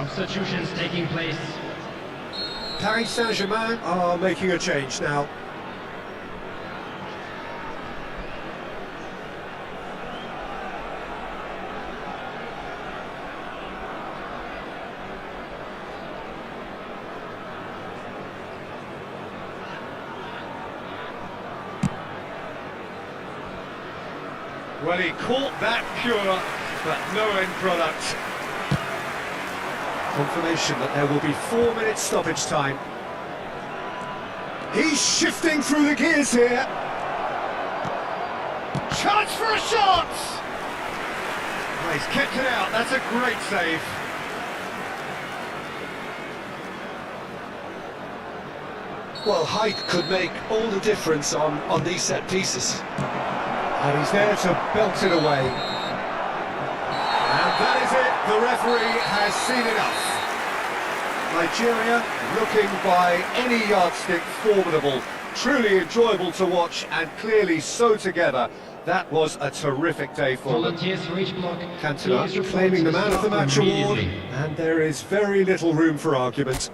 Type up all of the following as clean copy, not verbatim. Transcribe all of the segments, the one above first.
Substitutions taking place. Paris Saint-Germain are making a change now. Well, he caught that pure, but no end product. Confirmation that there will be 4 minutes stoppage time. He's shifting through the gears here. Chance for a shot! Well, he's kept it out, that's a great save. Well, height could make all the difference on these set pieces. And he's there to belt it away. And that is it, the referee has seen enough. Nigeria looking by any yardstick formidable. Truly enjoyable to watch and clearly so together. That was a terrific day for them. Volunteers for each block. Cantona Please report claiming to the man of the staff match award, immediately. and there is very little room for argument.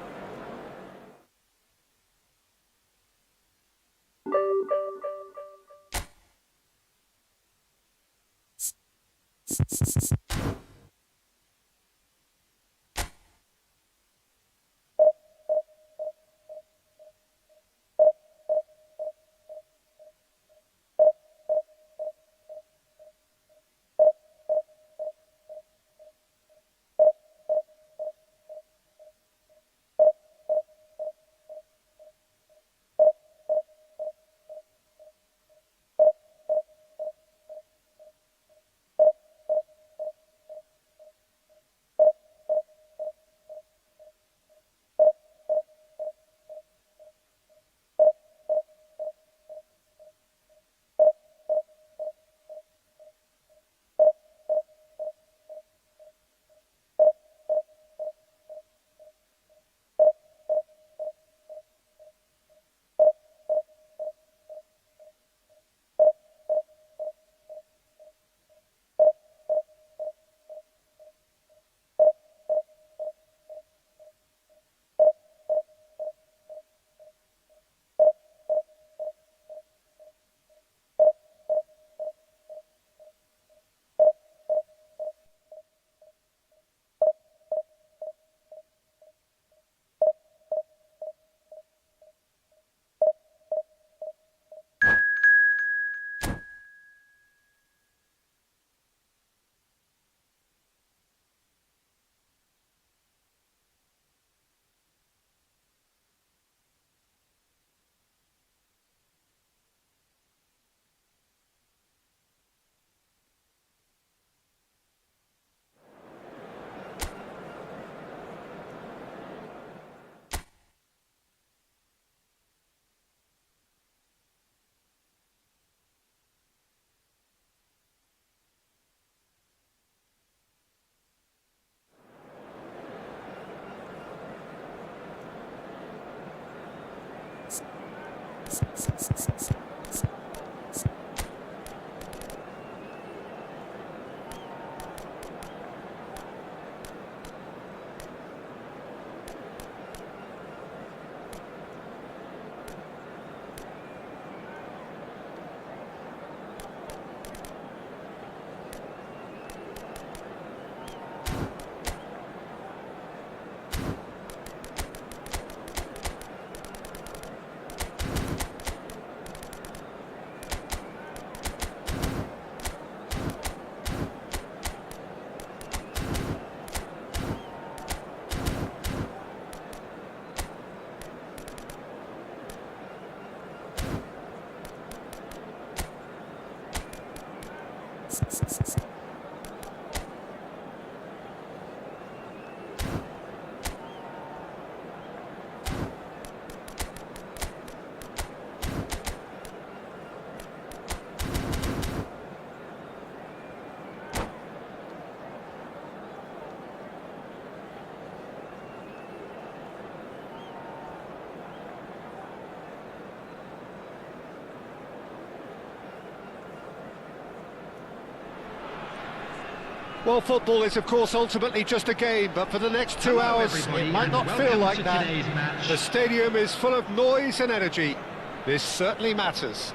Well, football is, of course, ultimately just a game, but for the next 2 hours, everybody, it might and not welcome feel like to that. today's match. The stadium is full of noise and energy. This certainly matters.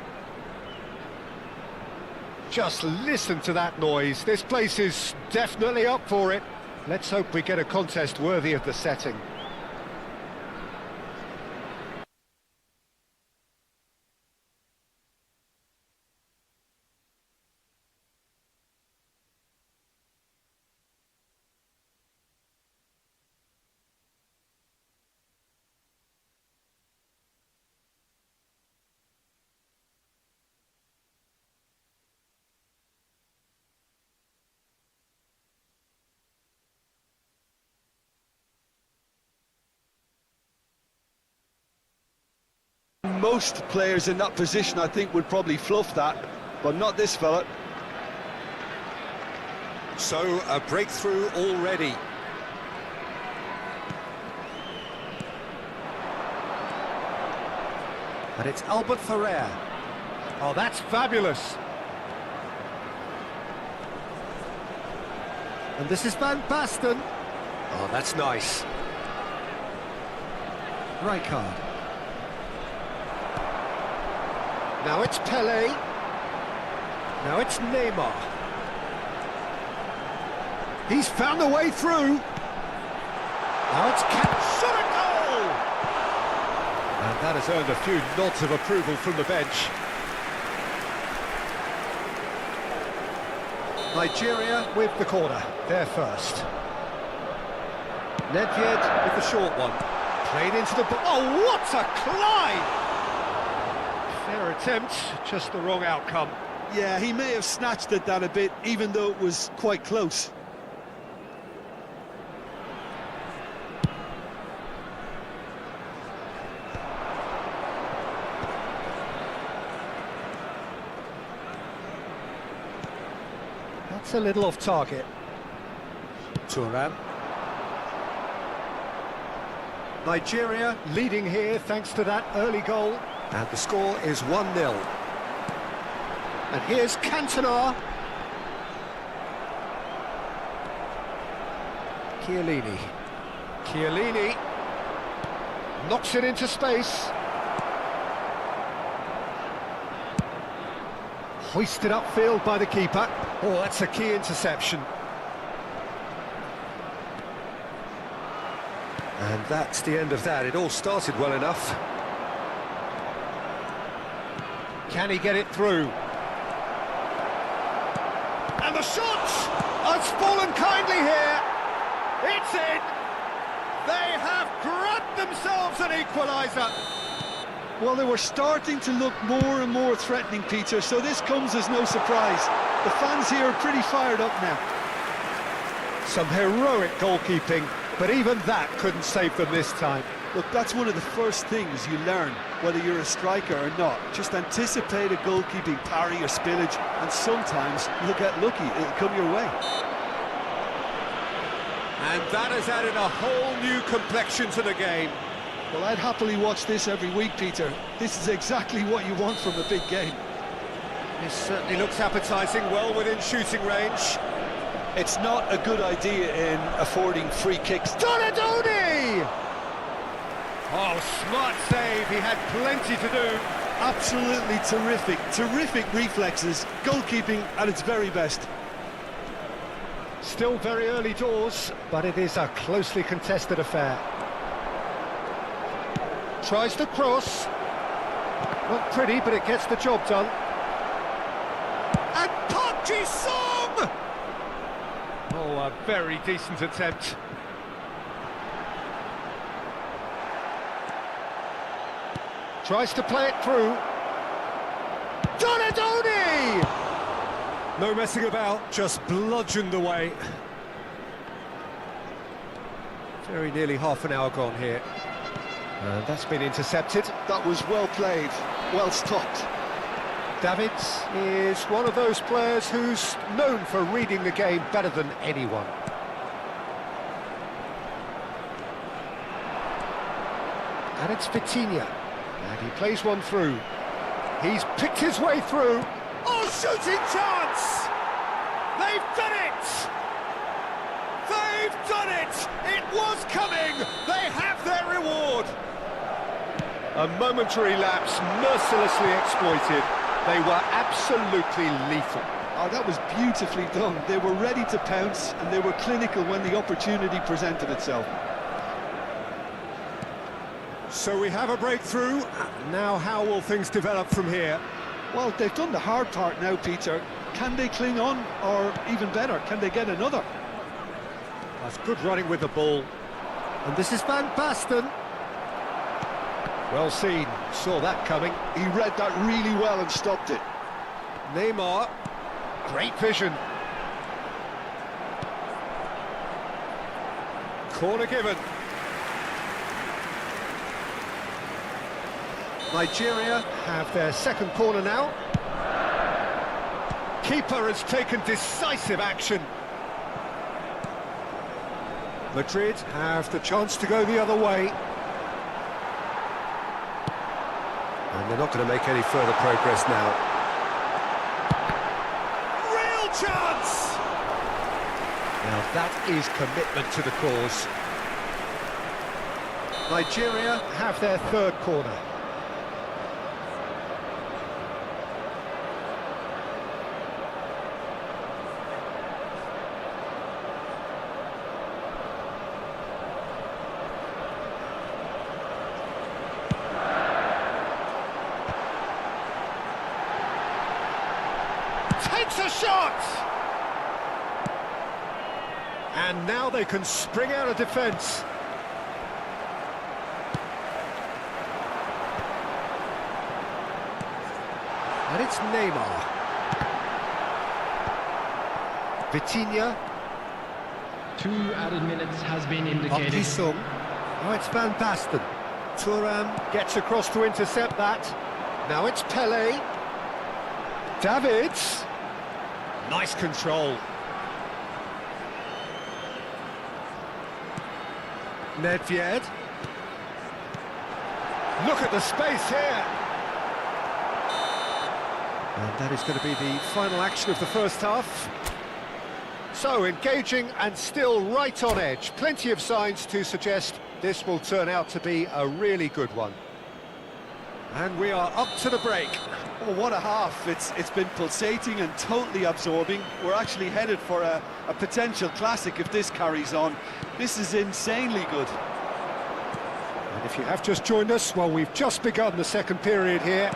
Just listen to that noise. This place is definitely up for it. Let's hope we get a contest worthy of the setting. Most players in that position, I think, would probably fluff that, but not this fella. So, a breakthrough already. And it's Albert Ferrer. Oh, that's fabulous. And this is Van Basten. Oh, that's nice. Rijkaard. Now it's Pelé. Now it's Neymar. He's found a way through. Now it's shot a goal! And that has earned a few nods of approval from the bench. Nigeria with the corner. They're first. Nedved with the short one. Played into the... Oh, what a climb! Fair attempt, just the wrong outcome. Yeah, he may have snatched at that a bit, even though it was quite close. That's a little off target. Thuram. Nigeria leading here thanks to that early goal. And the score is 1-0. And here's Cantona. Chiellini. Chiellini knocks it into space. Hoisted upfield by the keeper. Oh, that's a key interception. And that's the end of that. It all started well enough. Can he get it through? And the shot has fallen kindly here. It's in. They have grabbed themselves an equaliser. Well, they were starting to look more and more threatening, Peter, so this comes as no surprise. The fans here are pretty fired up now. Some heroic goalkeeping, but even that couldn't save them this time. Look, that's one of the first things you learn, whether you're a striker or not. Just anticipate a goalkeeping parry or spillage, and sometimes you'll get lucky, it'll come your way. And that has added a whole new complexion to the game. Well, I'd happily watch this every week, Peter. This is exactly what you want from a big game. This certainly looks appetising, well within shooting range. It's not a good idea in affording free kicks. Donadoni! Oh, smart save, he had plenty to do. Absolutely terrific, terrific reflexes, goalkeeping at its very best. Still very early doors, but it is a closely contested affair. Tries to cross. Not pretty, but it gets the job done. And Park Ji-sung! Oh, a very decent attempt. Tries to play it through. Donadoni! No messing about, just bludgeoned away. Very nearly half an hour gone here. And that's been intercepted. That was well played, well stopped. Davids is one of those players who's known for reading the game better than anyone. And it's Vitinha. And he plays one through. He's picked his way through. Oh, shooting chance! They've done it! done it! It was coming! They have their reward! A momentary lapse, mercilessly exploited. They were absolutely lethal. Oh, that was beautifully done. They were ready to pounce, and they were clinical when the opportunity presented itself. So we have a breakthrough. Now how will things develop from here? Well, they've done the hard part now, Peter. Can they cling on, or even better, can they get another? That's good running with the ball. And this is Van Basten. Well seen, saw that coming. He read that really well and stopped it. Neymar, great vision. Corner given. Nigeria have their second corner now. Keeper has taken decisive action. Madrid have the chance to go the other way. And they're not going to make any further progress now. Real chance! Now that is commitment to the cause. Nigeria have their third corner. Takes a shot! And now they can spring out of defence. And it's Neymar. Vitinha. 2 added minutes has been indicated. Sung. Now it's Van Basten. Thuram gets across to intercept that. Now it's Pele. Davids. Nice control. Nedved. Look at the space here. And that is going to be the final action of the first half. So, engaging and still right on edge. Plenty of signs to suggest this will turn out to be a really good one. And we are up to the break. Oh, what a half. It's been pulsating and totally absorbing. We're actually headed for a potential classic if this carries on. This is insanely good. And if you have just joined us, well, we've just begun the second period here.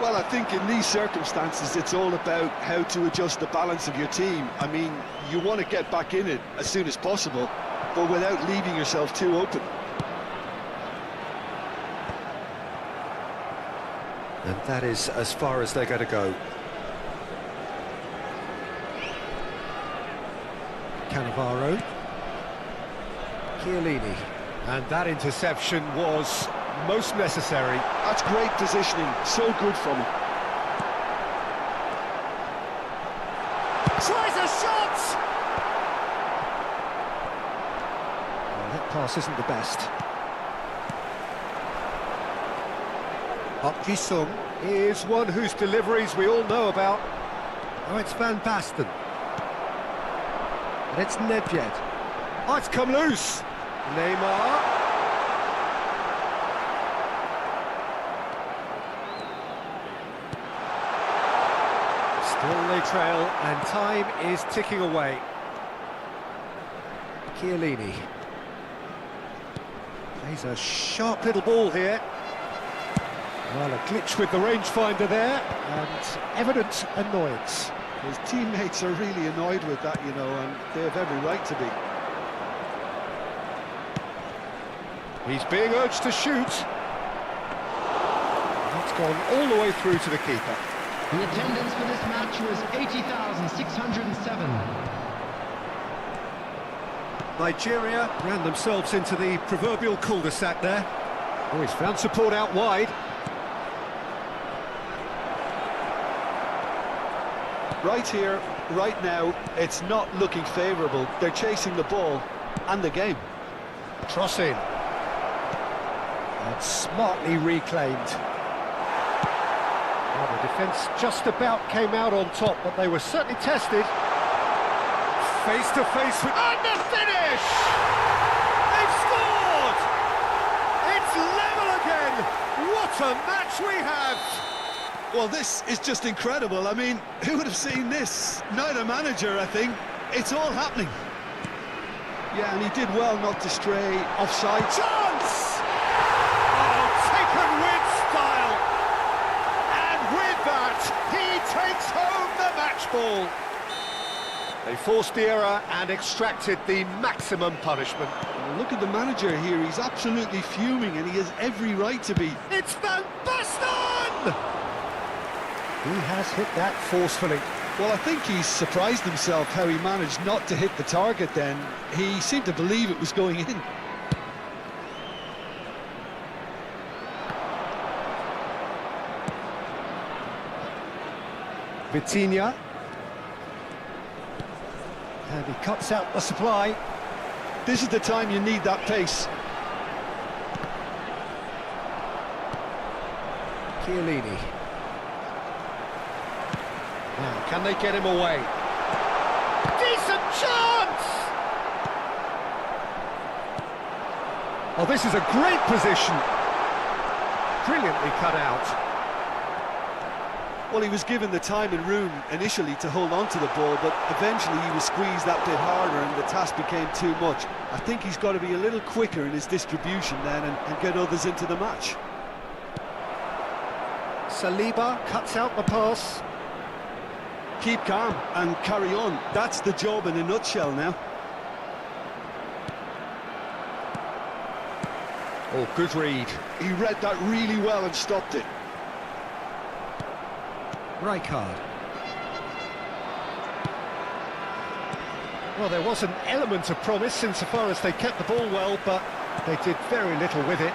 Well, I think in these circumstances, it's all about how to adjust the balance of your team. I mean, you want to get back in it as soon as possible, but without leaving yourself too open. And that is as far as they're going to go. Cannavaro. Chiellini. And that interception was most necessary. That's great positioning, so good from him. Tries a shot! Well, that pass isn't the best. Sung is one whose deliveries we all know about. Oh, it's Van Basten. And it's Nedved. Oh, it's come loose. Neymar. Still they trail, and time is ticking away. Chiellini. Plays a sharp little ball here. Well, a glitch with the rangefinder there, and evident annoyance. His teammates are really annoyed with that, you know, and they have every right to be. He's being urged to shoot. That's gone all the way through to the keeper. The attendance for this match was 80,607. Nigeria ran themselves into the proverbial cul-de-sac there. Oh, he's found support out wide. Right here, right now, it's not looking favourable. They're chasing the ball and the game. Cross in. And smartly reclaimed. Well, the defence just about came out on top, but they were certainly tested. face to face with... And the finish! They've scored! It's level again! What a match we have! Well, this is just incredible. I mean, who would have seen this? Neither manager, I think. It's all happening. Yeah, and he did well not to stray offside. Chance! Oh, taken with style! And with that, he takes home the match ball. They forced the error and extracted the maximum punishment. Look at the manager here. He's absolutely fuming, and he has every right to be. It's Van Basten! He has hit that forcefully. Well, I think he's surprised himself how he managed not to hit the target then. He seemed to believe it was going in. Vitinha. And he cuts out the supply. This is the time you need that pace. Chiellini. Now, can they get him away? Decent chance! Oh, this is a great position. Brilliantly cut out. Well, he was given the time and room initially to hold on to the ball, but eventually he was squeezed that bit harder and the task became too much. I think he's got to be a little quicker in his distribution then and get others into the match. Saliba cuts out the pass. Keep calm and carry on. That's the job in a nutshell now. Oh, good read. He read that really well and stopped it. Rijkaard. Well, there was an element of promise insofar as they kept the ball well, but they did very little with it.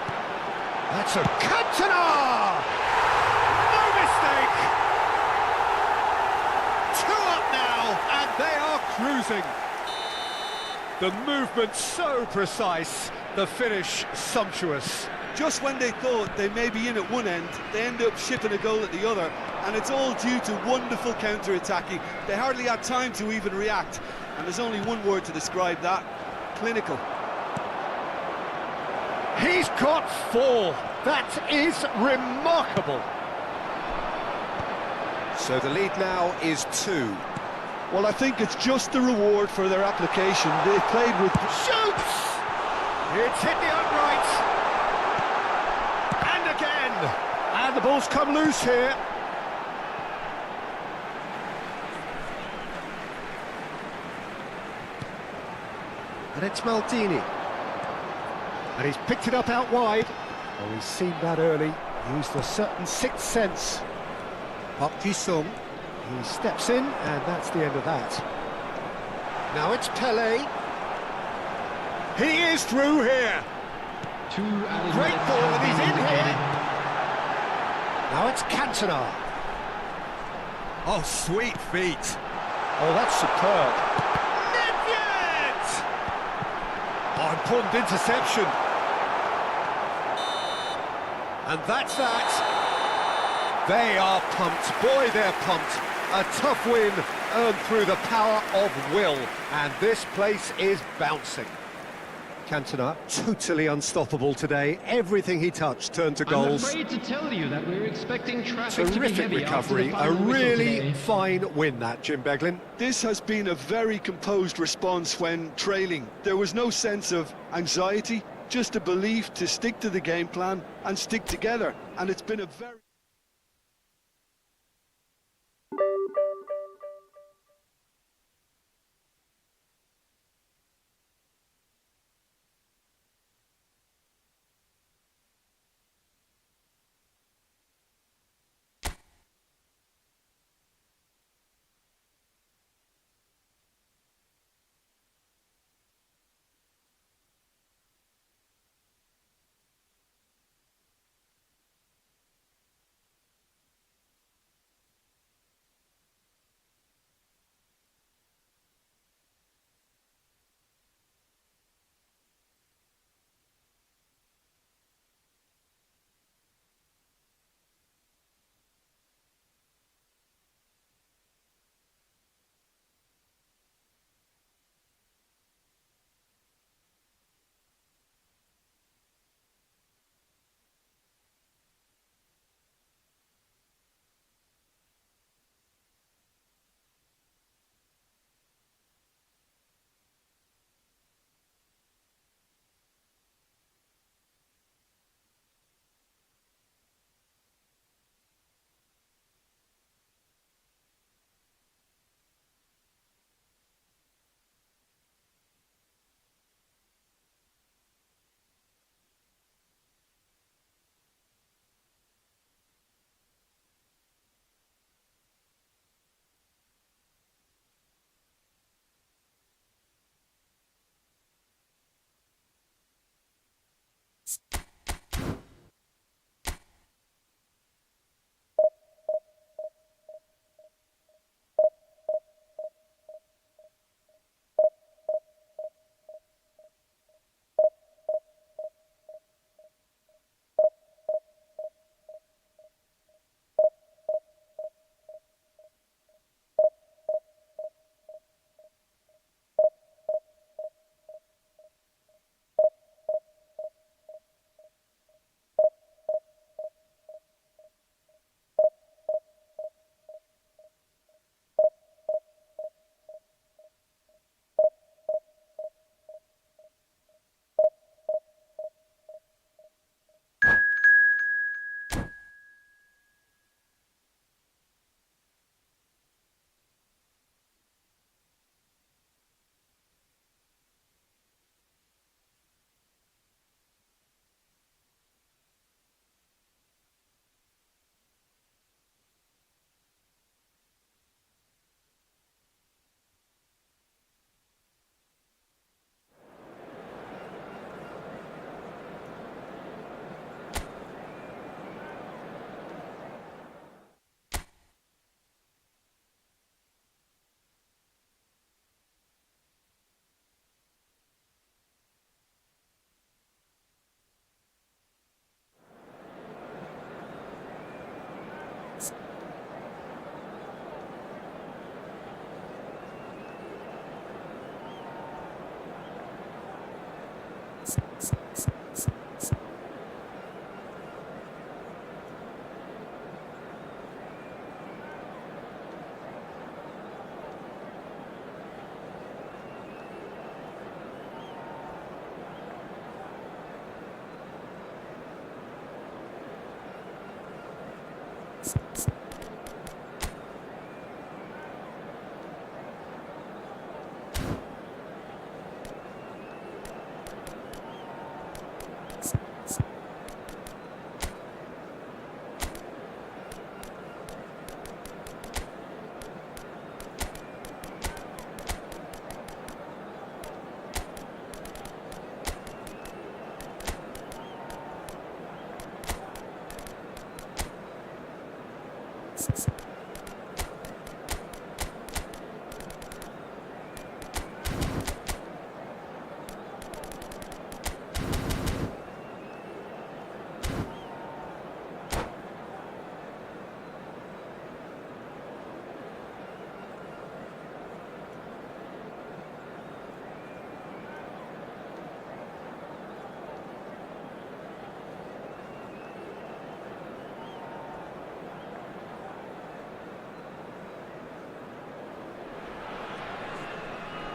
That's a Cantona! No mistake! 2 up now, and they are cruising. The movement so precise, the finish sumptuous. Just when they thought they may be in at one end, they end up shipping a goal at the other, and it's all due to wonderful counter-attacking. They hardly had time to even react, and there's only one word to describe that: clinical. He's got 4. That is remarkable. So the lead now is 2. Well, I think it's just the reward for their application. They played with... Shoots! It's hit the upright. And again. And the ball's come loose here. And it's Maldini. And he's picked it up out wide. Oh, he's seen that early. Used a certain sixth sense. Park Ji-sung. He steps in, and that's the end of that. Now it's Pelé. He is through here. Great ball, and he's in here. Now it's Cantona. Oh, sweet feet. Oh, that's superb. Nedved! Oh, important interception. And that's that. They are pumped. Boy, they're pumped. A tough win earned through the power of will. And this place is bouncing. Cantona, totally unstoppable today. Everything he touched turned to goals. I'm afraid to tell you that we're expecting traffic to be Terrific heavy recovery. after A the final whistle really today. fine win, that, Jim Beglin. This has been a very composed response when trailing. There was no sense of anxiety, just a belief to stick to the game plan and stick together. And it's been a very...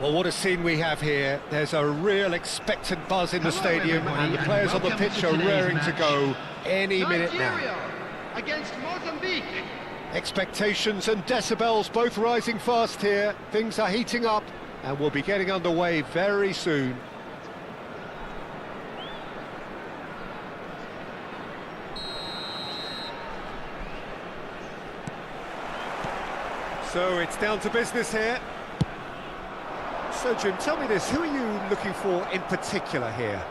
Well, what a scene we have here. There's a real expectant buzz in the Hello, stadium, everybody, and the players on the welcome pitch to are today's raring to match. go any minute now. Nigeria against Mozambique. Expectations and decibels both rising fast here. Things are heating up, and we'll be getting underway very soon. So it's down to business here. So, Jim, tell me this, who are you looking for in particular here?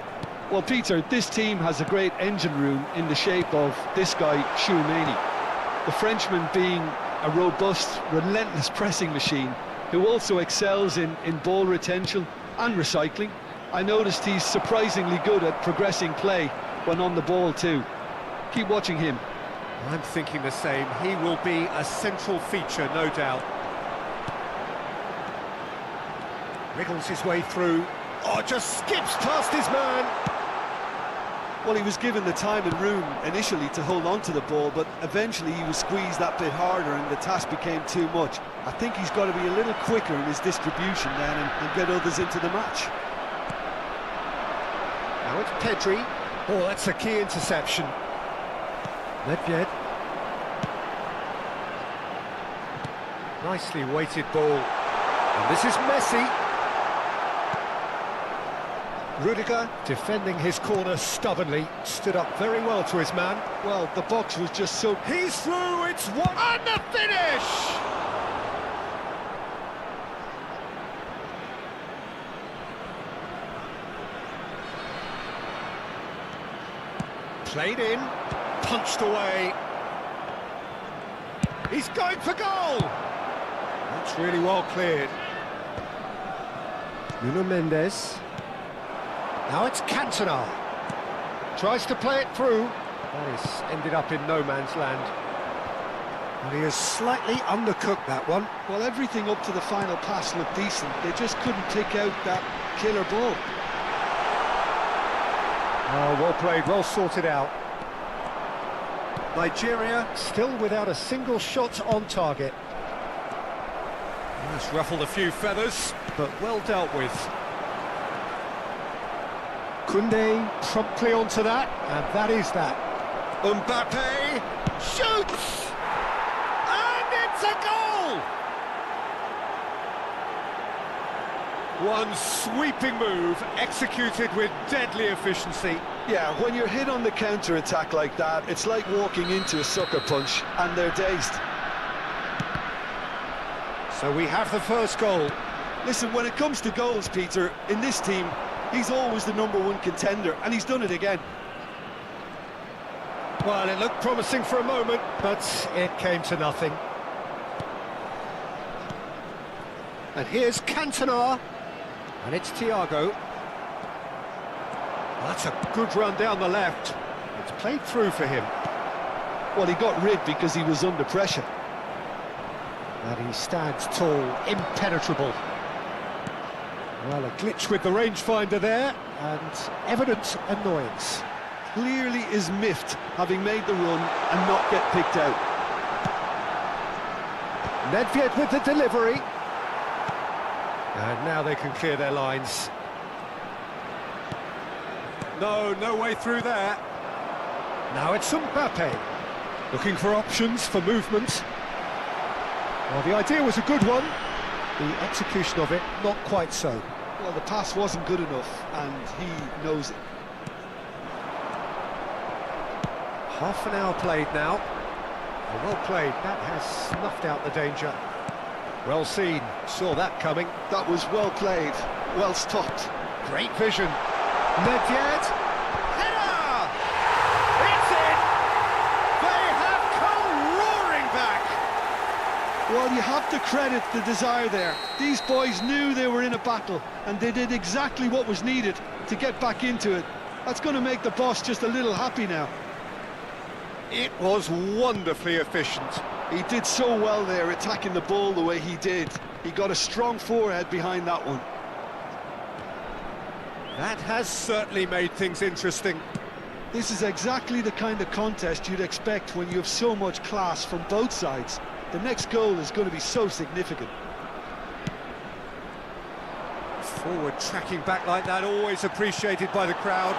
Well, Peter, this team has a great engine room in the shape of this guy, Chouameni. The Frenchman being a robust, relentless pressing machine who also excels in ball retention and recycling. I noticed he's surprisingly good at progressing play when on the ball too. Keep watching him. I'm thinking the same. He will be a central feature, no doubt. Wriggles his way through. Oh, just skips past his man. Well, he was given the time and room initially to hold on to the ball, but eventually he was squeezed that bit harder and the task became too much. I think he's got to be a little quicker in his distribution then and get others into the match. Now it's Pedri. Oh, that's a key interception. Nedved. Nicely weighted ball. And this is Messi. Rudiger, defending his corner stubbornly, stood up very well to his man. Well, the box was just so... He's through, it's one, and the finish! Played in, punched away. He's going for goal! That's really well cleared. Nuno Mendes. Now it's Cantona. Tries to play it through. That is ended up in no man's land. And he has slightly undercooked that one. Well, everything up to the final pass looked decent. They just couldn't pick out that killer ball. Oh, well played, well sorted out. Nigeria still without a single shot on target. That's ruffled a few feathers, but well dealt with. Koundé promptly onto that, and that is that. Mbappe shoots! And it's a goal! One sweeping move, executed with deadly efficiency. Yeah, when you're hit on the counter-attack like that, it's like walking into a sucker punch, and they're dazed. So we have the first goal. Listen, when it comes to goals, Peter, in this team, he's always the #1 contender, and he's done it again. Well, it looked promising for a moment, but it came to nothing. And here's Cantona, and it's Thiago. That's a good run down the left. It's played through for him. Well, he got rid because he was under pressure. And he stands tall, impenetrable. Well, a glitch with the rangefinder there, and evident annoyance. Clearly is miffed having made the run and not get picked out. Nedved with the delivery. And now they can clear their lines. No way through there. Now it's Mbappe, looking for options for movement. Well, the idea was a good one. The execution of it, not quite so. Well, the pass wasn't good enough, and he knows it. Half an hour played now. Well played, that has snuffed out the danger. Well seen, saw that coming. That was well played, well stopped. Great vision. Nedved. Header! It's in! They have come roaring back! Well, you have to credit the desire there. These boys knew they were in a battle, and they did exactly what was needed to get back into it. That's going to make the boss just a little happy now. It was wonderfully efficient. He did so well there, attacking the ball the way he did. He got a strong forehead behind that one. That has certainly made things interesting. This is exactly the kind of contest you'd expect when you have so much class from both sides. The next goal is going to be so significant. Forward tracking back like that, always appreciated by the crowd.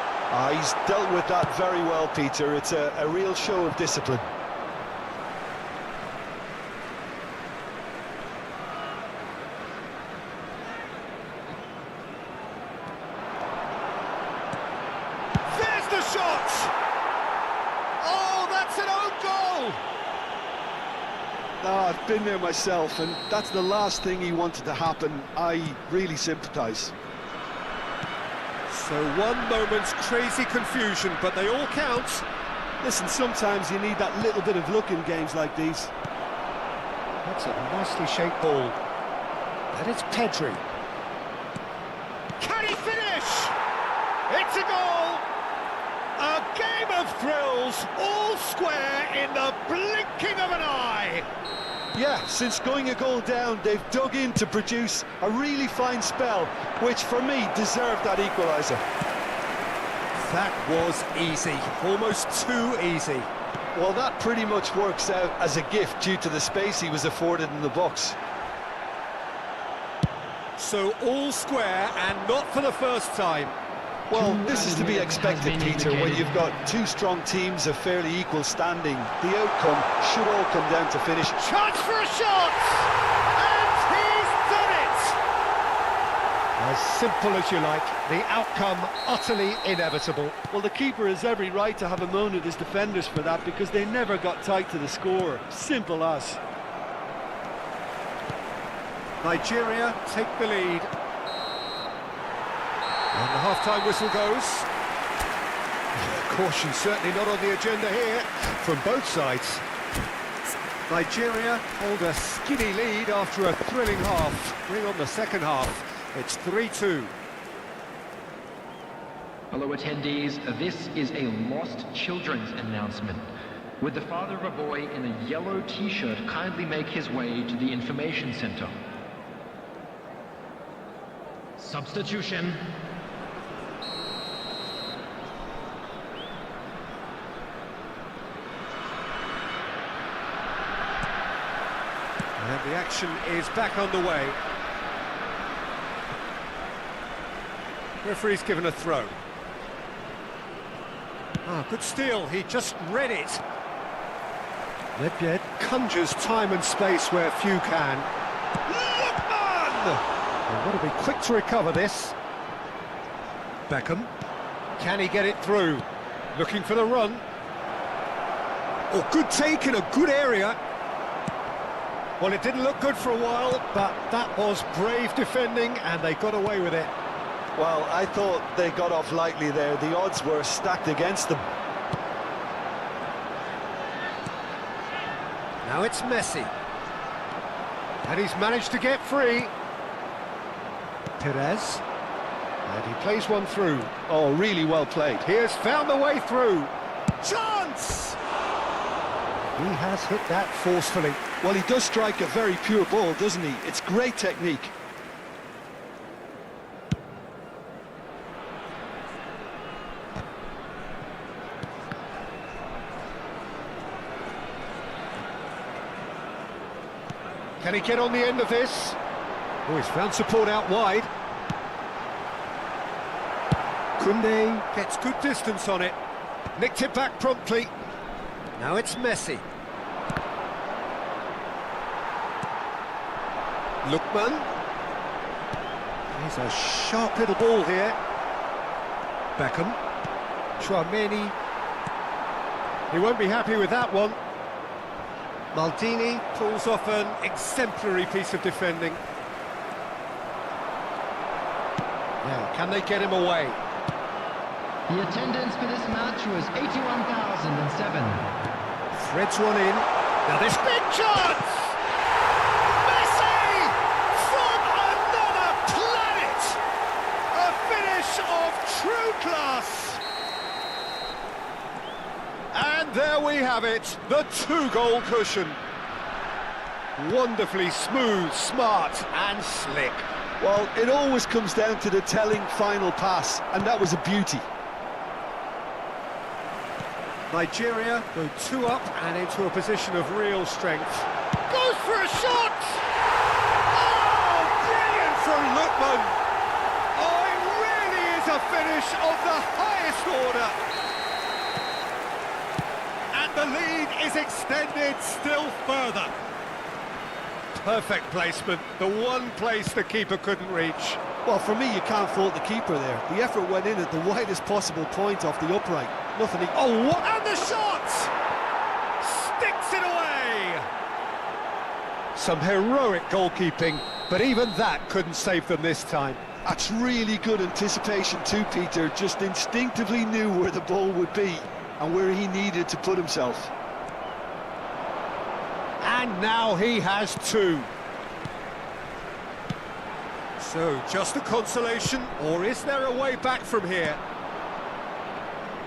He's dealt with that very well, Peter. It's a real show of discipline. There's the shot! Oh, that's an own goal! I've been there myself, and that's the last thing he wanted to happen. I really sympathise. So one moment's crazy confusion, but they all count. Listen, sometimes you need that little bit of luck in games like these. That's a nicely shaped ball. And it's Pedri. Can he finish? It's a goal! A game of thrills, all square in the blinking of an eye. Yeah, since going a goal down, they've dug in to produce a really fine spell, which for me deserved that equaliser. That was easy, almost too easy. Well, that pretty much works out as a gift due to the space he was afforded in the box. So all square, and not for the first time. Well, this is to be expected, Peter, when you've got two strong teams of fairly equal standing. The outcome should all come down to finish. Chance for a shot! And he's done it! As simple as you like, the outcome utterly inevitable. Well, the keeper has every right to have a moan at his defenders for that, because they never got tight to the score. Simple as. Nigeria take the lead. And the half-time whistle goes. Caution certainly not on the agenda here from both sides. Nigeria hold a skinny lead after a thrilling half. Bring on the second half. It's 3-2. Hello attendees, this is a lost children's announcement. Would the father of a boy in a yellow t-shirt kindly make his way to the information center? Substitution. And the action is back on the way. Referee's given a throw. Good steal, he just read it. Nedved conjures time and space where few can. Lookman! They've got to be quick to recover this. Beckham. Can he get it through? Looking for the run. Oh, good take in a good area. Well, it didn't look good for a while, but that was brave defending, and they got away with it. Well, I thought they got off lightly there. The odds were stacked against them. Now it's Messi. And he's managed to get free. Perez. And he plays one through. Oh, really well played. He has found the way through. Chance! He has hit that forcefully. Well, he does strike a very pure ball, doesn't he? It's great technique. Can he get on the end of this? Oh, he's found support out wide. Koundé gets good distance on it. Nicked it back promptly. Now it's Messi. Lookman. Here's a sharp little ball here. Beckham. Chouameni. He won't be happy with that one. Maldini pulls off an exemplary piece of defending. Now, can they get him away? The attendance for this match was 81,007. Threads one in. Now this big chance! Messi! From another planet! A finish of true class! And there we have it, the two-goal cushion. Wonderfully smooth, smart and slick. Well, it always comes down to the telling final pass, and that was a beauty. Nigeria go 2 up and into a position of real strength. Goes for a shot! Oh, brilliant from Lookman! Oh, it really is a finish of the highest order. And the lead is extended still further. Perfect placement, the one place the keeper couldn't reach. Well, for me, you can't fault the keeper there. The effort went in at the widest possible point off the upright. Nothing he... Oh, what? And the shot! Sticks it away! Some heroic goalkeeping, but even that couldn't save them this time. That's really good anticipation too, Peter. Just instinctively knew where the ball would be and where he needed to put himself. And now he has 2. So, just a consolation, or is there a way back from here?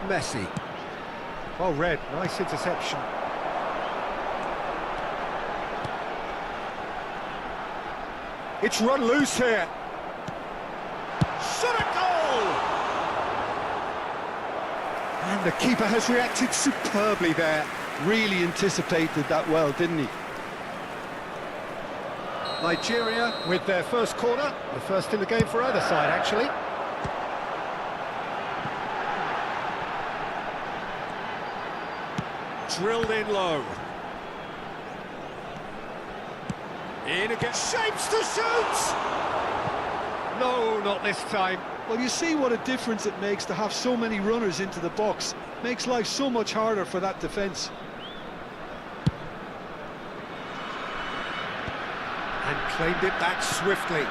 Messi. Well read, nice interception. It's run loose here. Shot a goal! And the keeper has reacted superbly there. Really anticipated that well, didn't he? Nigeria with their first corner, the first in the game for either side, actually. Drilled in low. In again, shapes to shoot! No, not this time. Well, you see what a difference it makes to have so many runners into the box. Makes life so much harder for that defence. And claimed it back swiftly.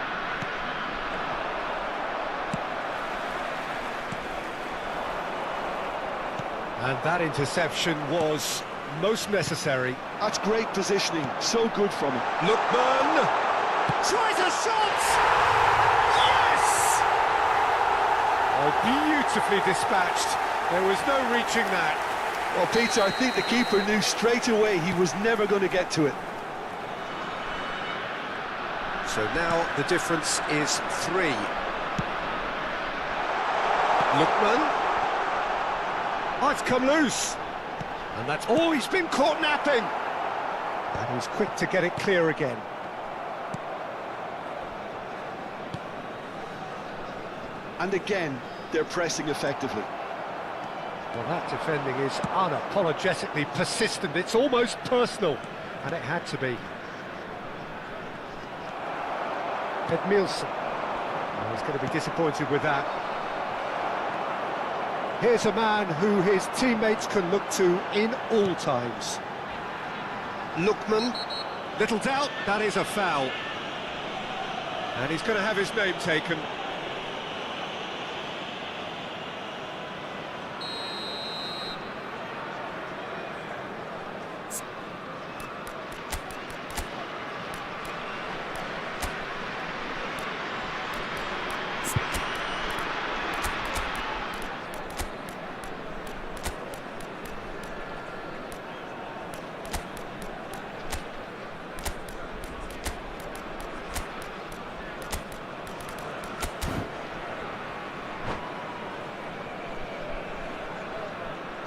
And that interception was most necessary. That's great positioning, so good from him. Lookman tries a shot! Yes! Oh, beautifully dispatched. There was no reaching that. Well, Peter, I think the keeper knew straight away he was never going to get to it. So now the difference is 3. Lookman. Oh, it's come loose. And that's... Oh, he's been caught napping. And he's quick to get it clear again. And again, they're pressing effectively. Well, that defending is unapologetically persistent. It's almost personal. And it had to be. Edmilson. Oh, he's going to be disappointed with that. Here's a man who his teammates can look to in all times. Lookman. Little doubt, that is a foul. And he's going to have his name taken.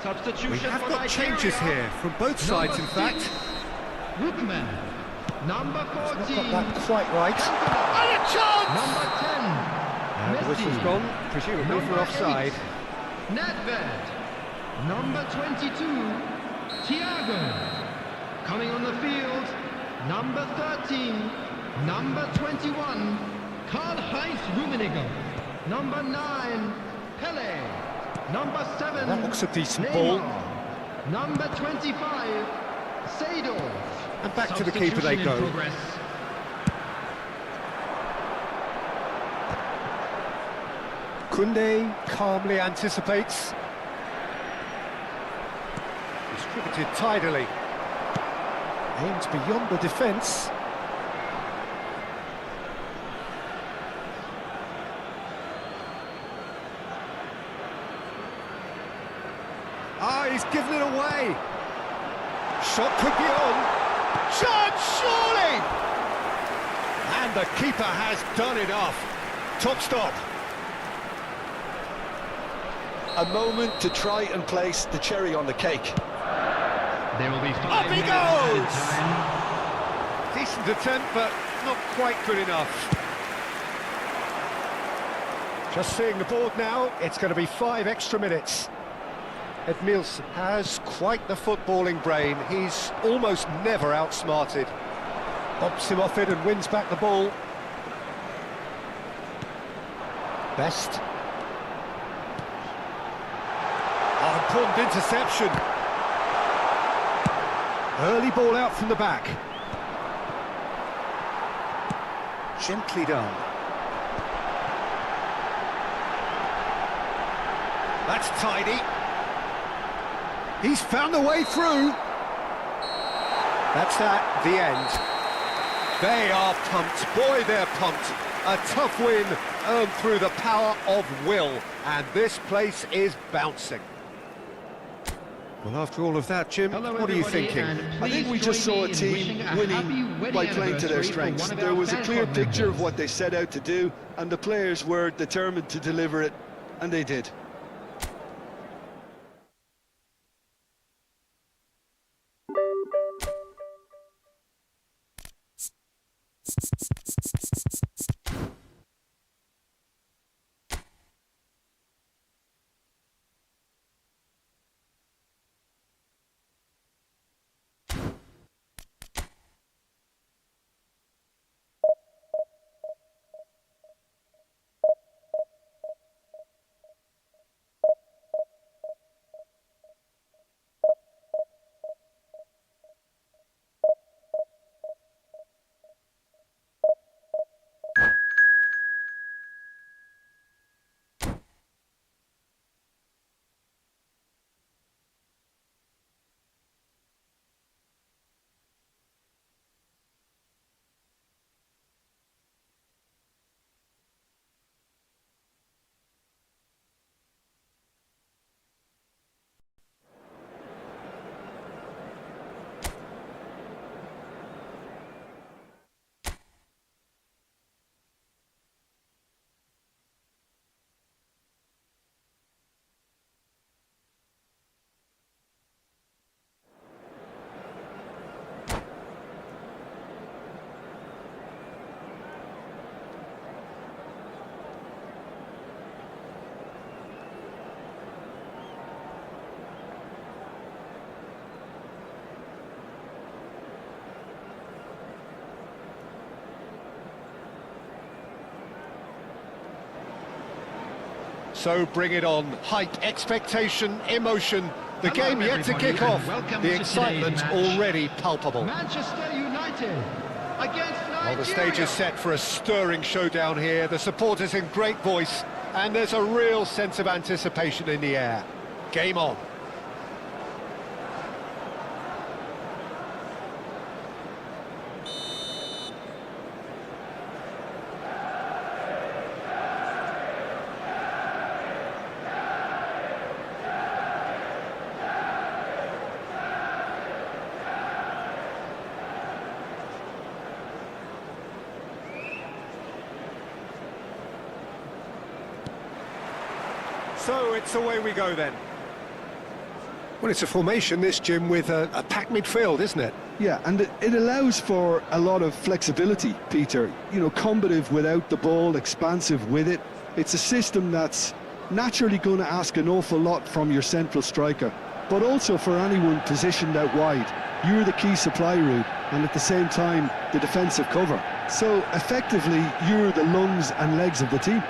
Substitution We have for got Nigeria. changes here from both sides, in fact. Lookman Number 14. Not got that quite right. And a chance! Number 10. And the whistle's gone, presumably for offside. Nedved. Number 22. Thiago. Coming on the field. Number 13. Number 21. Karl-Heinz Rummenigge. Number 9. Pele. Number 7. That looks a decent Neymar. ball. Number 25. Seedorf. And back to the keeper they go. Koundé calmly anticipates. Distributed tidily. Aims beyond the defence. Ah, he's given it away. Shot could be on. Chance, surely! And the keeper has done enough. Top stop. A moment to try and place the cherry on the cake. There will be 5 Up he minutes added goes! time. Decent attempt, but not quite good enough. Just seeing the board now, it's going to be 5 extra minutes. Edmilson has quite the footballing brain. He's almost never outsmarted. Bobs him off it and wins back the ball. Best. Oh, important interception. Early ball out from the back. Gently done. That's tidy. He's found the way through. That's that, the end. They are pumped. Boy, they're pumped. A tough win earned through the power of will. And this place is bouncing. Well, after all of that, Jim, Hello, what are you everybody, thinking? and I think we please just saw join a me in team wishing a happy winning wedding by playing to their anniversary for strengths. one of There our was a fan clear club picture of members. what they set out to do, and the players were determined to deliver it, and they did. So bring it on. Hype, expectation, emotion. The Hello, game yet to everybody, kick and off. welcome The to excitement today's match. already palpable. Manchester United against Nigeria. Well, the stage is set for a stirring showdown here. The supporters in great voice, and there's a real sense of anticipation in the air. Game on. So it's away we go then. Well, it's a formation, this, Jim, with a packed midfield, isn't it? Yeah, and it allows for a lot of flexibility, Peter. You know, combative without the ball, expansive with it. It's a system that's naturally going to ask an awful lot from your central striker, but also for anyone positioned out wide. You're the key supply route, and at the same time, the defensive cover. So, effectively, you're the lungs and legs of the team.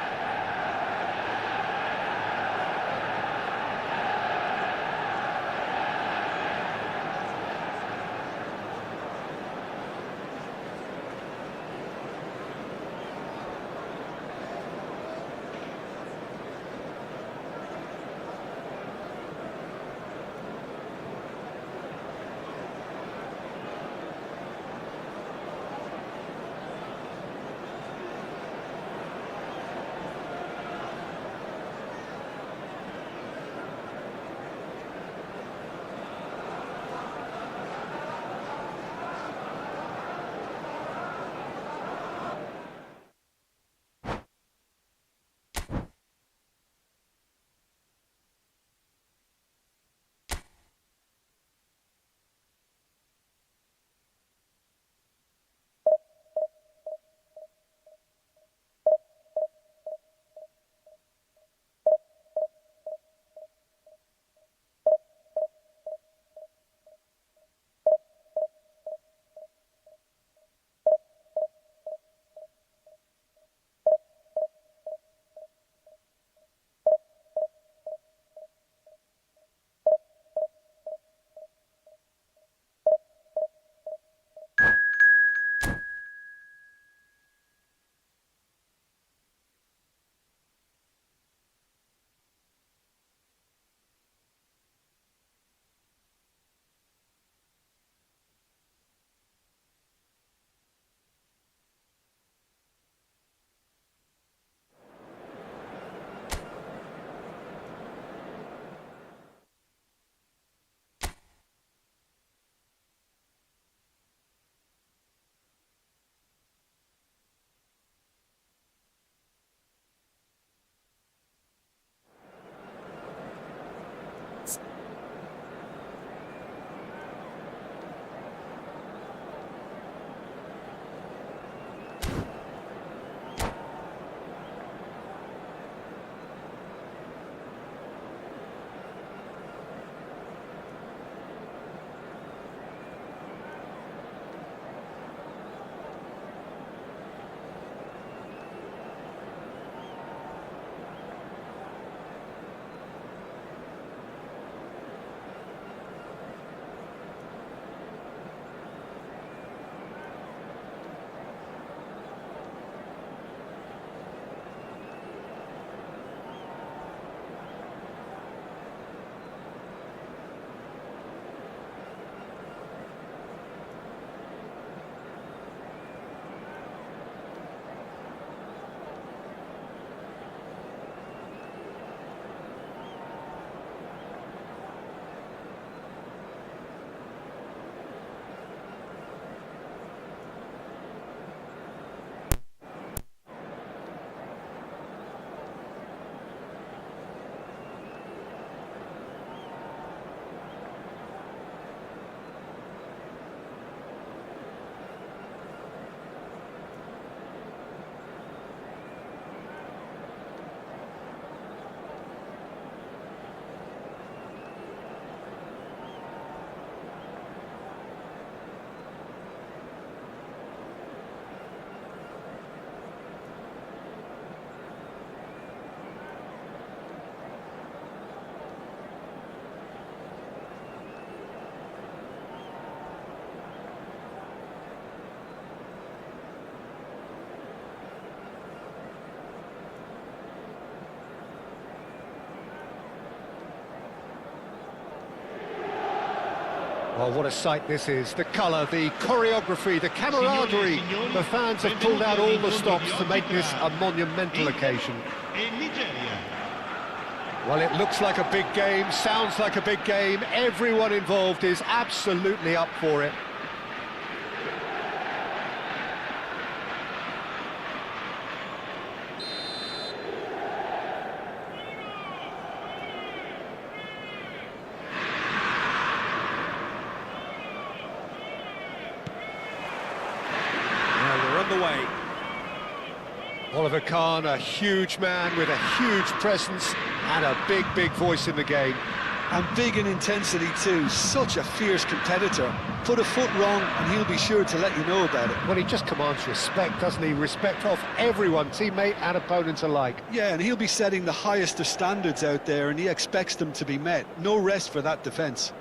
Well, what a sight this is. The colour, the choreography, the camaraderie. The fans have pulled out all the stops to make this a monumental occasion. Well, it looks like a big game, sounds like a big game. Everyone involved is absolutely up for it. on the way. Oliver Kahn, a huge man with a huge presence and a big, big voice in the game. And big in intensity too, such a fierce competitor. Put a foot wrong and he'll be sure to let you know about it. Well, he just commands respect, doesn't he? Respect of everyone, teammate and opponent alike. Yeah, and he'll be setting the highest of standards out there and he expects them to be met. No rest for that defence.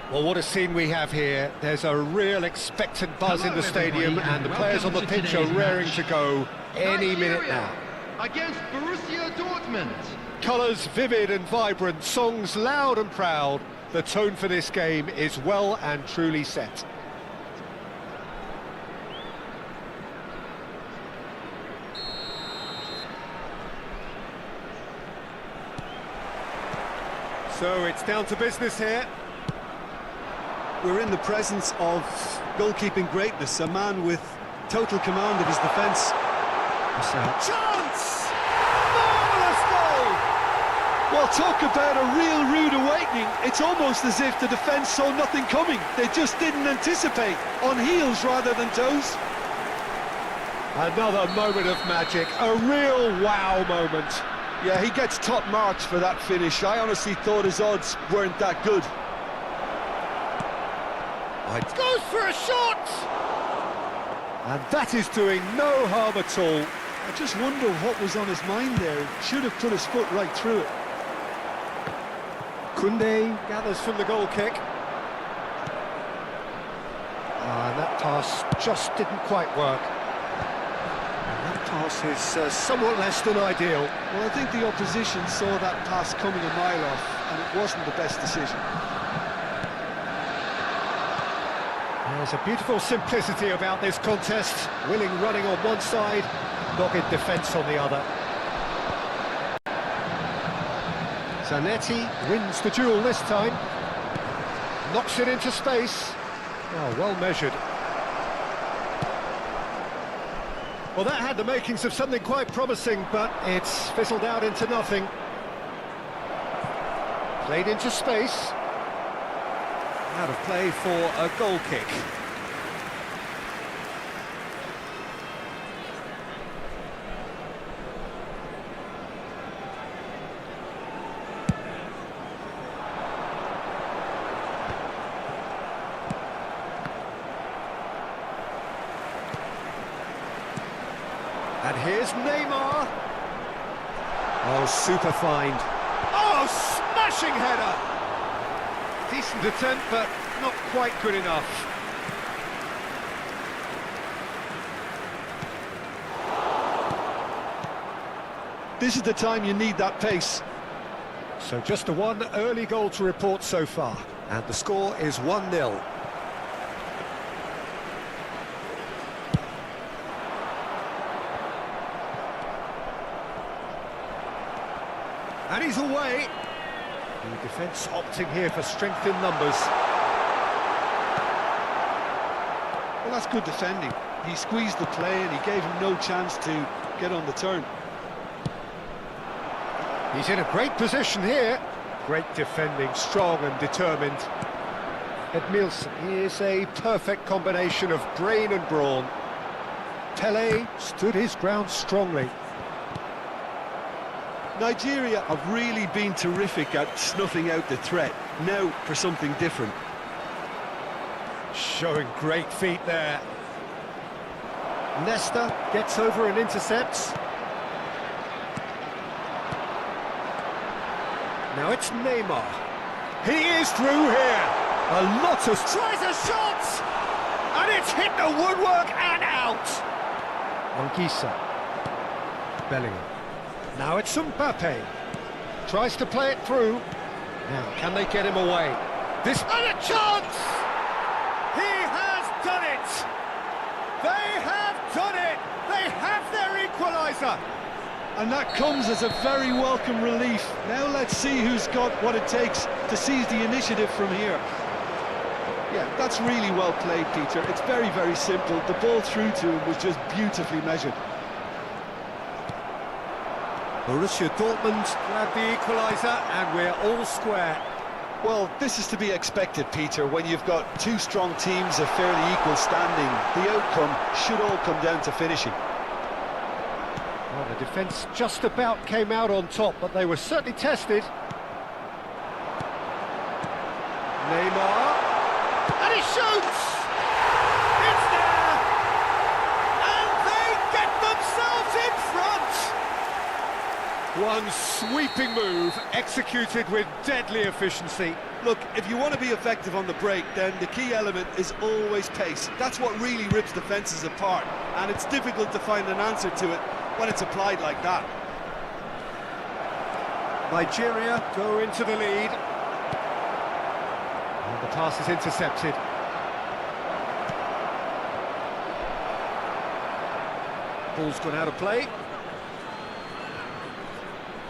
Well, what a scene we have here. There's a real expectant buzz in the stadium, and the players on the pitch are raring to go any minute now. Against Borussia Dortmund. Colours vivid and vibrant, songs loud and proud. The tone for this game is well and truly set. So it's down to business here. We're in the presence of goalkeeping greatness, a man with total command of his defence. Chance! Marvellous goal! Well, talk about a real rude awakening. It's almost as if the defence saw nothing coming. They just didn't anticipate, on heels rather than toes. Another moment of magic, a real wow moment. Yeah, he gets top marks for that finish. I honestly thought his odds weren't that good. Goes for a shot! And that is doing no harm at all. I just wonder what was on his mind there. Should have put his foot right through it. Koundé gathers from the goal kick. And that pass just didn't quite work. And that pass is somewhat less than ideal. Well, I think the opposition saw that pass coming a mile off, and it wasn't the best decision. There's a beautiful simplicity about this contest. Willing running on one side, dogged defence on the other. Zanetti wins the duel this time. Knocks it into space. Oh, well measured. Well, that had the makings of something quite promising, but it's fizzled out into nothing. Played into space. Out of play for a goal kick. And here's Neymar. Oh, super find. Oh, smashing header! Decent attempt, but not quite good enough. This is the time you need that pace. So just a one early goal to report so far. And the score is 1-0. And he's away. The defence opting here for strength in numbers. Well, that's good defending. He squeezed the play and he gave him no chance to get on the turn. He's in a great position here. Great defending, strong and determined. Edmilson is a perfect combination of brain and brawn. Pele stood his ground strongly. Nigeria have really been terrific at snuffing out the threat. Now for something different. Showing great feet there. Nesta gets over and intercepts. Now it's Neymar. He is through here. A lot of... Tries a shot! And it's hit the woodwork and out! Anguissa. Bellingham. Now it's Mbappe. Tries to play it through. Now, can they get him away? And a chance! He has done it! They have equaliser. And that comes as a very welcome relief. Now let's see who's got what it takes to seize the initiative from here. Yeah, that's really well played, Peter. It's very, very simple. The ball through to him was just beautifully measured. Borussia Dortmund grab the equaliser, and we're all square. Well, this is to be expected, Peter. When you've got two strong teams of fairly equal standing, the outcome should all come down to finishing. Well, the defence just about came out on top, but they were certainly tested. Neymar, and he shoots! It's there! And they get themselves in front! One sweeping move, executed with deadly efficiency. Look, if you want to be effective on the break, then the key element is always pace. That's what really rips defences apart, and it's difficult to find an answer to it when it's applied like that. Nigeria go into the lead. And the pass is intercepted. Ball's gone out of play.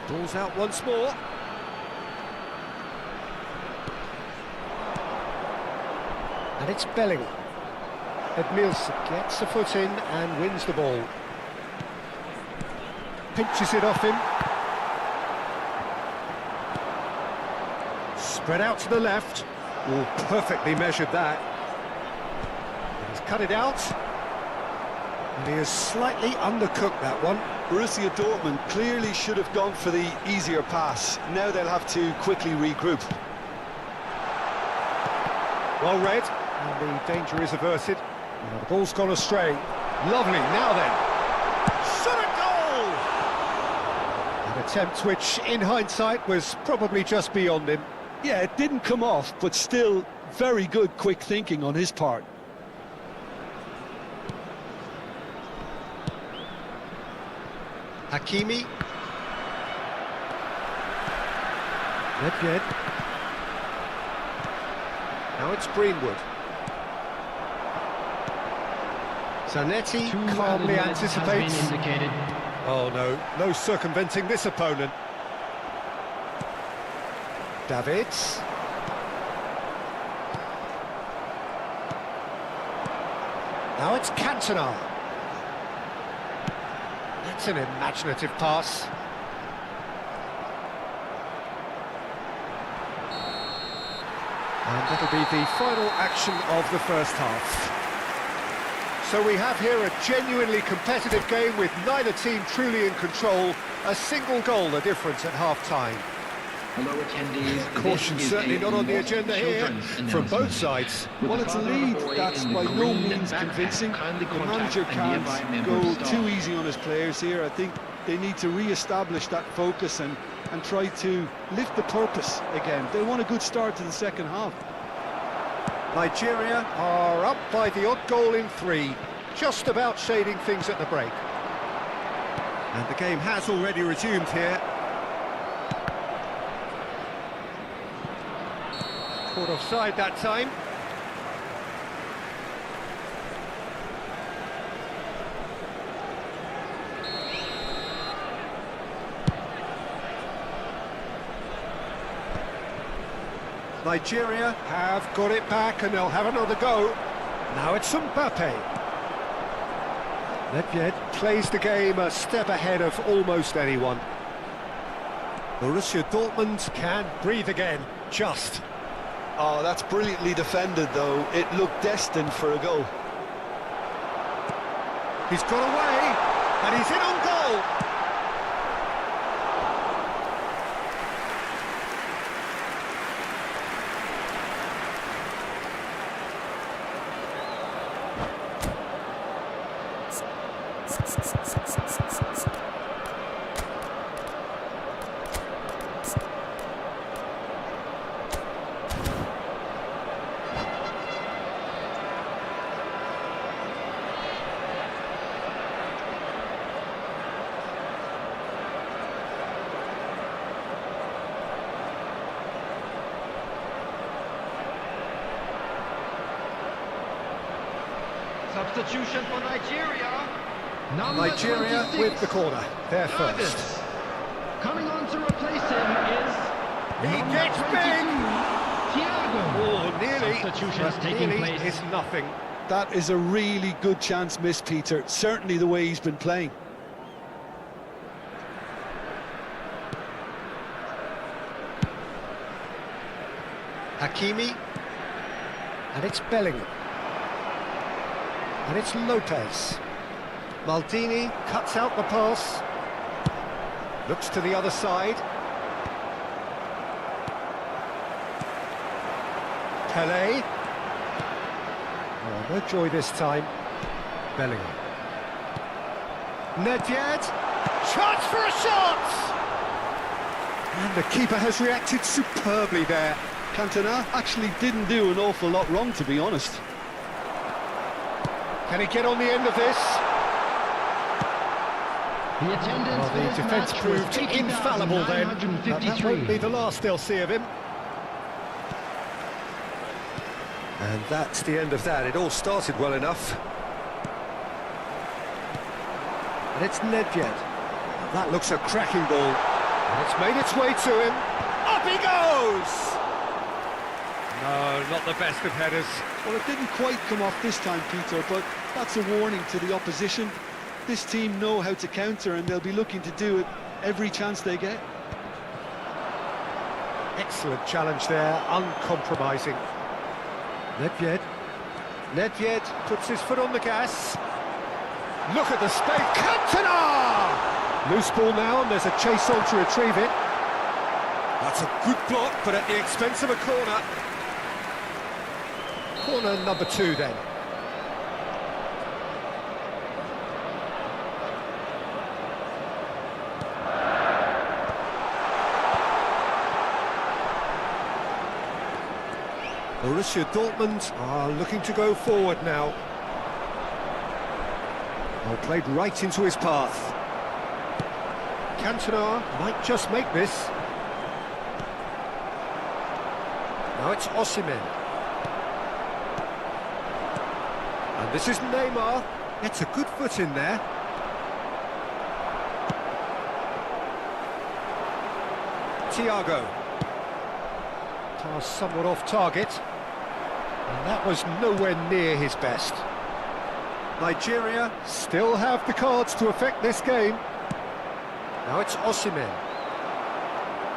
Ball's out once more. And it's Bellingham. Edmilson gets a foot in and wins the ball. Pinches it off him. Spread out to the left. Oh, perfectly measured that. He's cut it out. And he has slightly undercooked that one. Borussia Dortmund clearly should have gone for the easier pass. Now they'll have to quickly regroup. Well read, and the danger is averted. Now the ball's gone astray. Lovely, now then. Shot a goal! An attempt which, in hindsight, was probably just beyond him. Yeah, it didn't come off, but still very good quick thinking on his part. Hakimi. Nedved. Now it's Greenwood. Zanetti calmly anticipates. Oh no, no circumventing this opponent. Davids. Now it's Cantona. That's an imaginative pass. And that'll be the final action of the first half. So we have here a genuinely competitive game with neither team truly in control. A single goal the difference at half-time. Hello attendees. Caution certainly not on the agenda here from both sides. Well, it's a lead that's by no means convincing. The manager can't go too easy on his players here. I think they need to re-establish that focus and try to lift the purpose again. They want a good start to the second half. Nigeria are up by the odd goal in 3, just about shading things at the break. And the game has already resumed here. Caught offside that time. Nigeria have got it back and they'll have another go. Now it's Mbappe. Nedved plays the game a step ahead of almost anyone. Borussia Dortmund can breathe again, just. Oh, that's brilliantly defended, though. It looked destined for a goal. He's got away, and he's in on goal. Substitution for Nigeria. Number Nigeria 26, with the corner. They're first. Davis. Coming on to replace him is He number gets 22, big! Thiago. Oh, nearly. Substitutions But taking nearly place. is nothing. That is a really good chance missed, Peter. Certainly the way he's been playing. Hakimi. And it's Bellingham. And it's Lopez. Maldini cuts out the pass. Looks to the other side. Pelé. Oh, no joy this time. Bellingham. Nedved. Chance for a shot! And the keeper has reacted superbly there. Cantona actually didn't do an awful lot wrong, to be honest. Can he get on the end of this? The attendance Well, for the this defence match proved was infallible then. But that won't be the last they'll see of him. And that's the end of that. It all started well enough. And it's Nedved. That looks a cracking ball. And it's made its way to him. Up he goes! No, not the best of headers. Well, it didn't quite come off this time, Peter, but that's a warning to the opposition. This team know how to counter, and they'll be looking to do it every chance they get. Excellent challenge there, uncompromising. Nedved. Nedved puts his foot on the gas. Look at the space. Cantona! Loose ball now, and there's a chase on to retrieve it. That's a good block, but at the expense of a corner. Corner number 2 then. Borussia Dortmund are looking to go forward now. Well, played right into his path. Cantona might just make this. Now it's Osimhen. And this is Neymar. Gets a good foot in there. Thiago. Pass somewhat off target. And that was nowhere near his best. Nigeria still have the cards to affect this game. Now it's Osimhen.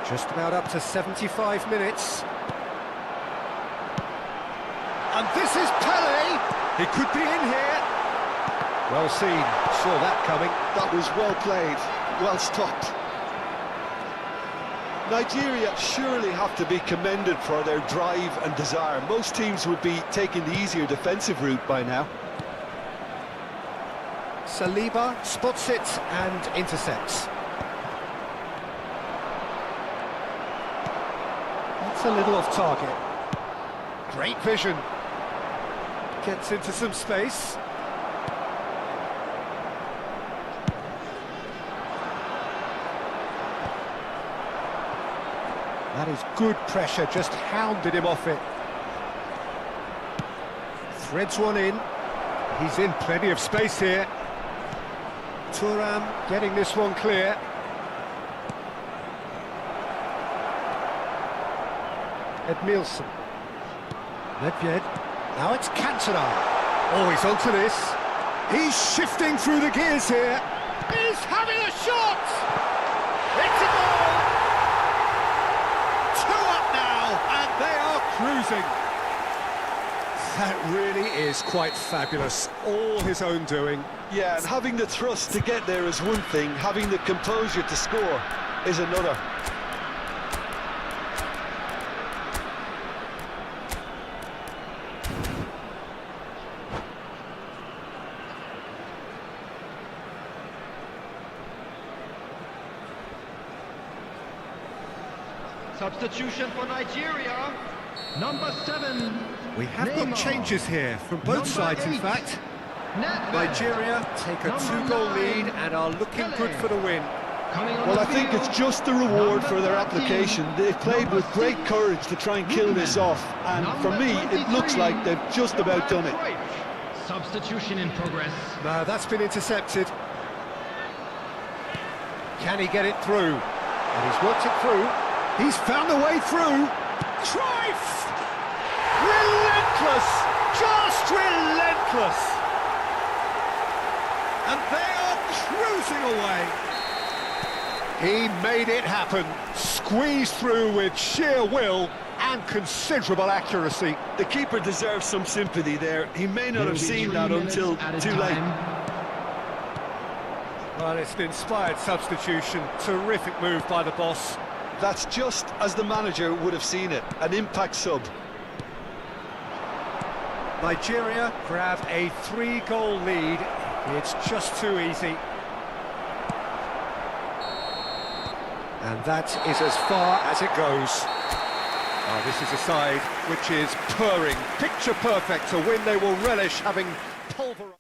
Just about up to 75 minutes. And this is Pelé! He could be in here. Well seen, saw that coming. That was well played, well stopped. Nigeria surely have to be commended for their drive and desire. Most teams would be taking the easier defensive route by now. Saliba spots it and intercepts. That's a little off target. Great vision. Gets into some space. That is good pressure, just hounded him off it. Threads one in. He's in plenty of space here. Thuram getting this one clear. Edmilson. Nedved. Now it's Cantona. Oh, he's onto this. He's shifting through the gears here. He's having a shot! It's a goal! 2 up now, and they are cruising. That really is quite fabulous. All his own doing. Yeah, and having the thrust to get there is one thing, having the composure to score is another. Substitution for Nigeria, number 7. We have Neymar. got changes here from both Number sides, in 8. fact. Nedved. Nigeria take a Number 2-goal 9. lead and are looking good for the win. Coming on Well, the I think field, it's just the reward for their number 13, application. They've played number with great 6, courage to try and kill this off, and for number me, it looks 23, like they've just about done it. Cruyff. Substitution in progress. No, that's been intercepted. Can he get it through? And he's worked it through. He's found a way through. Cruyff! Relentless! Just relentless! And they are cruising away. He made it happen. Squeezed through with sheer will and considerable accuracy. The keeper deserves some sympathy there. He may not have seen that until too late. Well, it's an inspired substitution. Terrific move by the boss. That's just as the manager would have seen it. An impact sub. Nigeria grabbed a 3-goal lead. It's just too easy. And that is as far as it goes. Oh, this is a side which is purring, picture perfect, a win they will relish, having pulverized.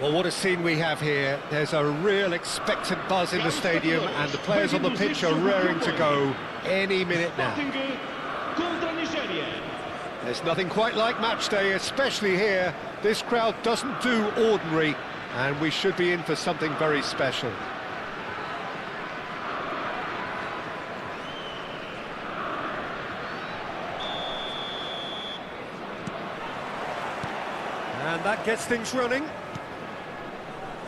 Well, what a scene we have here. There's a real expectant buzz in the stadium and the players on the pitch are raring to go any minute now. There's nothing quite like match day, especially here. This crowd doesn't do ordinary, and we should be in for something very special. And that gets things running.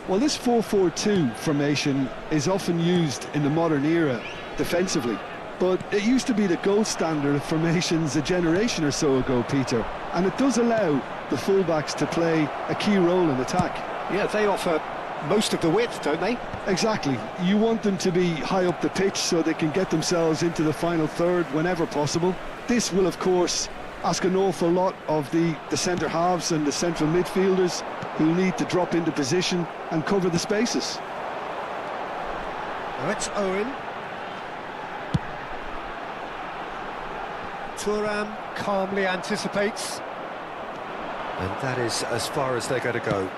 Well, this 4-4-2 formation is often used in the modern era defensively, but it used to be the gold standard of formations a generation or so ago, Peter, and it does allow the fullbacks to play a key role in attack. Yeah, they offer most of the width, don't they? Exactly. You want them to be high up the pitch so they can get themselves into the final third whenever possible. This will, of course, ask an awful lot of the centre halves and the central midfielders, who need to drop into position and cover the spaces. Now it's Owen. Thuram calmly anticipates. And that is as far as they're going to go.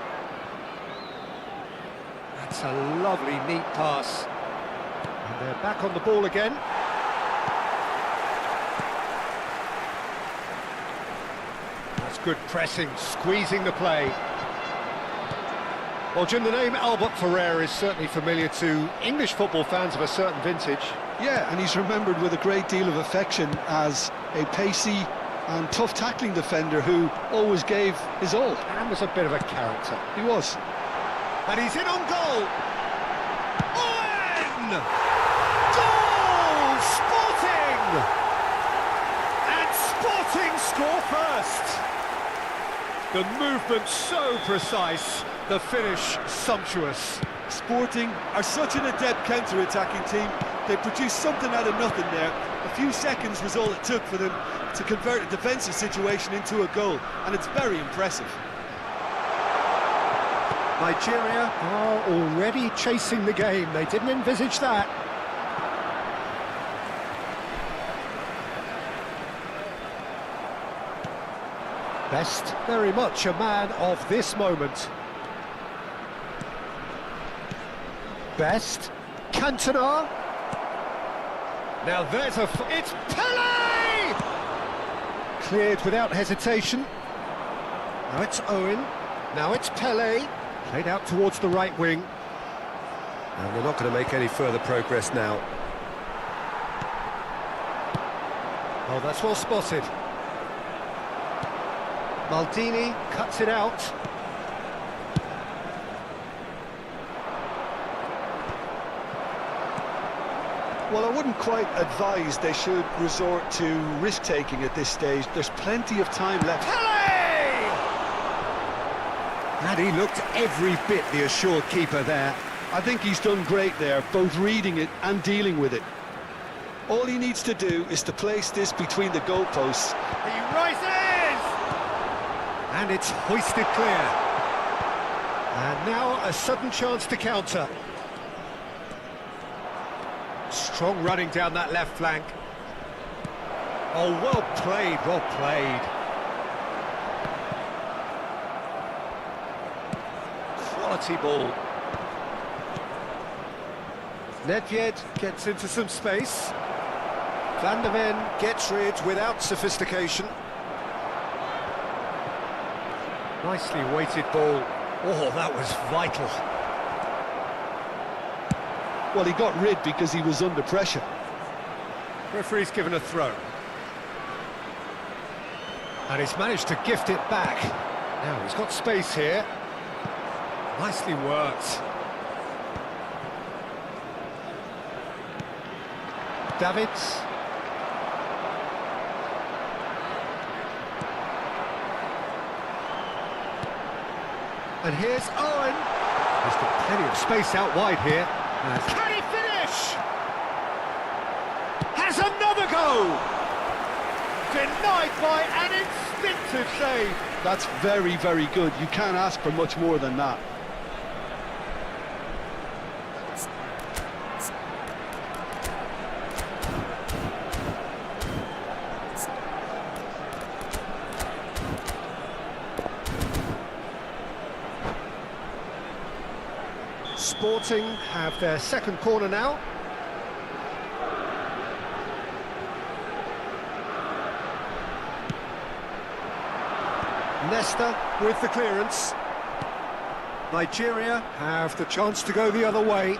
That's a lovely, neat pass. And they're back on the ball again. That's good pressing, squeezing the play. Well, Jim, the name Albert Ferrer is certainly familiar to English football fans of a certain vintage. Yeah, and he's remembered with a great deal of affection as a pacey and tough tackling defender who always gave his all. And was a bit of a character. He was. And he's in on goal! Owen! Goal! Sporting! And Sporting score first! The movement so precise, the finish sumptuous. Sporting are such an adept counter-attacking team. They produced something out of nothing there. A few seconds was all it took for them to convert a defensive situation into a goal, and it's very impressive. Nigeria are already chasing the game. They didn't envisage that. Best very much a man of this moment. Best, Cantona. Now there's it's Pele! Cleared without hesitation. Now it's Owen. Now it's Pele. Played out towards the right wing. And they're not going to make any further progress now. Oh, that's well spotted. Maldini cuts it out. Well, I wouldn't quite advise they should resort to risk-taking at this stage. There's plenty of time left. Pele! And he looked every bit the assured keeper there. I think he's done great there, both reading it and dealing with it. All he needs to do is to place this between the goalposts. He rises! And it's hoisted clear. And now a sudden chance to counter. Strong running down that left flank. Oh, well played, well played. Quality ball. Nedved gets into some space. Van der Ven gets rid without sophistication. Nicely weighted ball. Oh, that was vital. Well, he got rid because he was under pressure. Referee's given a throw. And he's managed to gift it back. Now, he's got space here. Nicely worked. Davids. And here's Owen. He's got plenty of space out wide here. Can he finish? Has another go! Denied by an instinctive save. That's very, very good. You can't ask for much more than that. Sporting have their second corner now. Nesta with the clearance. Nigeria have the chance to go the other way.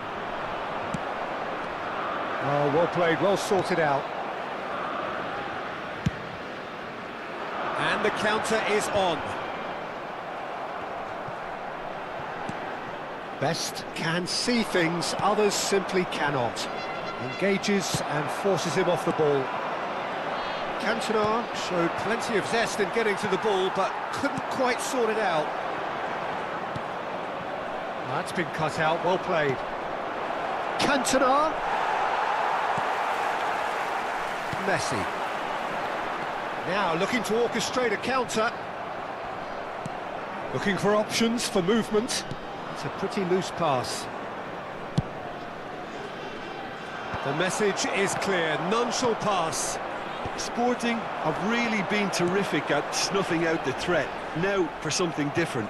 Oh, well played, well sorted out. And the counter is on. Best can see things, others simply cannot. Engages and forces him off the ball. Cantona showed plenty of zest in getting to the ball, but couldn't quite sort it out. That's been cut out, well played. Cantona. Messi. Now looking to orchestrate a counter. Looking for options for movement. It's a pretty loose pass. The message is clear, none shall pass. Sporting have really been terrific at snuffing out the threat. Now for something different.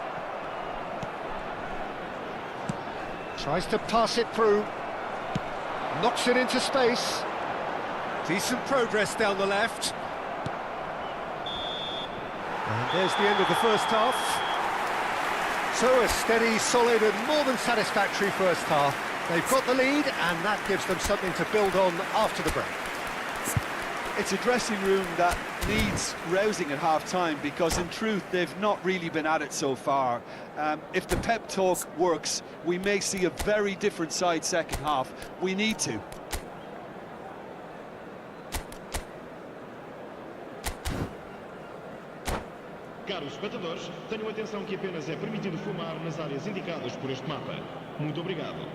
Tries to pass it through. Knocks it into space. Decent progress down the left. And there's the end of the first half. So a steady, solid and more than satisfactory first half. They've got the lead and that gives them something to build on after the break. It's a dressing room that needs rousing at half-time because in truth they've not really been at it so far. If the pep talk works, we may see a very different side second half. We need to. Caros espectadores, tenham atenção que apenas é permitido fumar nas áreas indicadas por este mapa. Muito obrigado.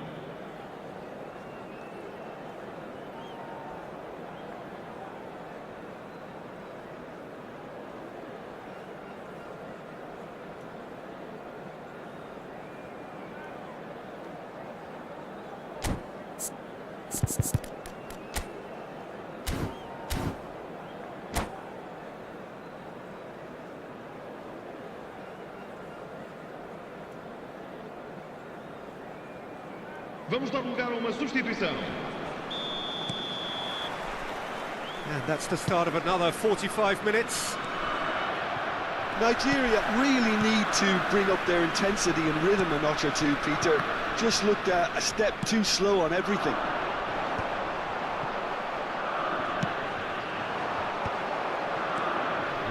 Vamos dar lugar a uma substituição. And that's the start of another 45 minutes. Nigeria really need to bring up their intensity and rhythm a notch or two, Peter. Just looked a step too slow on everything.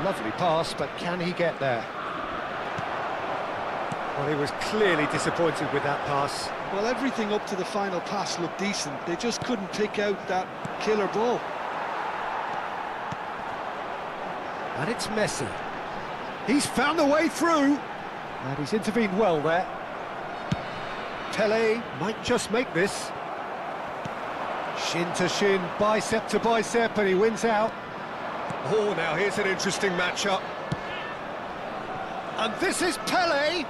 Lovely pass, but can he get there? Well, he was clearly disappointed with that pass. Well, everything up to the final pass looked decent. They just couldn't pick out that killer ball. And it's Messi. He's found a way through. And he's intervened well there. Pele might just make this. Shin to shin, bicep to bicep, and he wins out. Oh, now here's an interesting matchup. And this is Pele.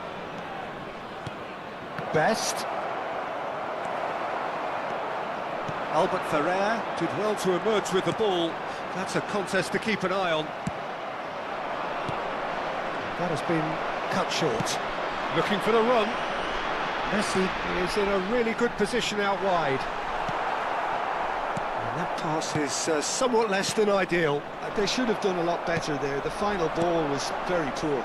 Best. Albert Ferrer did well to emerge with the ball. That's a contest to keep an eye on. That has been cut short. Looking for the run. Messi is in a really good position out wide. And that pass is somewhat less than ideal. They should have done a lot better there. The final ball was very poor.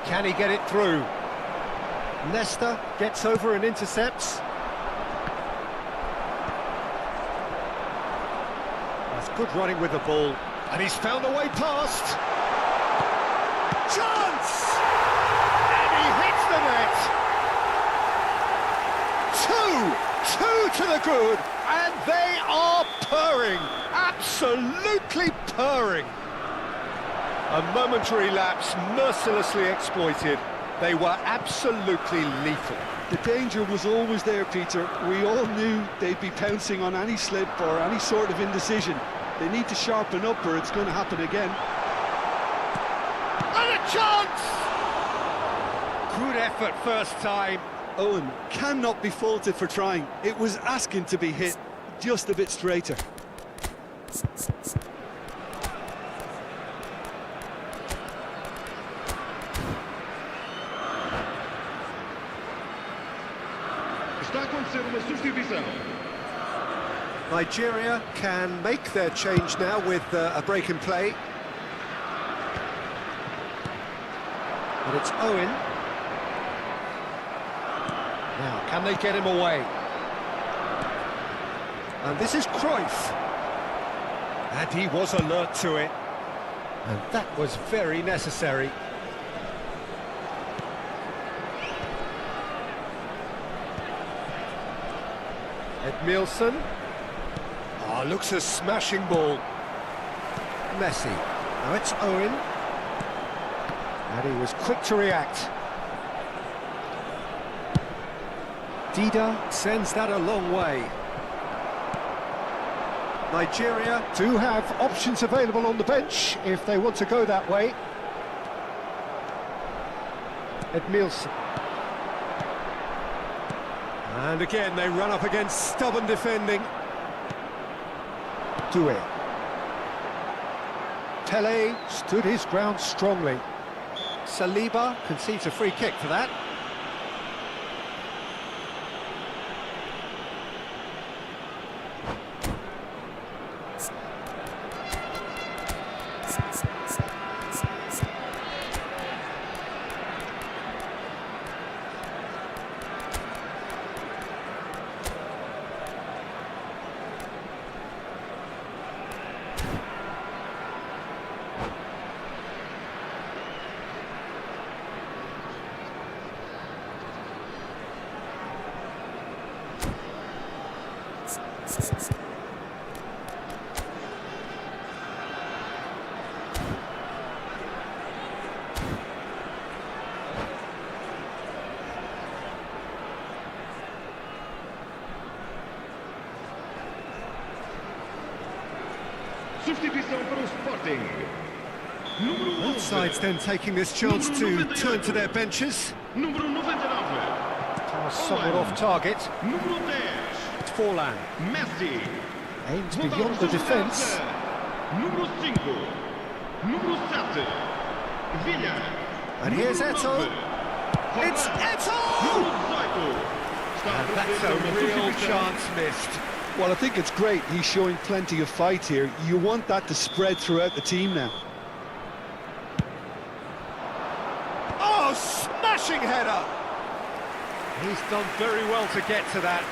Can he get it through? Nesta gets over and intercepts. That's good running with the ball. And he's found a way past. Chance! And he hits the net. Two to the good. And they are purring. Absolutely purring. A momentary lapse mercilessly exploited. They were absolutely lethal. The danger was always there, Peter. We all knew they'd be pouncing on any slip or any sort of indecision. They need to sharpen up or it's going to happen again. And a chance! Good effort first time. Owen cannot be faulted for trying. It was asking to be hit just a bit straighter. Está a acontecer uma substituição. Nigeria can make their change now with a break in play. But it's Owen. Now, can they get him away? And this is Cruyff. And he was alert to it. And that was very necessary. Edmilson. Oh, looks a smashing ball. Messi. Now it's Owen. And he was quick to react. Dida sends that a long way. Nigeria do have options available on the bench if they want to go that way. Edmilson. And again, they run up against stubborn defending. Doué. Pele stood his ground strongly. Saliba concedes a free kick for that. Substituição para o Sporting. Número Both 11. sides then taking this chance to turn to their benches. Número 99. Pass somewhat off target. Número 10. Forlan Messi. aims beyond the defence. Número 5. Número 7. Villa. And here's Eto'o. It's Eto'o! Número 18. Está a And that's fazer a uma real substituição. chance missed. Well, I think it's great. He's showing plenty of fight here. You want that to spread throughout the team now. Oh, smashing header! He's done very well to get to that.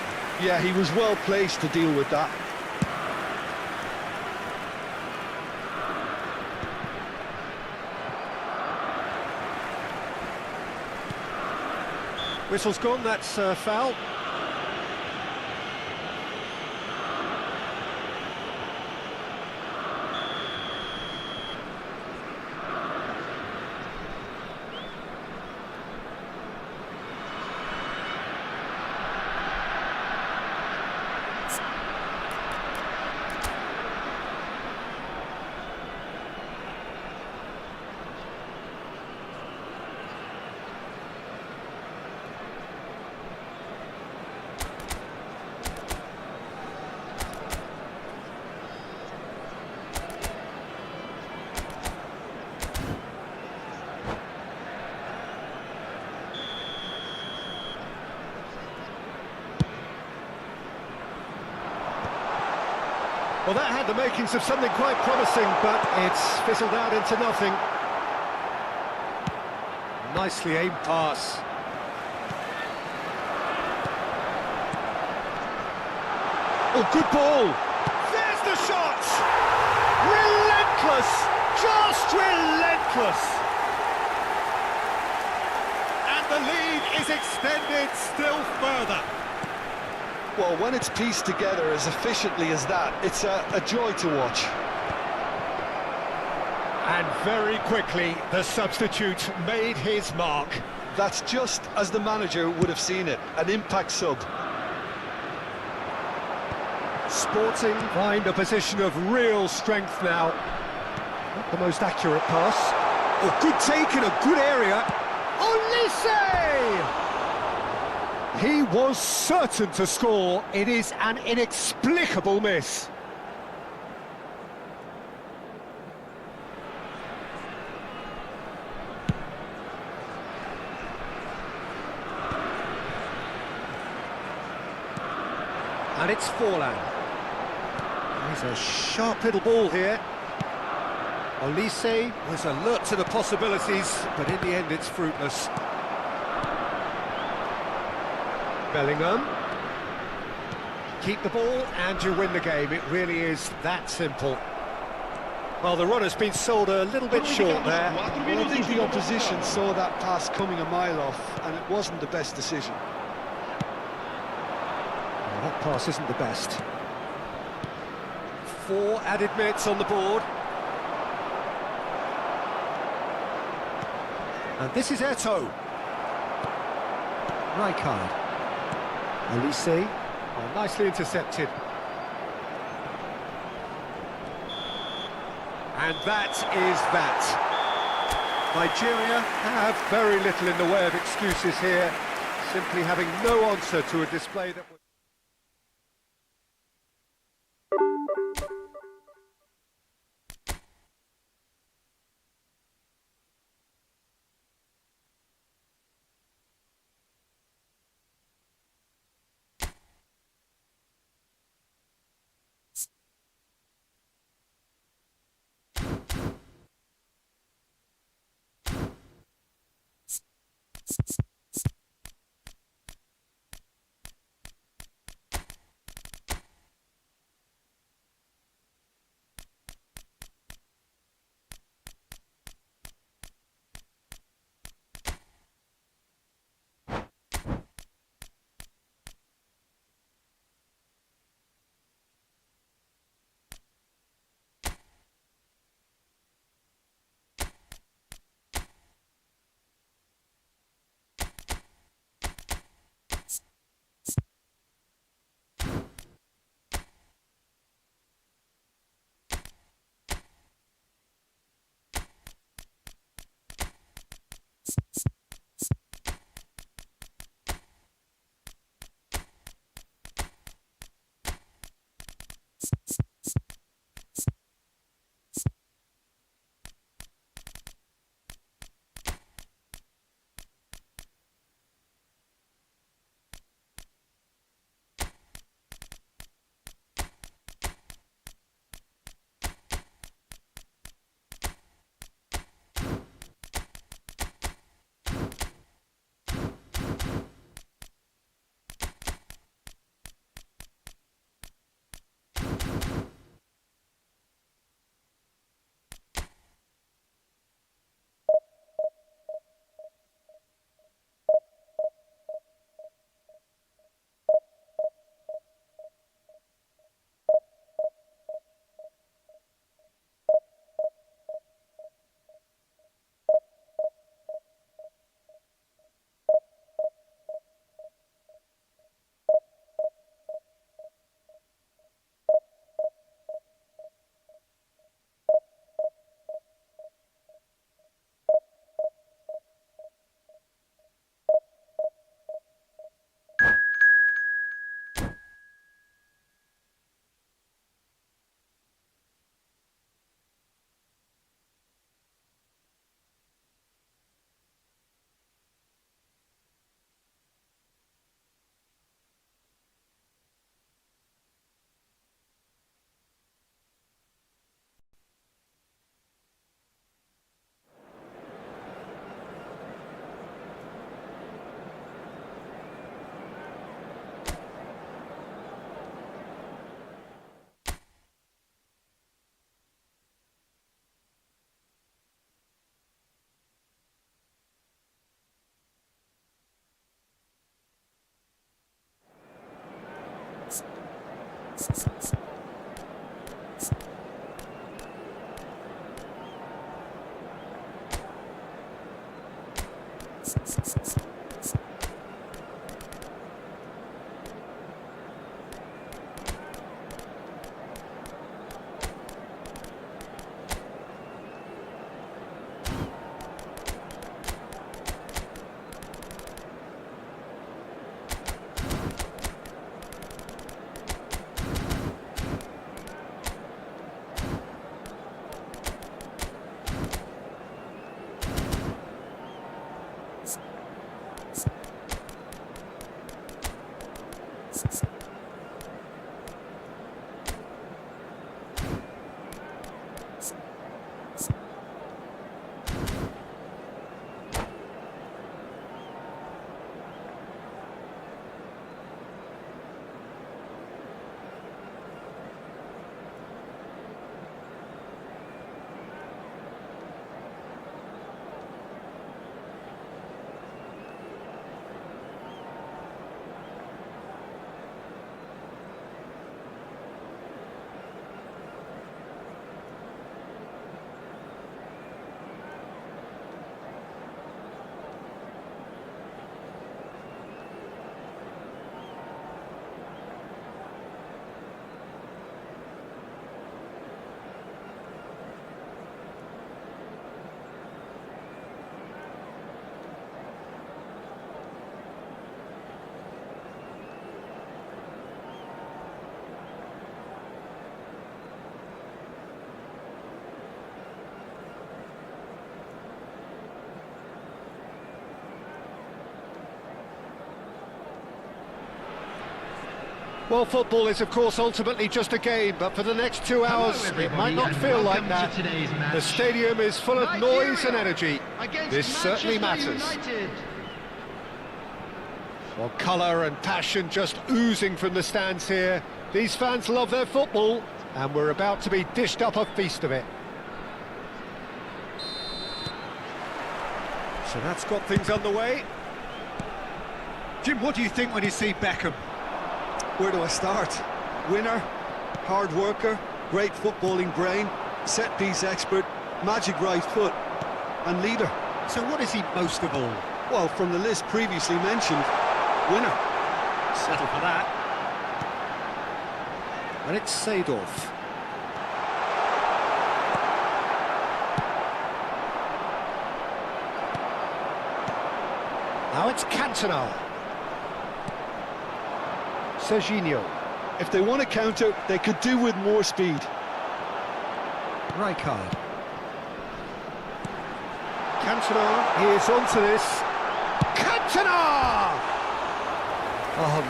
Yeah, he was well placed to deal with that. Whistle's gone, that's foul. Well, that had the makings of something quite promising, but it's fizzled out into nothing. Nicely aimed pass. Oh, good ball! There's the shot! Relentless! Just relentless! And the lead is extended still further. Well, when it's pieced together as efficiently as that, it's a joy to watch. And very quickly, the substitute made his mark. That's just as the manager would have seen it, an impact sub. Sporting find a position of real strength now. Not the most accurate pass. Oh, good take in a good area. Olise! He was certain to score. It is an inexplicable miss. And it's Forlan. He's a sharp little ball here. Olise was alert to the possibilities, but in the end it's fruitless. Bellingham. Keep the ball and you win the game. It really is that simple. Well, the runner's been sold a little bit short there. Well, I think the opposition saw that pass coming a mile off, and it wasn't the best decision. Well, that pass isn't the best. 4 added minutes on the board. And this is Eto'o. Rijkaard. Olise, oh, nicely intercepted. And that is that. Nigeria have very little in the way of excuses here, simply having no answer to a display that was... Well, football is, of course, ultimately just a game, but for the next 2 hours, it might not feel like that. The stadium is full of noise and energy. This certainly matters. Well, colour and passion just oozing from the stands here. These fans love their football, and we're about to be dished up a feast of it. So that's got things underway. Jim, what do you think when you see Beckham? Where do I start? Winner, hard worker, great footballing brain, set-piece expert, magic right foot, and leader. So what is he most of all? Well, from the list previously mentioned, winner. Settle for that. And it's Seedorf. Now it's Cantona. Serginho. If they want to counter, they could do with more speed. Rijkaard. Cantona, he is onto this. Cantona! Oh,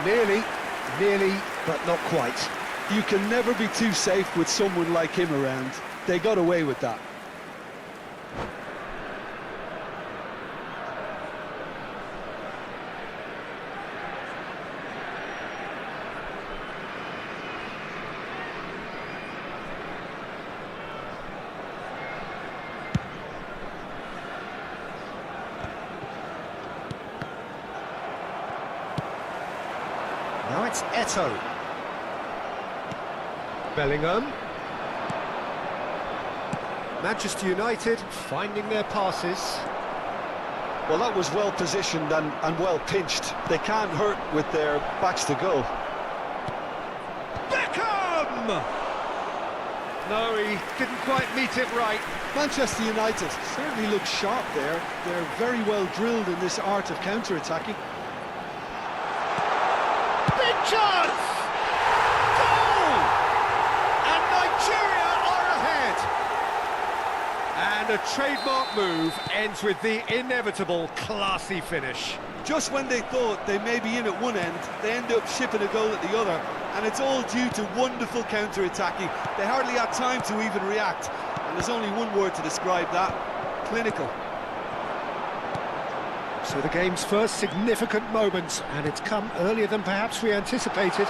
nearly, but not quite. You can never be too safe with someone like him around. They got away with that. Now it's Eto'o. Bellingham. Manchester United finding their passes. Well, that was well positioned and well pinched. They can't hurt with their backs to goal. Beckham! No, he didn't quite meet it right. Manchester United certainly look sharp there. They're very well drilled in this art of counter-attacking. Big chance! Goal! And Nigeria are ahead! And a trademark move ends with the inevitable classy finish. Just when they thought they may be in at one end, they end up shipping a goal at the other, and it's all due to wonderful counter-attacking. They hardly had time to even react, and there's only one word to describe that: clinical. So the game's first significant moment, and it's come earlier than perhaps we anticipated.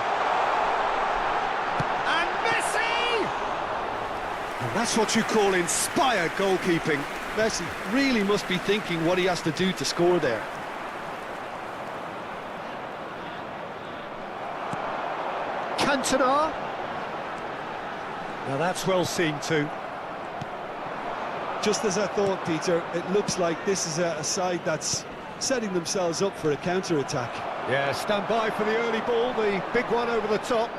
And Messi! And that's what you call inspired goalkeeping. Messi really must be thinking what he has to do to score there. Cantona. Now that's well seen too. Just as I thought, Peter, it looks like this is a side that's setting themselves up for a counter-attack. Yeah, stand by for the early ball, the big one over the top.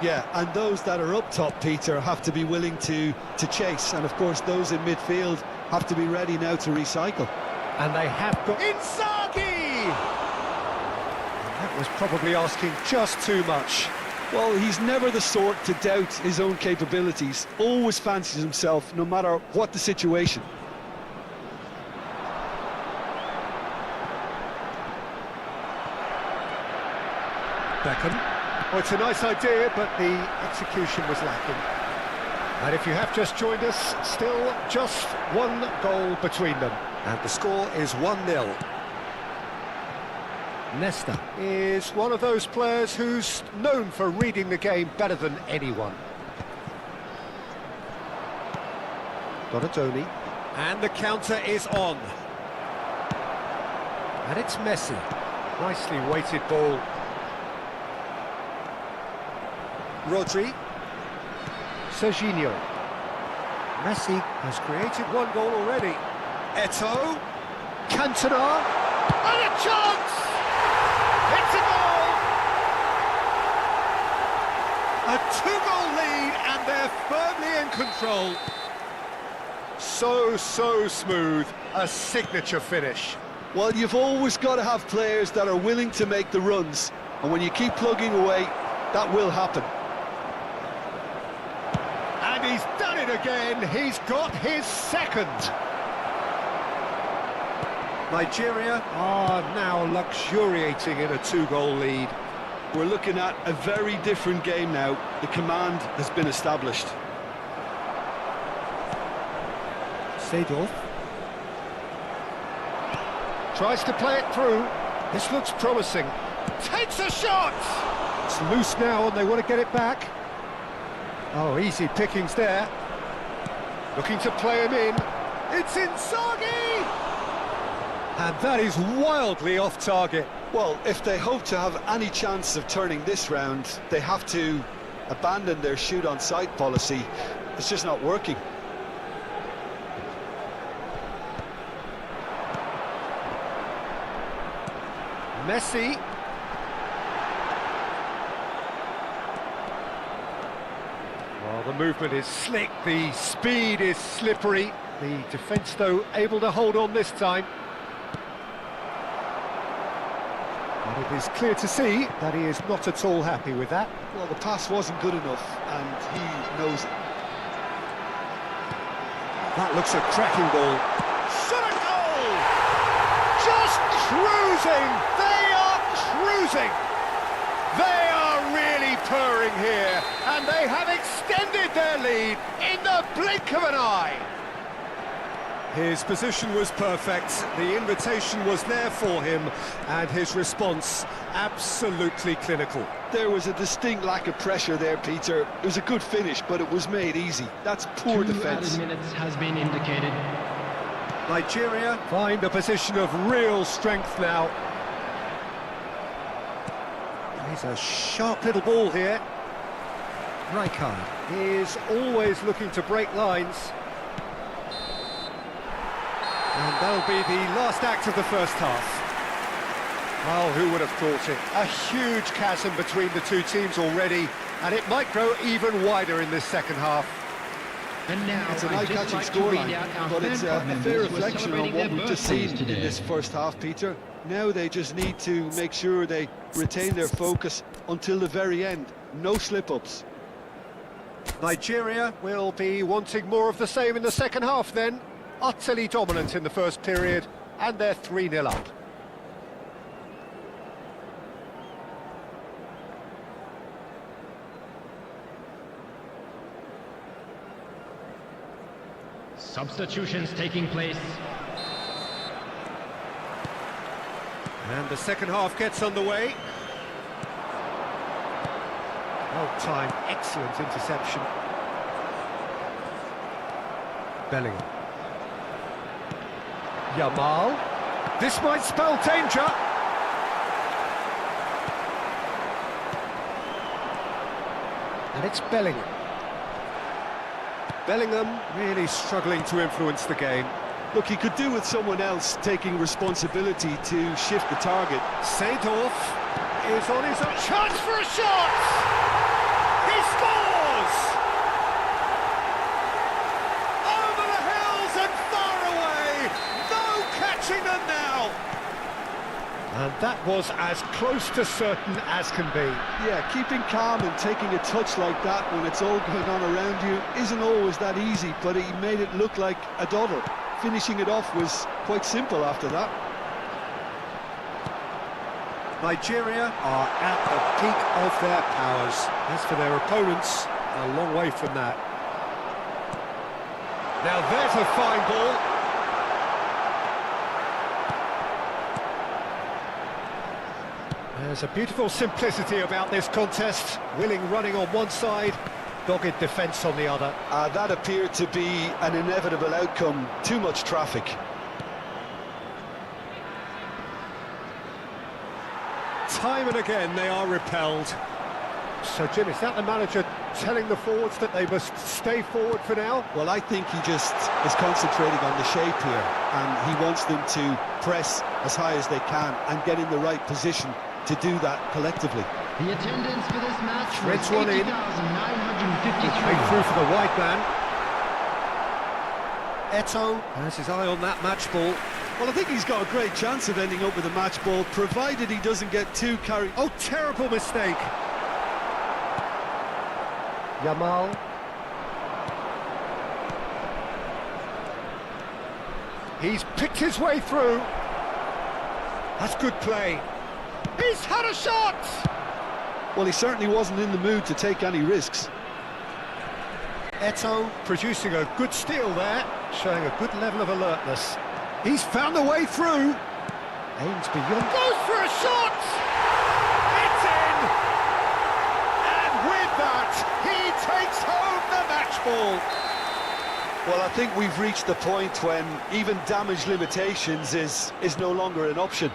Yeah, and those that are up top, Peter, have to be willing to chase. And, of course, those in midfield have to be ready now to recycle. And they have got... Inzaghi! That was probably asking just too much. Well, he's never the sort to doubt his own capabilities. Always fancies himself, no matter what the situation. Beckham. Oh, it's a nice idea, but the execution was lacking. And if you have just joined us, still just one goal between them. And the score is 1-0. Nesta is one of those players who's known for reading the game better than anyone. Donatoni. And the counter is on. And it's Messi. Nicely weighted ball. Rodri. Serginho. Messi has created one goal already. Eto'o. Cantona. And a chance! It's a goal! A two-goal lead and they're firmly in control. So smooth. A signature finish. Well, you've always got to have players that are willing to make the runs. And when you keep plugging away, that will happen. And he's done it again. He's got his second. Nigeria are now luxuriating in a two-goal lead. We're looking at a very different game now. The command has been established. Seedorf tries to play it through. This looks promising. Takes a shot! It's loose now and they want to get it back. Oh, easy pickings there. Looking to play him in. It's Inzaghi! And that is wildly off target. Well, if they hope to have any chance of turning this round, they have to abandon their shoot-on-sight policy. It's just not working. Messi. Well, the movement is slick, the speed is slippery. The defence, though, able to hold on this time. And it is clear to see that he is not at all happy with that. Well, the pass wasn't good enough, and he knows it. That looks a cracking ball. Shot a goal! Just cruising! They are cruising! They are really purring here, and they have extended their lead in the blink of an eye. His position was perfect, the invitation was there for him, and his response absolutely clinical. There was a distinct lack of pressure there, Peter. It was a good finish, but it was made easy. That's poor defence. 2 minutes has been indicated. Nigeria find a position of real strength now. Here's a sharp little ball here. Rijkaard is always looking to break lines. And that'll be the last act of the first half. Well, who would have thought it? A huge chasm between the two teams already, and it might grow even wider in this second half. And now It's an eye-catching scoreline, but it's a fair reflection on what we've just seen in this first half, Peter. Now they just need to make sure they retain their focus until the very end. No slip-ups. Nigeria will be wanting more of the same in the second half then. Utterly dominant in the first period, and they're 3-0 up. Substitutions taking place. And the second half gets underway. Well timed, excellent interception. Bellingham. Yamal. This might spell danger. And it's Bellingham. Bellingham really struggling to influence the game. Look, he could do with someone else taking responsibility to shift the target. Seedorf is on his own. Chance for a shot! He scores! Over the hills and far away! No catching them now! And that was as close to certain as can be. Yeah, keeping calm and taking a touch like that when it's all going on around you isn't always that easy, but he made it look like a doddle. Finishing it off was quite simple after that. Nigeria are at the peak of their powers. As for their opponents, a long way from that. Now there's a fine ball. There's a beautiful simplicity about this contest. Willing running on one side, dogged defence on the other. That appeared to be an inevitable outcome. Too much traffic. Time and again they are repelled. So Jim, is that the manager telling the forwards that they must stay forward for now? Well, I think he just is concentrating on the shape here, and he wants them to press as high as they can and get in the right position to do that collectively. The attendance for this match Threads was one in. 80,953. Played through for the wide man. Eto'o has his eye on that match ball. Well, I think he's got a great chance of ending up with a match ball, provided he doesn't get too carried. Oh, terrible mistake. Yamal. He's picked his way through. That's good play. He's had a shot! Well, he certainly wasn't in the mood to take any risks. Eto'o producing a good steal there, showing a good level of alertness. He's found a way through. Aims beyond. Goes for a shot! It's in! And with that, he takes home the match ball. Well, I think we've reached the point when even damage limitations is no longer an option.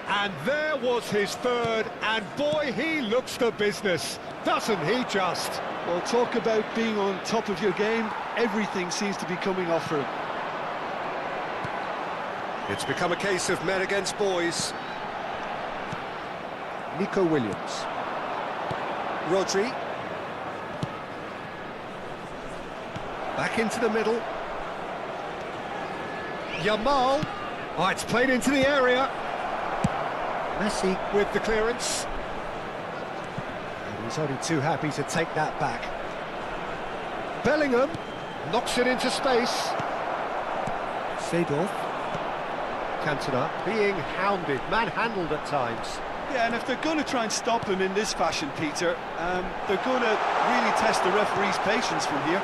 And there was his third, and boy, he looks the business, doesn't he just? Well, talk about being on top of your game. Everything seems to be coming off for him. It's become a case of men against boys. Nico Williams. Rodri. Back into the middle. Yamal. Oh, it's played into the area. Messi with the clearance. And he's only too happy to take that back. Bellingham knocks it into space. Seedorf. Cantona being hounded, manhandled at times. Yeah, and if they're going to try and stop him in this fashion, Peter, they're going to really test the referee's patience from here.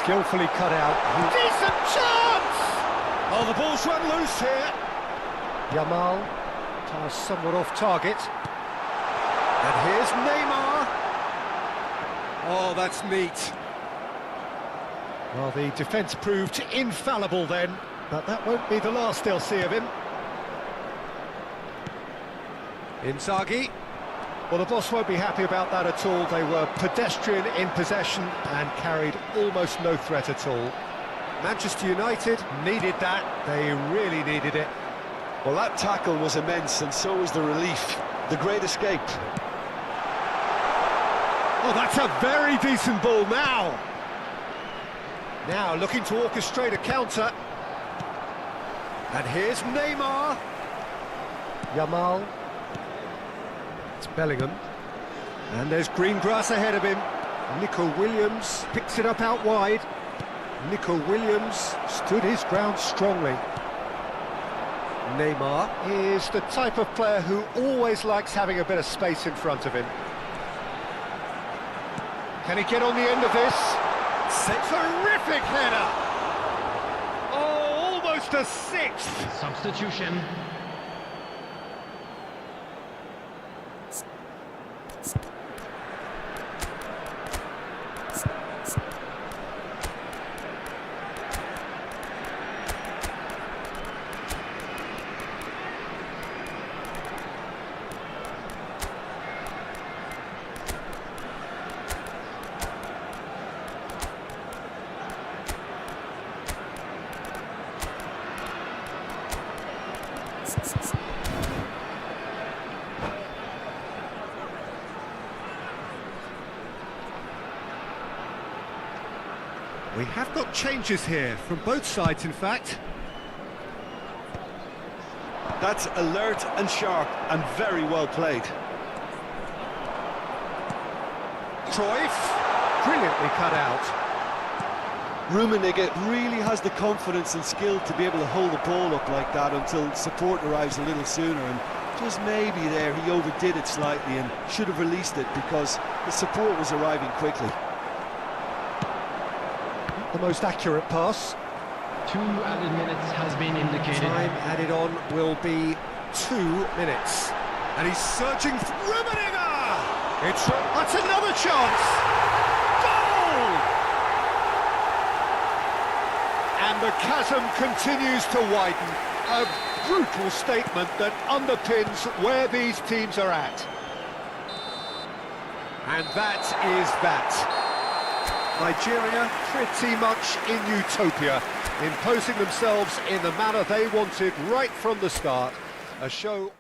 Skillfully cut out. Decent chance! Oh, the ball's run loose here. Yamal. Somewhat off target. And here's Neymar. Oh, that's neat. Well, the defence proved infallible then, but that won't be the last they'll see of him. Inzaghi. Well, the boss won't be happy about that at all. They were pedestrian in possession and carried almost no threat at all. Manchester United needed that. They really needed it. Well, that tackle was immense, and so was the relief. The great escape. Oh, that's a very decent ball now. Now looking to orchestrate a counter. And here's Neymar. Yamal. It's Bellingham. And there's green grass ahead of him. Nico Williams picks it up out wide. Nico Williams stood his ground strongly. Neymar is the type of player who always likes having a bit of space in front of him. Can he get on the end of this? Terrific header! Oh, almost a sixth! Substitution. Got changes here from both sides, in fact. That's alert and sharp and very well played. Cruyff, brilliantly cut out. Rummenigge really has the confidence and skill to be able to hold the ball up like that until support arrives a little sooner, and just maybe there he overdid it slightly and should have released it because the support was arriving quickly. The most accurate pass. 2 added minutes has been indicated. Time added on will be 2 minutes. And he's surging Rummenigge! That's another chance! Goal! And the chasm continues to widen. A brutal statement that underpins where these teams are at. And that is that. Nigeria pretty much in utopia, imposing themselves in the manner they wanted right from the start. A show...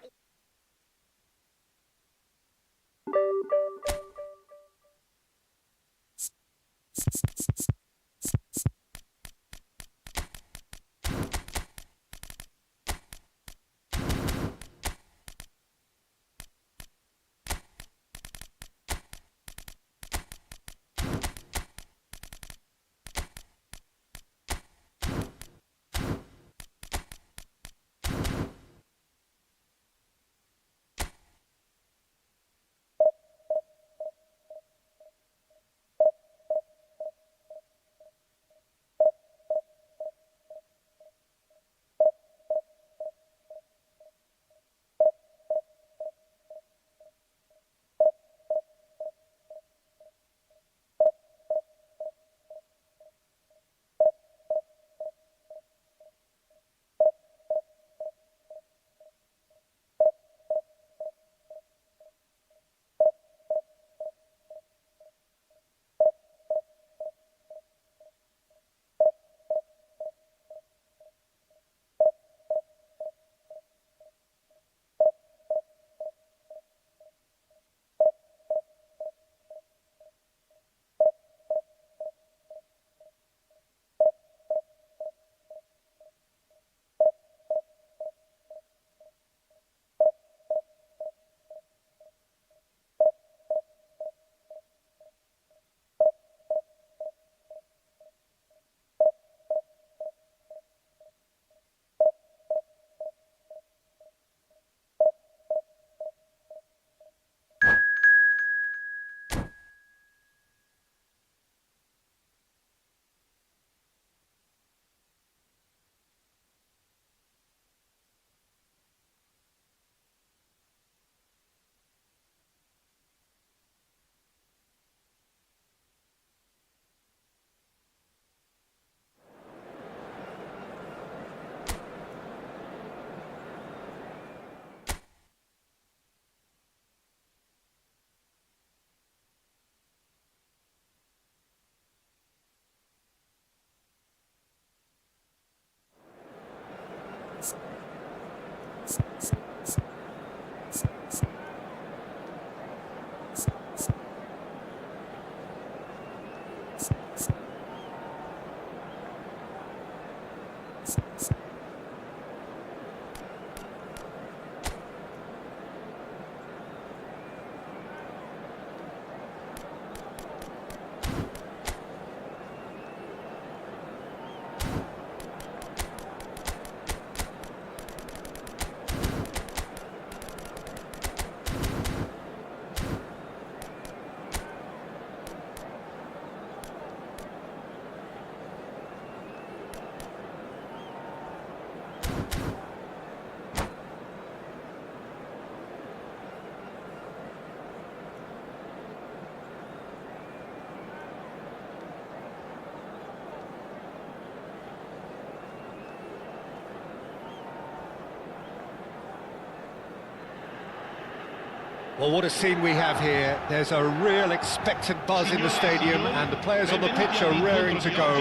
Well, what a scene we have here. There's a real expectant buzz in the stadium, and the players on the pitch are raring to go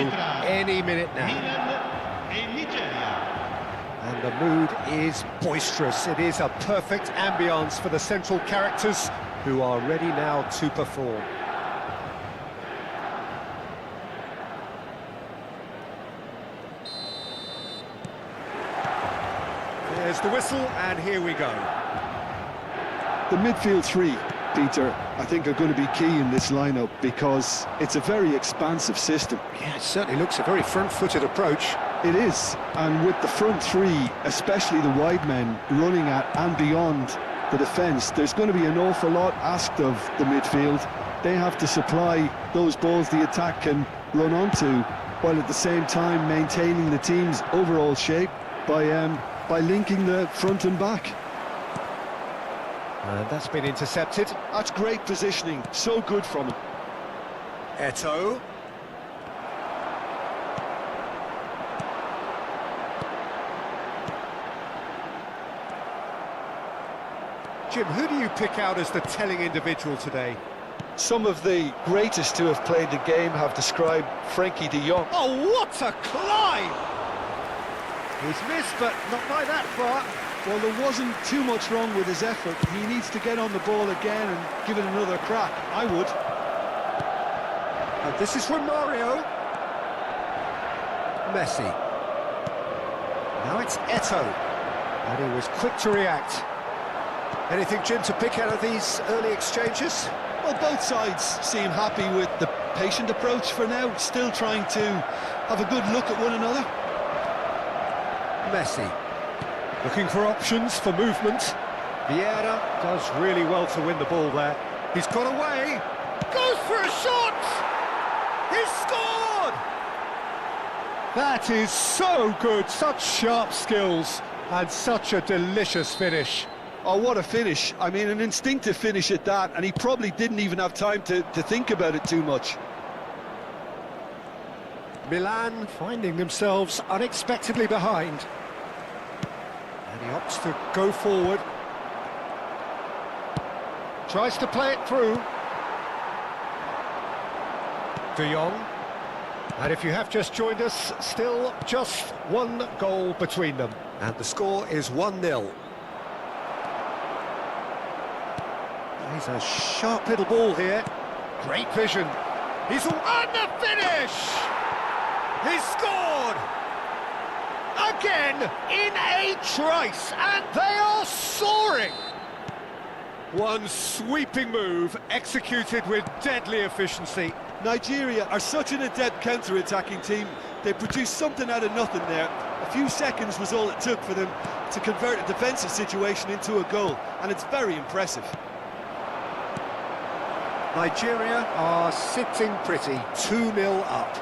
any minute now. And the mood is boisterous. It is a perfect ambience for the central characters who are ready now to perform. There's the whistle, and here we go. The midfield three, Peter, I think are going to be key in this lineup because it's a very expansive system. Yeah, it certainly looks a very front-footed approach. It is, and with the front three, especially the wide men, running at and beyond the defence, there's going to be an awful lot asked of the midfield. They have to supply those balls the attack can run onto, while at the same time maintaining the team's overall shape by linking the front and back. And that's been intercepted. That's great positioning, so good from him. Eto'o. Jim, who do you pick out as the telling individual today? Some of the greatest to have played the game have described Frankie de Jong. Oh, what a climb! He's missed, but not by that far. Well, there wasn't too much wrong with his effort. He needs to get on the ball again and give it another crack. I would. And this is from Mario. Messi. Now it's Eto'o. And he was quick to react. Anything, Jim, to pick out of these early exchanges? Well, both sides seem happy with the patient approach for now, still trying to have a good look at one another. Messi. Looking for options for movement. Vieira does really well to win the ball there. He's got away. Goes for a shot! He's scored! That is so good. Such sharp skills and such a delicious finish. Oh, what a finish. I mean, an instinctive finish at that, and he probably didn't even have time to think about it too much. Milan finding themselves unexpectedly behind. And he opts to go forward. Tries to play it through. De Jong. And if you have just joined us, still just one goal between them. And the score is 1-0. He's a sharp little ball here. Great vision. He's on the finish! He's scored! Again, in a trice, and they are soaring! One sweeping move, executed with deadly efficiency. Nigeria are such an adept counter-attacking team. They produced something out of nothing there. A few seconds was all it took for them to convert a defensive situation into a goal, and it's very impressive. Nigeria are sitting pretty, 2-0 up.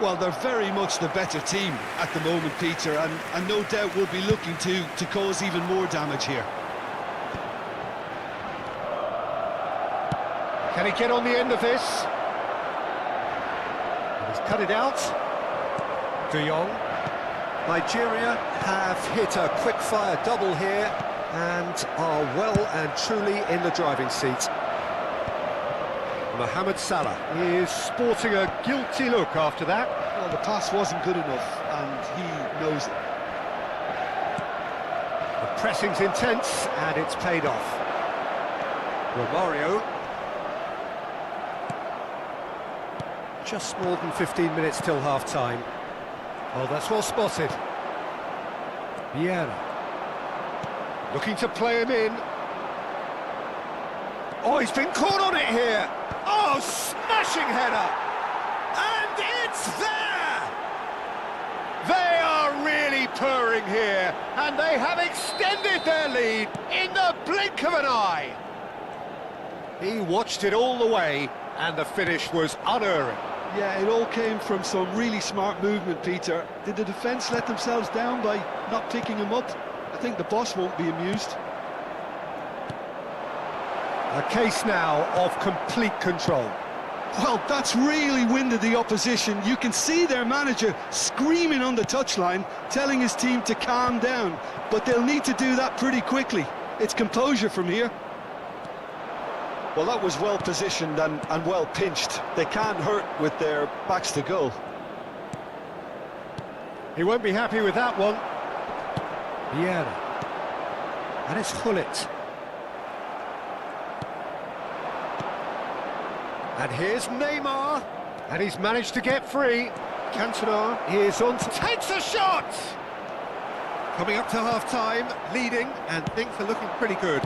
Well, they're very much the better team at the moment, Peter, and no doubt will be looking to cause even more damage here. Can he get on the end of this? He's cut it out. De Jong. Nigeria have hit a quick-fire double here and are well and truly in the driving seat. Mohamed Salah is sporting a guilty look after that. Well, the pass wasn't good enough, and he knows it. The pressing's intense, and it's paid off. Romario. Just more than 15 minutes till half-time. Oh, that's well spotted. Vieira. Looking to play him in. Oh, he's been caught on it here. Oh, smashing header! And it's there! They are really purring here, and they have extended their lead in the blink of an eye. He watched it all the way, and the finish was unerring. Yeah, it all came from some really smart movement, Peter. Did the defence let themselves down by not picking him up? I think the boss won't be amused. A case now of complete control. Well, that's really winded the opposition. You can see their manager screaming on the touchline, telling his team to calm down. But they'll need to do that pretty quickly. It's composure from here. Well, that was well positioned and well pinched. They can't hurt with their backs to goal. He won't be happy with that one. Vieira. And it's Hullet. And here's Neymar, and he's managed to get free. Cantona is on, takes a shot! Coming up to half-time, leading, and things are looking pretty good.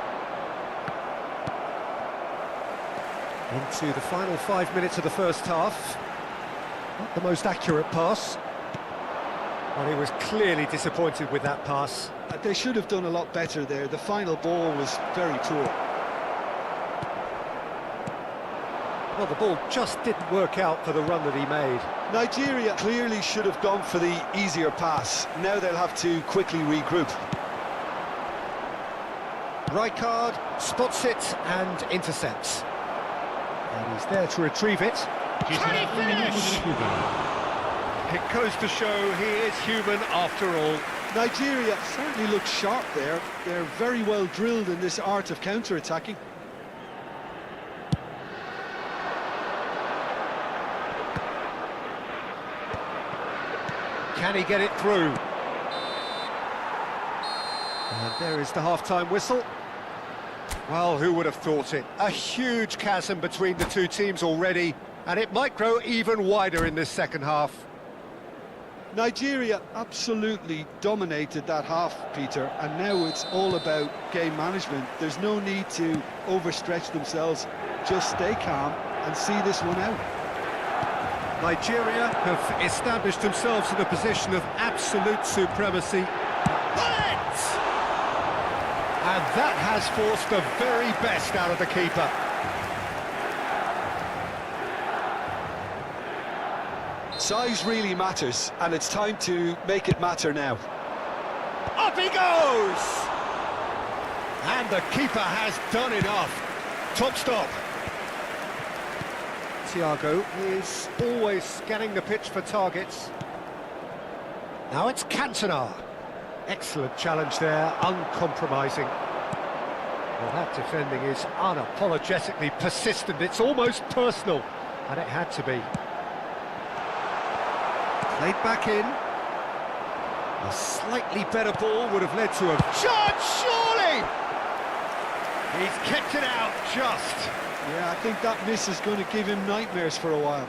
Into the final 5 minutes of the first half. Not the most accurate pass. Well, he was clearly disappointed with that pass. They should have done a lot better there. The final ball was very poor. Well, the ball just didn't work out for the run that he made. Nigeria clearly should have gone for the easier pass. Now they'll have to quickly regroup. Rijkaard spots it and intercepts. And he's there to retrieve it. Can he finish? It goes to show he is human after all. Nigeria certainly looks sharp there. They're very well drilled in this art of counter-attacking. Can he get it through? And there is the half-time whistle. Well, who would have thought it? A huge chasm between the two teams already, and it might grow even wider in this second half. Nigeria absolutely dominated that half, Peter, and now it's all about game management. There's no need to overstretch themselves. Just stay calm and see this one out. Nigeria have established themselves in a position of absolute supremacy. Bullet! And that has forced the very best out of the keeper. Size really matters, and it's time to make it matter now. Up he goes! And the keeper has done enough. Top stop. Thiago is always scanning the pitch for targets. Now it's Cantona. Excellent challenge there, uncompromising. Well, that defending is unapologetically persistent. It's almost personal, and it had to be. Played back in. A slightly better ball would have led to a charge, surely! He's kept it out, just. Yeah, I think that miss is going to give him nightmares for a while.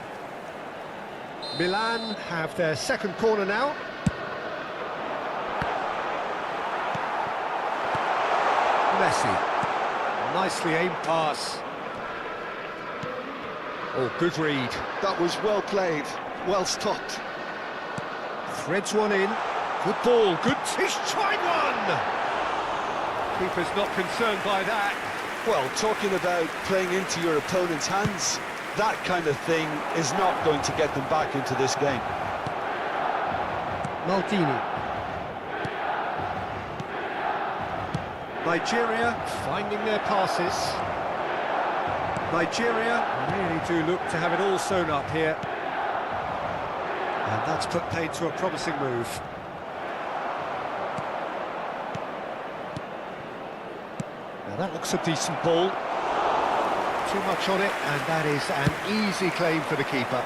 Milan have their second corner now. Messi. Nicely aimed pass. Oh, good read. That was well played, well stopped. Threads one in. Good ball, good... He's tried one! Keeper's not concerned by that. Well, talking about playing into your opponent's hands, that kind of thing is not going to get them back into this game. Maldini. Nigeria finding their passes. Nigeria really do look to have it all sewn up here. And that's put paid to a promising move. Now that looks a decent ball. Too much on it, and that is an easy claim for the keeper.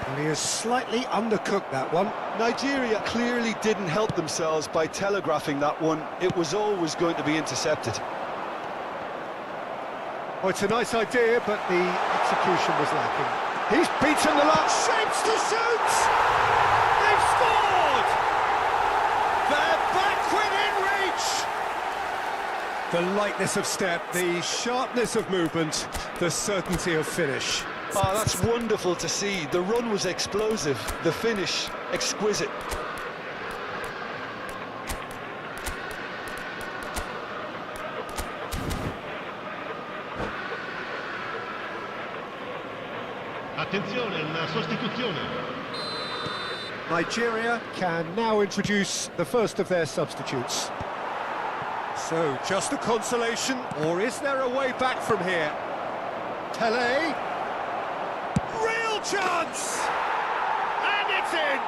And he has slightly undercooked that one. Nigeria clearly didn't help themselves by telegraphing that one. It was always going to be intercepted. Oh, it's a nice idea, but the execution was lacking. He's beaten the lot. Shapes to shoot! They've scored! They're back within reach! The lightness of step, the sharpness of movement, the certainty of finish. Oh, that's wonderful to see. The run was explosive, the finish exquisite. Attenzione, la sostituzione. Nigeria can now introduce the first of their substitutes. So, just a consolation, or is there a way back from here? Tele. Real chance! And it's in!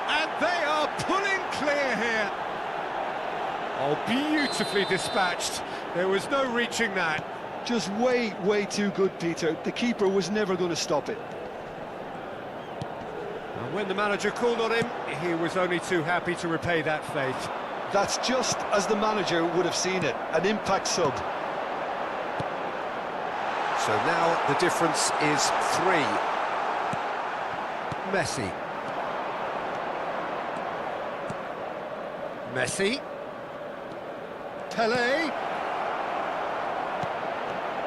And they are pulling clear here. Oh, beautifully dispatched. There was no reaching that. Just way, way too good, Peter. The keeper was never going to stop it. And when the manager called on him, he was only too happy to repay that faith. That's just as the manager would have seen it, an impact sub. So now the difference is 3. Messi. Messi. Pele.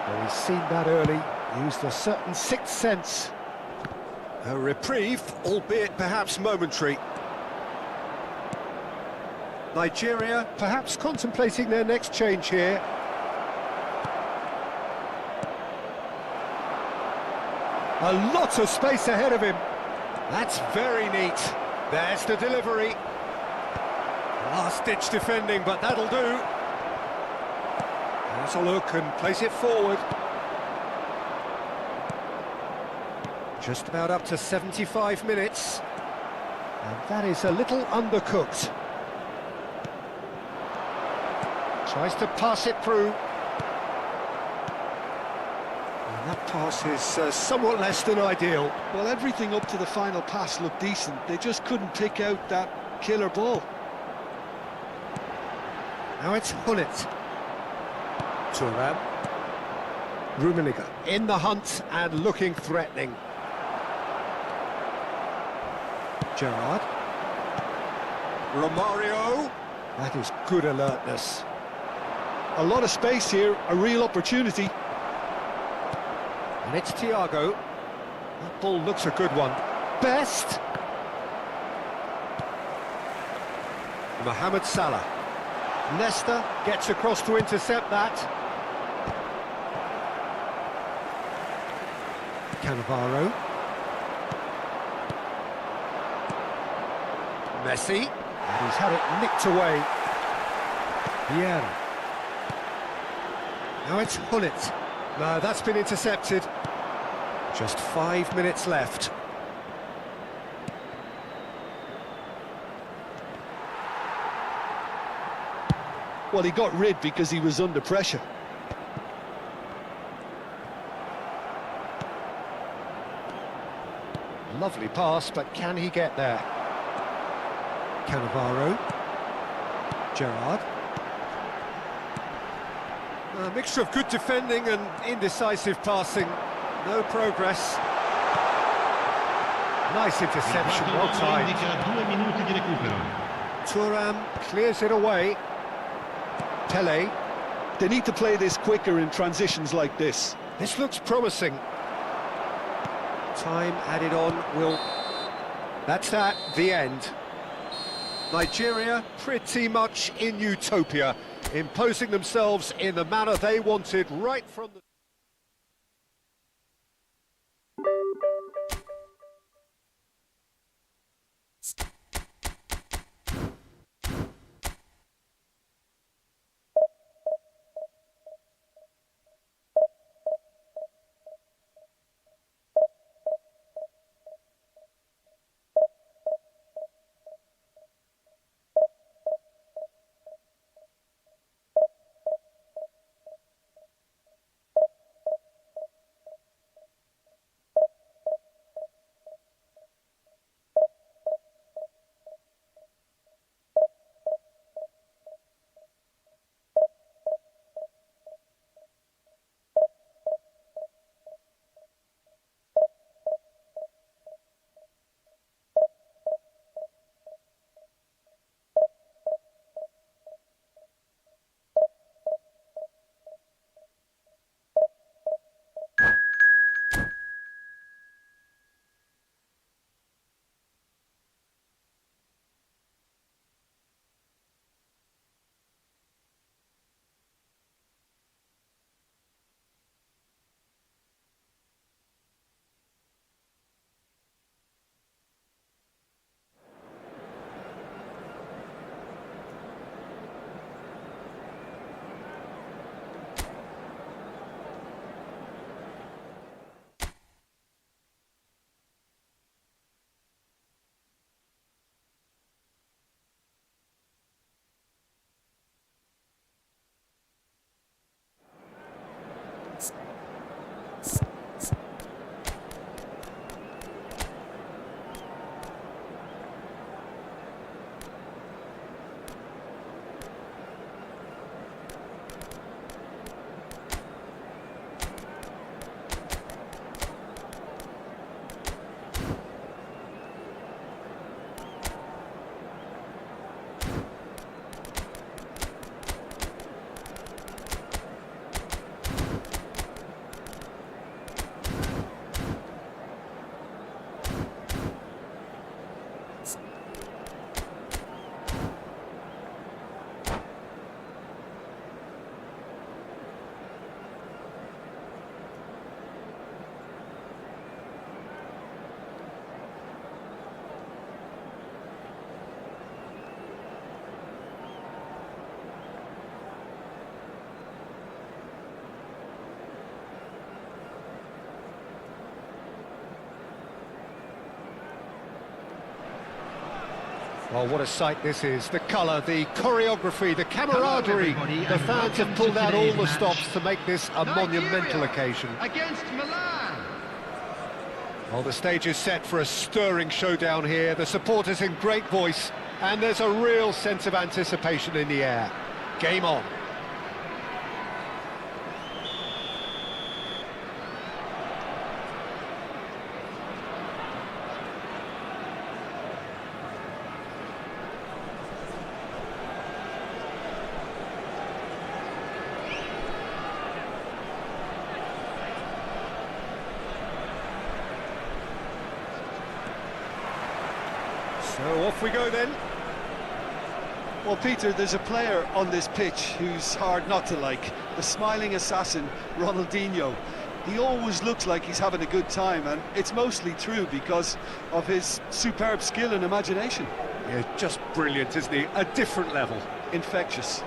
Well, he's seen that early, used a certain sixth sense. A reprieve, albeit perhaps momentary. Nigeria perhaps contemplating their next change here. A lot of space ahead of him. That's very neat. There's the delivery. Last-ditch defending, but that'll do. Has a look and plays it forward. Just about up to 75 minutes. And that is a little undercooked. Tries to pass it through. And that pass is somewhat less than ideal. Well, everything up to the final pass looked decent. They just couldn't pick out that killer ball. Now it's Hullet. Thuram. Rummenigge in the hunt and looking threatening. Gerrard. Romario. That is good alertness. A lot of space here, a real opportunity. And it's Thiago. That ball looks a good one. Best. Mohamed Salah. Nesta gets across to intercept that. Cannavaro. Messi. And he's had it nicked away. Vieira. Now it's Hullet. No, that's been intercepted. Just 5 minutes left. Well, he got rid because he was under pressure. Lovely pass, but can he get there? Cannavaro. Gerrard. A mixture of good defending and indecisive passing. No progress. Nice interception, well timed. Thuram clears it away. Pele. They need to play this quicker in transitions like this. This looks promising. Time added on will... That's that, the end. Nigeria pretty much in utopia, imposing themselves in the manner they wanted right from the... Well, what a sight this is. The colour, the choreography, the camaraderie. The fans have pulled out all the stops to make this a monumental occasion. Against Milan. Well, the stage is set for a stirring showdown here. The supporters in great voice, and there's a real sense of anticipation in the air. Game on. So off we go then. Well, Peter, there's a player on this pitch who's hard not to like. The smiling assassin, Ronaldinho. He always looks like he's having a good time, and it's mostly true because of his superb skill and imagination. Yeah, just brilliant, isn't he? A different level. Infectious.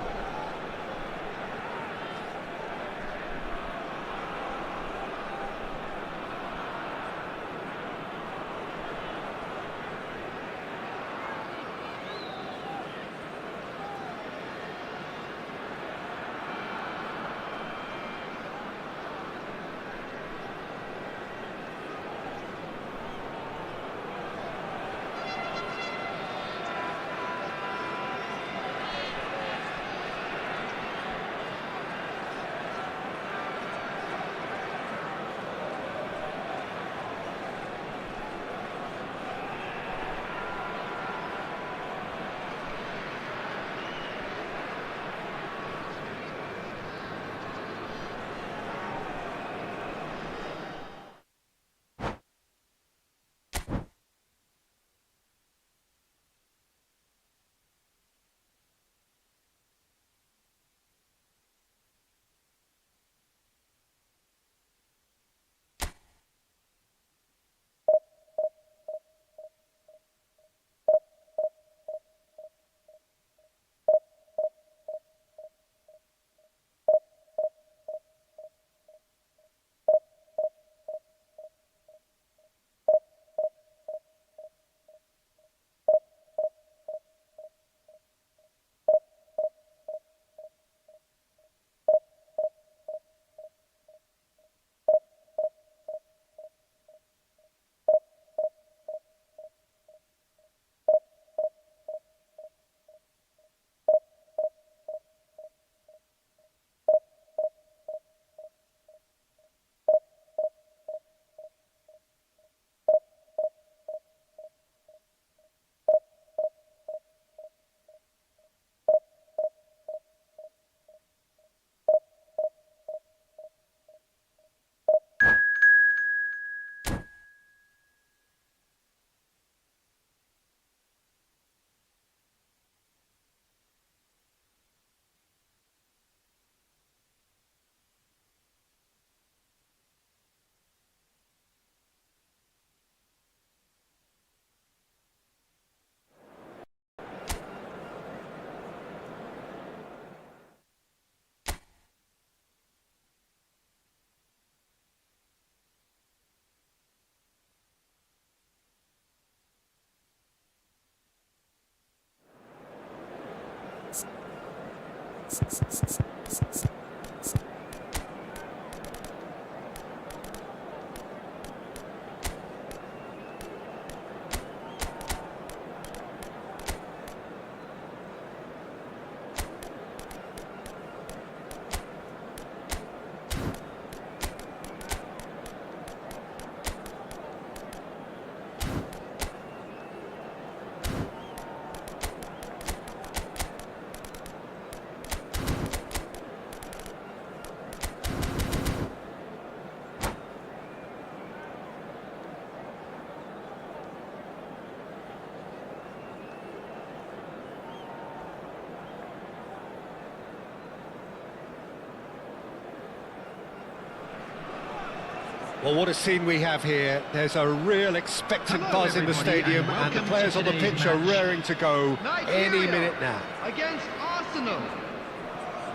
Well, what a scene we have here. There's a real expectant buzz in the stadium, and the players on the pitch are raring to go any minute now. Against Arsenal.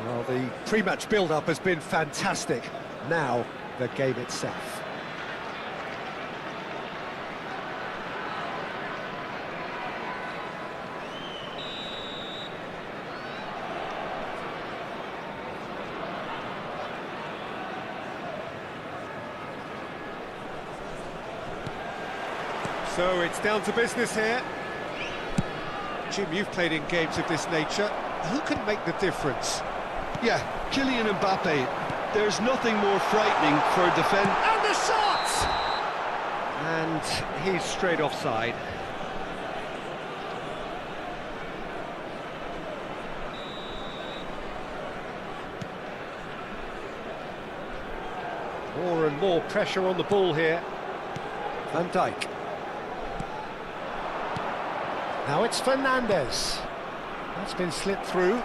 Well, the pre-match build-up has been fantastic. Now, the game itself. So it's down to business here. Jim, you've played in games of this nature. Who can make the difference? Yeah, Kylian Mbappe. There's nothing more frightening for a defender. And the shot! And he's straight offside. More and more pressure on the ball here. Van Dijk. Now it's Fernandes. That's been slipped through.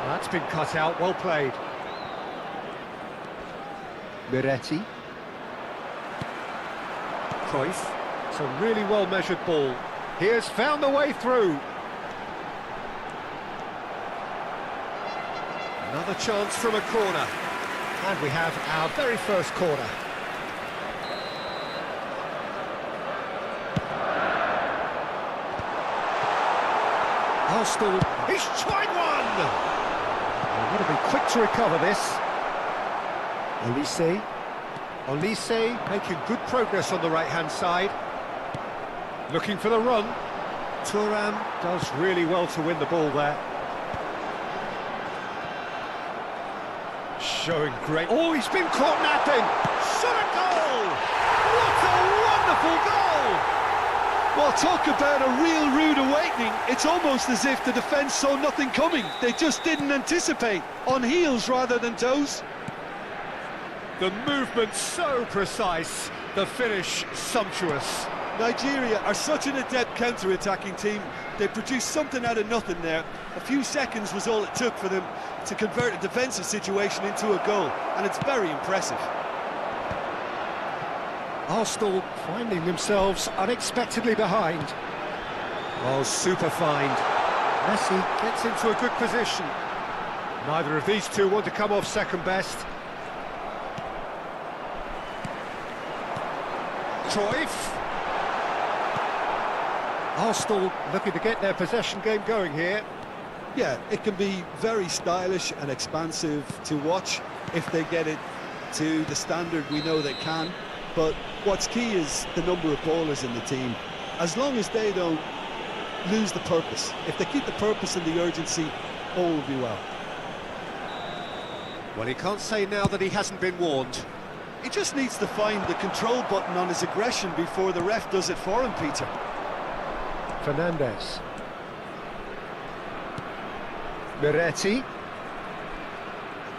That's been cut out, well played. Miretti. Cruyff. It's a really well-measured ball. He has found the way through. Another chance from a corner. And we have our very first corner. Arsenal, he's tried one! They've got to be quick to recover this. Olise making good progress on the right-hand side. Looking for the run. Thuram does really well to win the ball there. Showing great... Oh, he's been caught napping! Shot a goal! What a wonderful goal! Well, talk about a real rude awakening. It's almost as if the defence saw nothing coming. They just didn't anticipate. On heels rather than toes. The movement so precise, the finish sumptuous. Nigeria are such an adept counter-attacking team. They produced something out of nothing there. A few seconds was all it took for them to convert a defensive situation into a goal, and it's very impressive. Arsenal finding themselves unexpectedly behind. Oh, super find. Messi gets into a good position. Neither of these two want to come off second best. Cruyff. Arsenal looking to get their possession game going here. Yeah, it can be very stylish and expansive to watch if they get it to the standard we know they can. But what's key is the number of ballers in the team. As long as they don't lose the purpose, if they keep the purpose and the urgency, all will be well. Well, he can't say now that he hasn't been warned. He just needs to find the control button on his aggression before the ref does it for him, Peter. Fernandes. Miretti.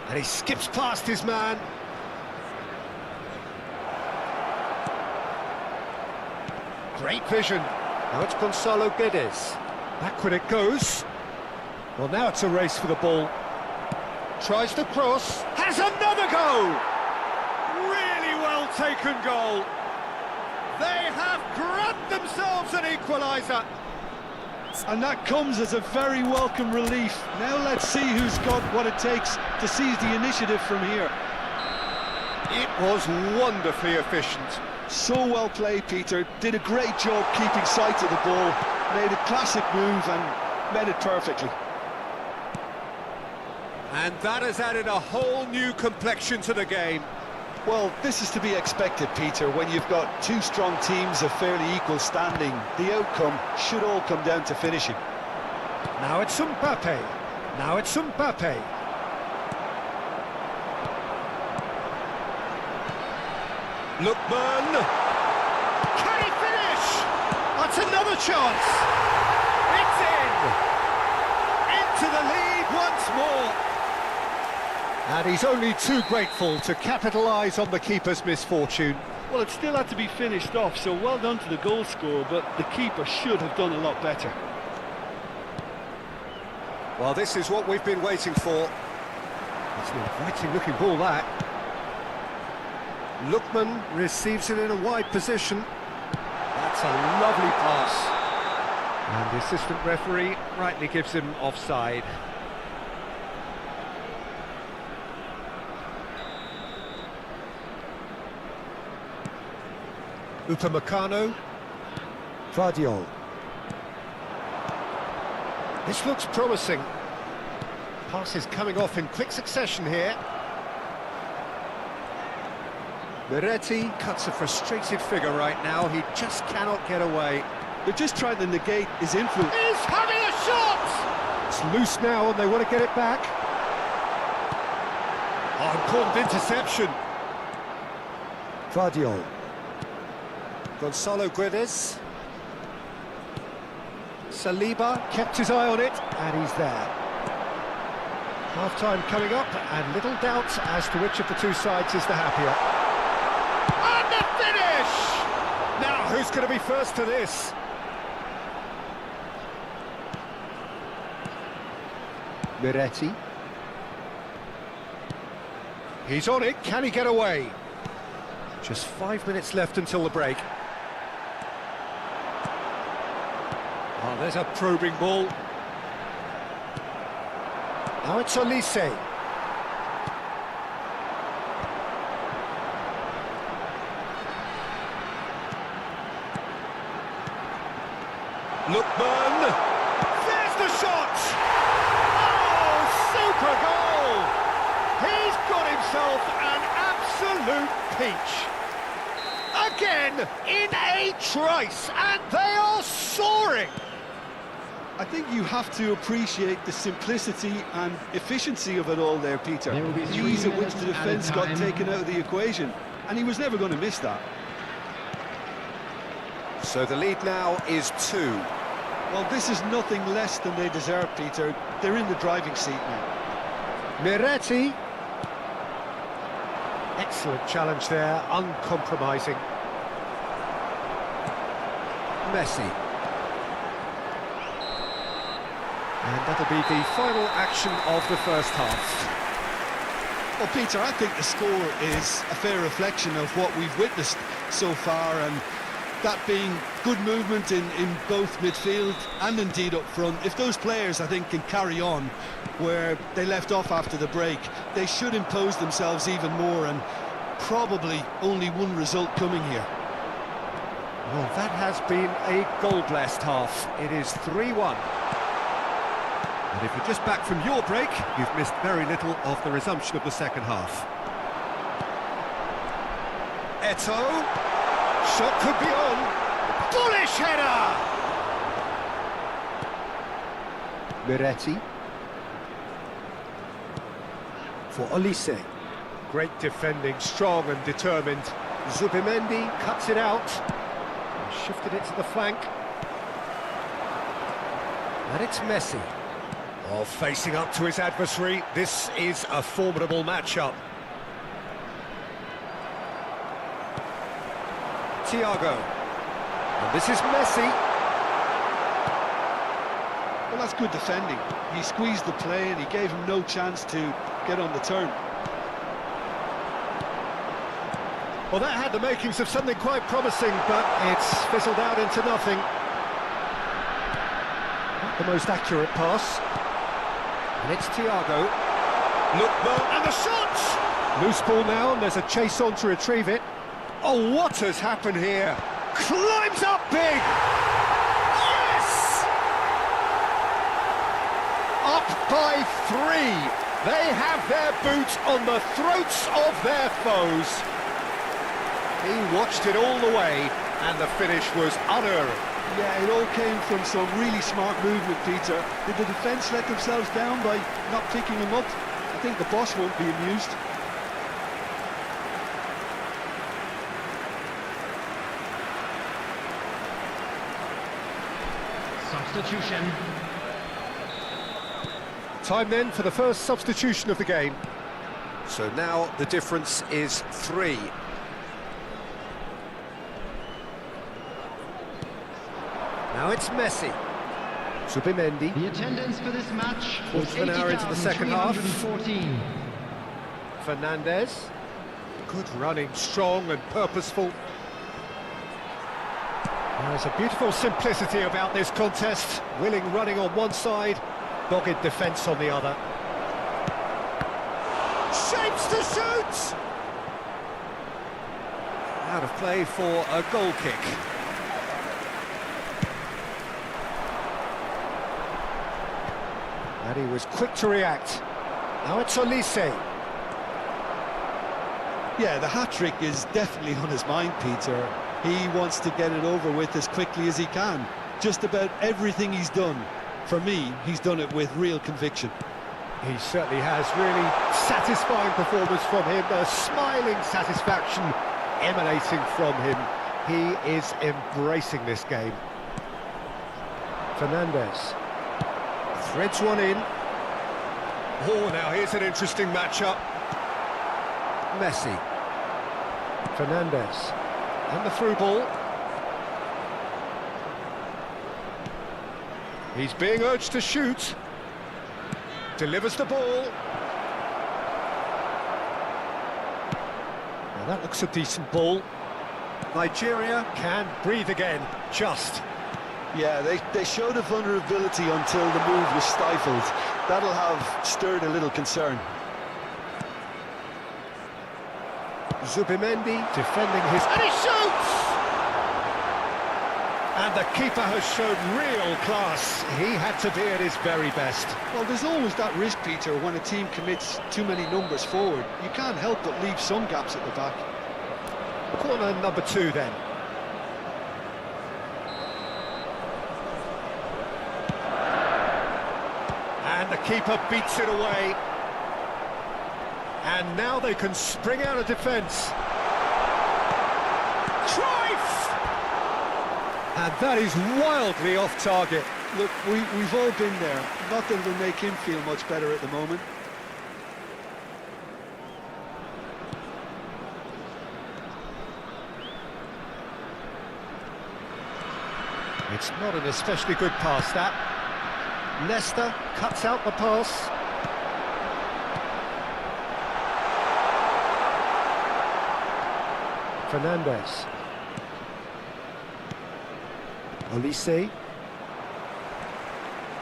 And he skips past his man. Great vision. Now it's Gonzalo Guedes. Backward it goes. Well, now it's a race for the ball. Tries to cross. Has another go! Really well taken goal. They have grabbed themselves an equaliser. And that comes as a very welcome relief. Now let's see who's got what it takes to seize the initiative from here. It was wonderfully efficient. So well played, Peter. Did a great job keeping sight of the ball. Made a classic move and made it perfectly. And that has added a whole new complexion to the game. Well, this is to be expected, Peter. When you've got two strong teams of fairly equal standing, the outcome should all come down to finishing. Now it's Mbappe. Now it's Mbappe. Lookman. Can he finish? That's another chance. It's in. Into the lead once more. And he's only too grateful to capitalise on the keeper's misfortune. Well, it still had to be finished off, so well done to the goal scorer, but the keeper should have done a lot better. Well, this is what we've been waiting for. It's an inviting looking ball, that. Lookman receives it in a wide position. That's a lovely pass. And the assistant referee rightly gives him offside. Upamecano. Vardiol. This looks promising. Passes coming off in quick succession here. Miretti cuts a frustrated figure right now. He just cannot get away. They're just trying to negate his influence. He's having a shot! It's loose now and they want to get it back. Oh, important interception. Vardiol. Gonzalo Guedes. Saliba kept his eye on it, and he's there. Half-time coming up, and little doubt as to which of the two sides is the happier. And the finish! Now, who's going to be first to this? Miretti. He's on it, can he get away? Just 5 minutes left until the break. Oh, there's a probing ball. Now it's Olise. Lookman. There's the shot! Oh, super goal! He's got himself an absolute peach. Again, in a trice, and they are soaring! I think you have to appreciate the simplicity and efficiency of it all there, Peter. There will be The 3 ease at which minutes the defence added got time. taken out of the equation, and he was never going to miss that. So the lead now is 2. Well, this is nothing less than they deserve, Peter. They're in the driving seat now. Miretti. Excellent challenge there, uncompromising. Messi. And that'll be the final action of the first half. Well, Peter, I think the score is a fair reflection of what we've witnessed so far, and that being good movement in both midfield and indeed up front. If those players, I think, can carry on where they left off after the break, they should impose themselves even more, and probably only one result coming here. Well, that has been a goal-blessed half. It is 3-1. And if you're just back from your break, you've missed very little of the resumption of the second half. Eto'o. Shot could be on. Bullish header! Miretti. For Olise. Great defending, strong and determined. Zubimendi cuts it out. And shifted it to the flank. And it's Messi. Oh, facing up to his adversary. This is a formidable matchup. Thiago. And this is Messi. Well, that's good defending. He squeezed the play and he gave him no chance to get on the turn. Well, that had the makings of something quite promising, but it's fizzled out into nothing. Not the most accurate pass. And it's Thiago. Lookman, and the shot! Loose ball now, and there's a chase on to retrieve it. Oh, what has happened here? Climbs up big! Yes! Up by 3. They have their boots on the throats of their foes. He watched it all the way, and the finish was unerring. Yeah, it all came from some really smart movement, Peter. Did the defence let themselves down by not picking him up? I think the boss won't be amused. Substitution. Time then for the first substitution of the game. So now the difference is 3. Now it's Messi. Zubimendi. The attendance for this match was Quarter of an hour into the second half. 80,314. Fernandez. Good running, strong and purposeful. There's a beautiful simplicity about this contest. Willing running on one side, dogged defence on the other. Shapes to shoot! Out of play for a goal kick. And he was quick to react. Now it's Olise. Yeah, the hat-trick is definitely on his mind, Peter. He wants to get it over with as quickly as he can. Just about everything he's done, for me, he's done it with real conviction. He certainly has. Really satisfying performance from him. A smiling satisfaction emanating from him. He is embracing this game. Fernandes threads one in. Oh, now here's an interesting matchup. Messi. Fernandes. And the through ball. He's being urged to shoot. Delivers the ball. Now that looks a decent ball. Nigeria can breathe again, just. Yeah, they showed a vulnerability until the move was stifled. That'll have stirred a little concern. Zubimendi defending his... And he shoots! And the keeper has shown real class. He had to be at his very best. Well, there's always that risk, Peter, when a team commits too many numbers forward. You can't help but leave some gaps at the back. Corner number 2 then. And the keeper beats it away. And now they can spring out of defence. Cruyff! And that is wildly off target. Look, we've all been there. Not that it'll make him feel much better at the moment. It's not an especially good pass, that. Leicester cuts out the pass. Fernandes. Olise.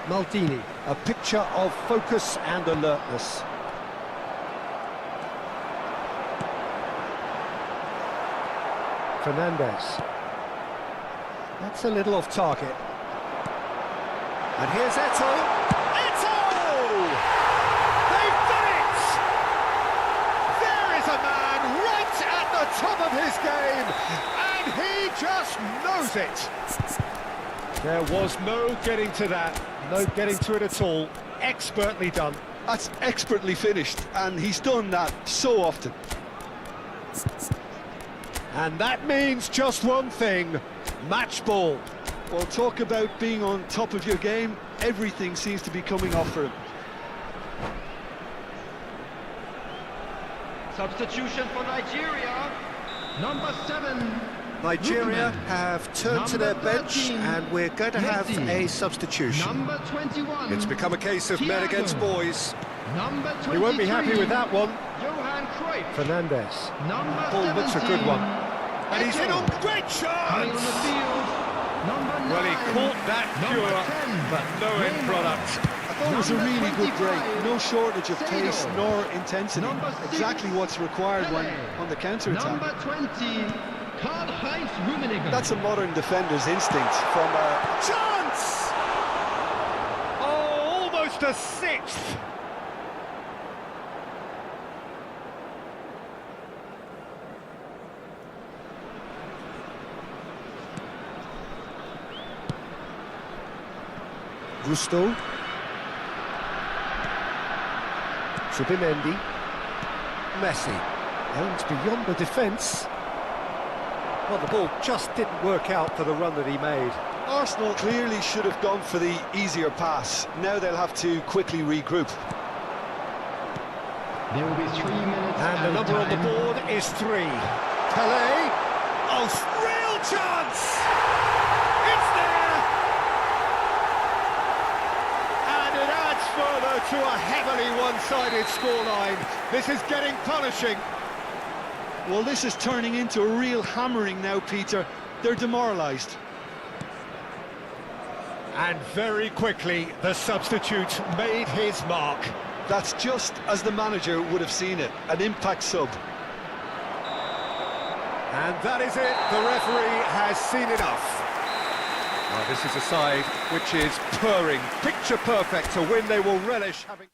Maldini. A picture of focus and alertness. Fernandes. That's a little off target. And here's Eto'o. Eto'o! They've done it! There is a man right at the top of his game, and he just knows it. There was no getting to that, no getting to it at all. Expertly done. That's expertly finished, and he's done that so often. And that means just one thing, match ball. Well, talk about being on top of your game. Everything seems to be coming off for him. Substitution for Nigeria. Number 7. Nigeria Ruben. have turned to their Number bench, 13, and we're going to have Messi. a substitution. Number 21. It's become a case of men against boys. Number 23. He won't be happy with that one. Johan Cruyff. Fernandes. Number Ball looks a 17. good one. And he's in on great Coming on the chance! field. Number 9. Well, he caught that Number cure, 10. but no end Neymar. product. I thought it was a Number really good 25, break. No shortage of pace Sado. nor intensity. Number 6, Exactly what's required when Pele. on the counter-attack. Number 20. Karl-Heinz Rummenigge. That's a modern defender's instinct from a... Chance! Oh, almost a 6th. Gusto. Zubimendi. Messi. Owns beyond the defence. Well, the ball just didn't work out for the run that he made. Arsenal clearly should have gone for the easier pass. Now they'll have to quickly regroup. There will be 3 minutes. And the number on the board is 3. Pele. Oh, real chance! It's there! And it adds further to a heavily one-sided scoreline. This is getting punishing. Well, this is turning into a real hammering now, Peter. They're demoralised. And very quickly, the substitute made his mark. That's just as the manager would have seen it, an impact sub. And that is it, the referee has seen enough. Well, this is a side which is purring, picture perfect to win. They will relish having...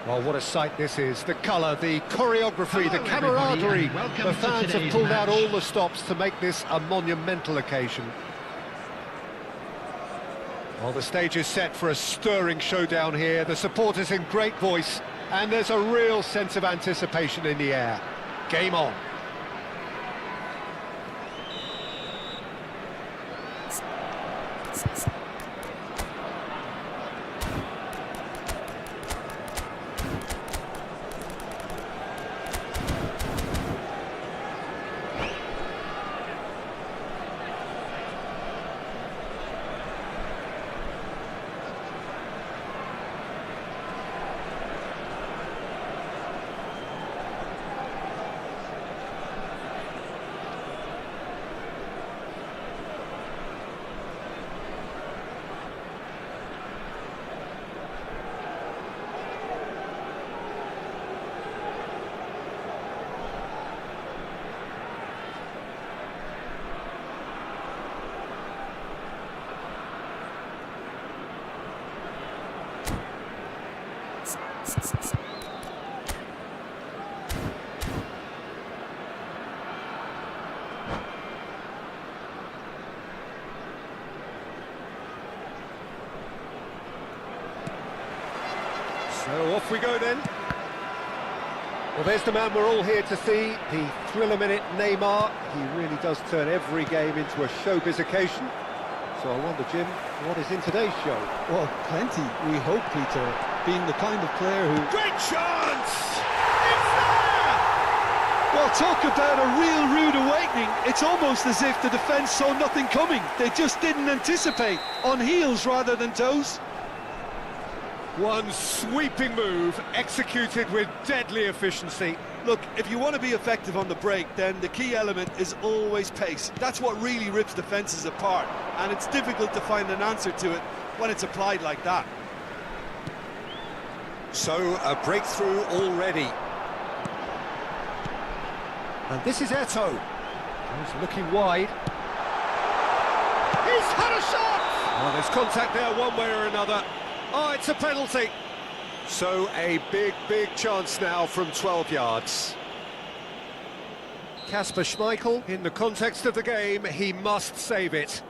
Well, what a sight this is. The colour, the choreography, the camaraderie. The fans have pulled out all the stops to make this a monumental occasion. Well, the stage is set for a stirring showdown here. The supporters in great voice, and there's a real sense of anticipation in the air. Game on. So off we go then. Well, there's the man we're all here to see, the thriller-minute Neymar. He really does turn every game into a showbiz occasion. So I wonder, Jim, what is in today's show? Well, plenty, we hope, Peter. Being the kind of player who... Great chance! It's there! Well, talk about a real rude awakening. It's almost as if the defence saw nothing coming. They just didn't anticipate. On heels rather than toes. One sweeping move, executed with deadly efficiency. Look, if you want to be effective on the break, then the key element is always pace. That's what really rips defences apart, and it's difficult to find an answer to it when it's applied like that. So, a breakthrough already. And this is Eto'o. He's looking wide. He's had a shot! Oh, there's contact there one way or another. Oh, it's a penalty. So a big chance now from 12 yards. Kasper Schmeichel, in the context of the game, he must save it.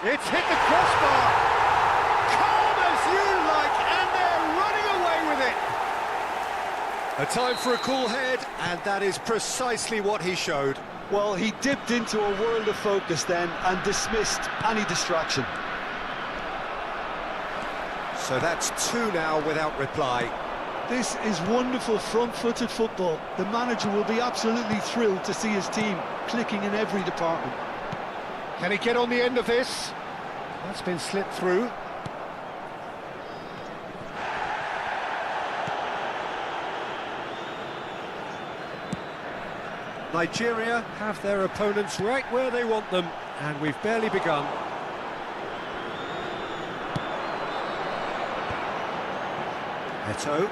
It's hit the crossbar. Calm as you like, and they're running away with it. A time for a cool head, and that is precisely what he showed. Well, he dipped into a world of focus then and dismissed any distraction. So that's two now without reply. This is wonderful front-footed football. The manager will be absolutely thrilled to see his team clicking in every department. Can he get on the end of this? That's been slipped through. Nigeria have their opponents right where they want them, and we've barely begun. Eto.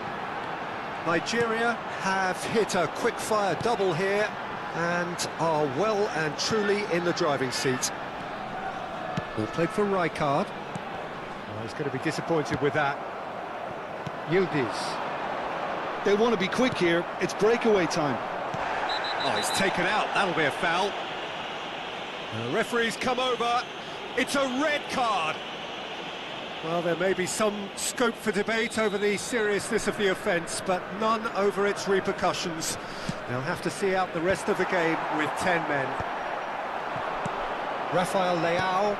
Nigeria have hit a quick-fire double here and are well and truly in the driving seat. Ball played for Rijkaard. Oh, he's going to be disappointed with that. Yildiz. They want to be quick here. It's breakaway time. Oh, he's taken out. That'll be a foul. And the referee's come over. It's a red card. Well, there may be some scope for debate over the seriousness of the offence, but none over its repercussions. They'll have to see out the rest of the game with 10 men. Rafael Leao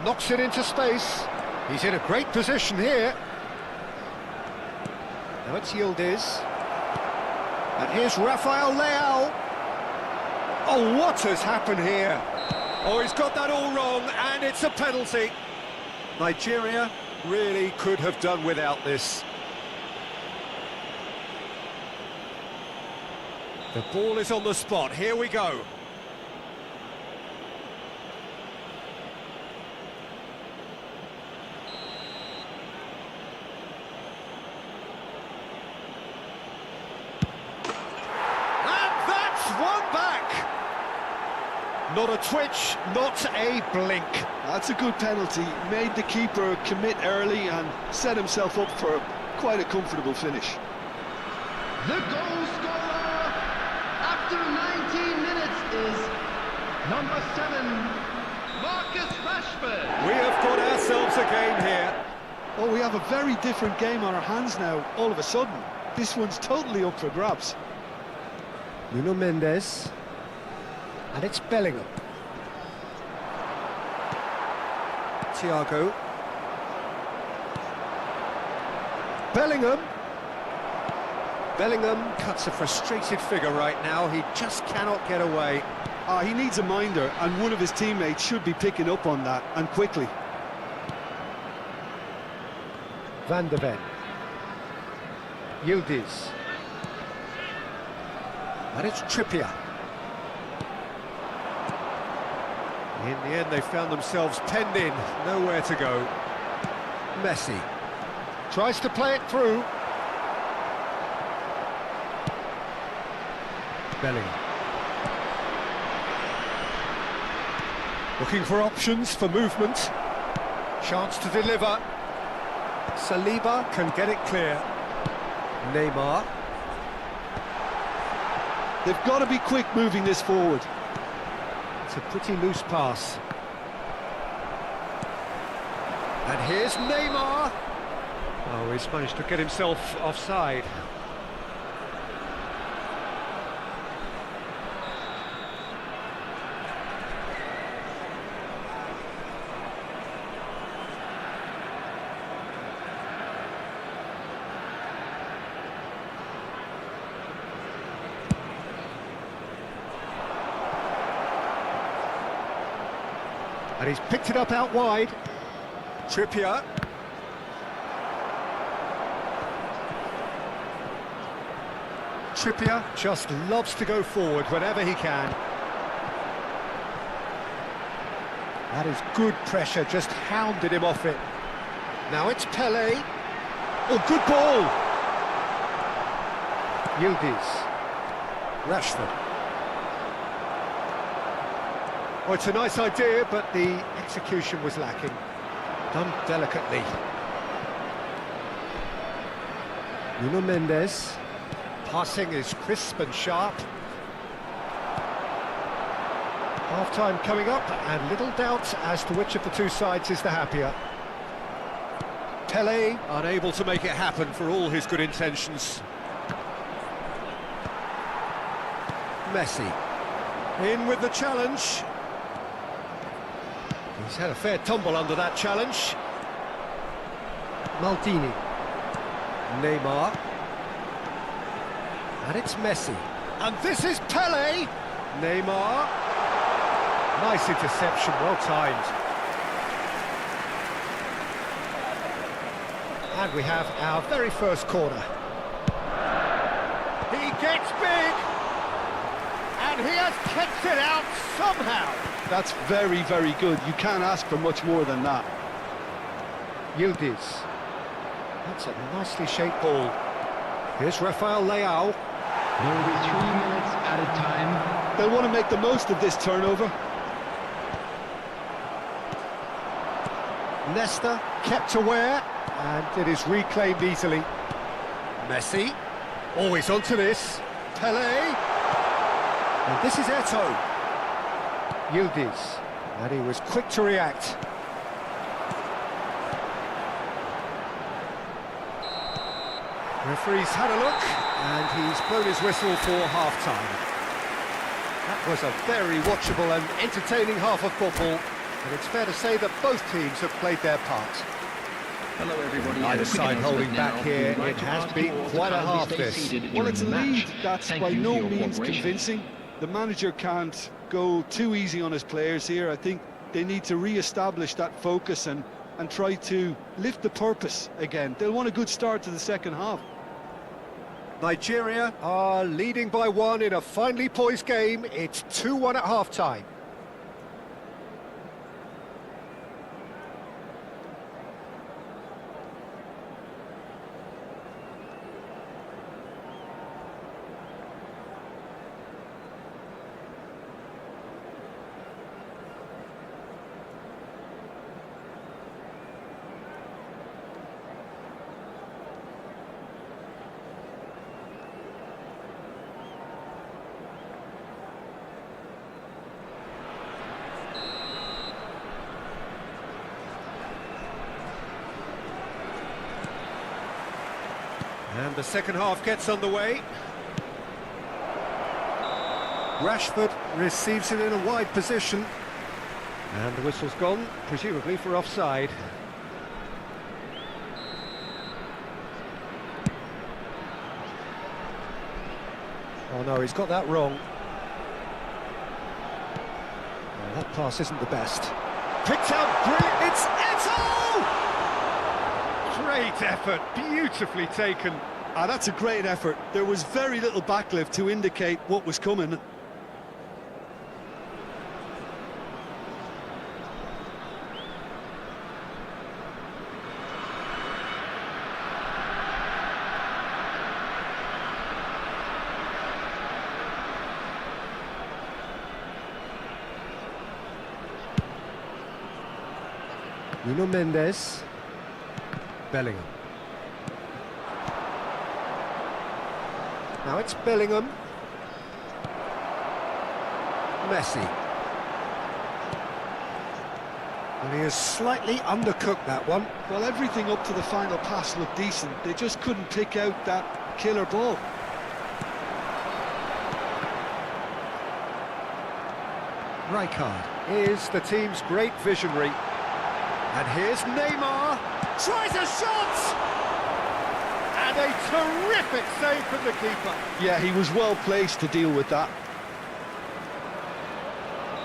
knocks it into space. He's in a great position here. Now it's Yildiz. And here's Rafael Leao. Oh, what has happened here? Oh, he's got that all wrong, and it's a penalty. Nigeria really could have done without this. The ball is on the spot. Here we go. Not a twitch, not a blink. That's a good penalty. Made the keeper commit early and set himself up for quite a comfortable finish. The goal scorer after 19 minutes is number 7, Marcus Rashford. We have got ourselves a game here. Oh, we have a very different game on our hands now, all of a sudden. This one's totally up for grabs. Nuno Mendes. And it's Bellingham. Thiago. Bellingham. Bellingham cuts a frustrated figure right now. He just cannot get away. He needs a minder, and one of his teammates should be picking up on that, and quickly. Van de Ven. Yildiz. And it's Trippier. In the end, they found themselves penned in, nowhere to go. Messi tries to play it through. Bellingham. Looking for options for movement. Chance to deliver. Saliba can get it clear. Neymar. They've got to be quick moving this forward. It's a pretty loose pass. And here's Neymar. Oh, he's managed to get himself offside. And he's picked it up out wide. Trippier. Trippier just loves to go forward whenever he can. That is good pressure, just hounded him off it. Now it's Pele. Oh, good ball! Yildiz. Rashford. Oh, it's a nice idea, but the execution was lacking. Done delicately. Nuno Mendes. Passing is crisp and sharp. Half-time coming up, and little doubt as to which of the two sides is the happier. Pelé unable to make it happen for all his good intentions. Messi in with the challenge. He's had a fair tumble under that challenge. Maldini. Neymar. And it's Messi. And this is Pelé. Neymar. Nice interception, well timed. And we have our very first corner. He gets big. And he has kicked it out somehow. That's very, very good. You can't ask for much more than that. Yildiz. That's a nicely shaped ball. Here's Rafael Leao. There will be 3 minutes added time. They'll want to make the most of this turnover. Nesta kept aware, and it is reclaimed easily. Messi, always onto this. Pelé. And this is Eto'o. Yildiz, and he was quick to react. Referee's had a look, and he's blown his whistle for half-time. That was a very watchable and entertaining half of football, and it's fair to say that both teams have played their part. Hello everybody. Either A quick side holding announcement back now. here, We'd like it to has ask been you all to quite a kindly half stay this. seated Well, during it's a the lead match. that's Thank by you for no your means cooperation. convincing. The manager can't go too easy on his players here. I think they need to re-establish that focus and try to lift the purpose again. They'll want a good start to the second half. Nigeria are leading by 1 in a finely poised game. It's 2-1 at half-time. And the second half gets underway. Rashford receives it in a wide position. And the whistle's gone, presumably for offside. Oh no, he's got that wrong. Oh, that pass isn't the best. Picked out, brilliant, it's Eto'o! Great effort, beautifully taken. That's a great effort. There was very little backlift to indicate what was coming. Nuno Mendes. Bellingham. Now it's Bellingham. Messi. And he has slightly undercooked that one. Well, everything up to the final pass looked decent. They just couldn't pick out that killer ball. Rijkaard is the team's great visionary. And here's Neymar. Tries a shot! And a terrific save from the keeper. Yeah, he was well placed to deal with that.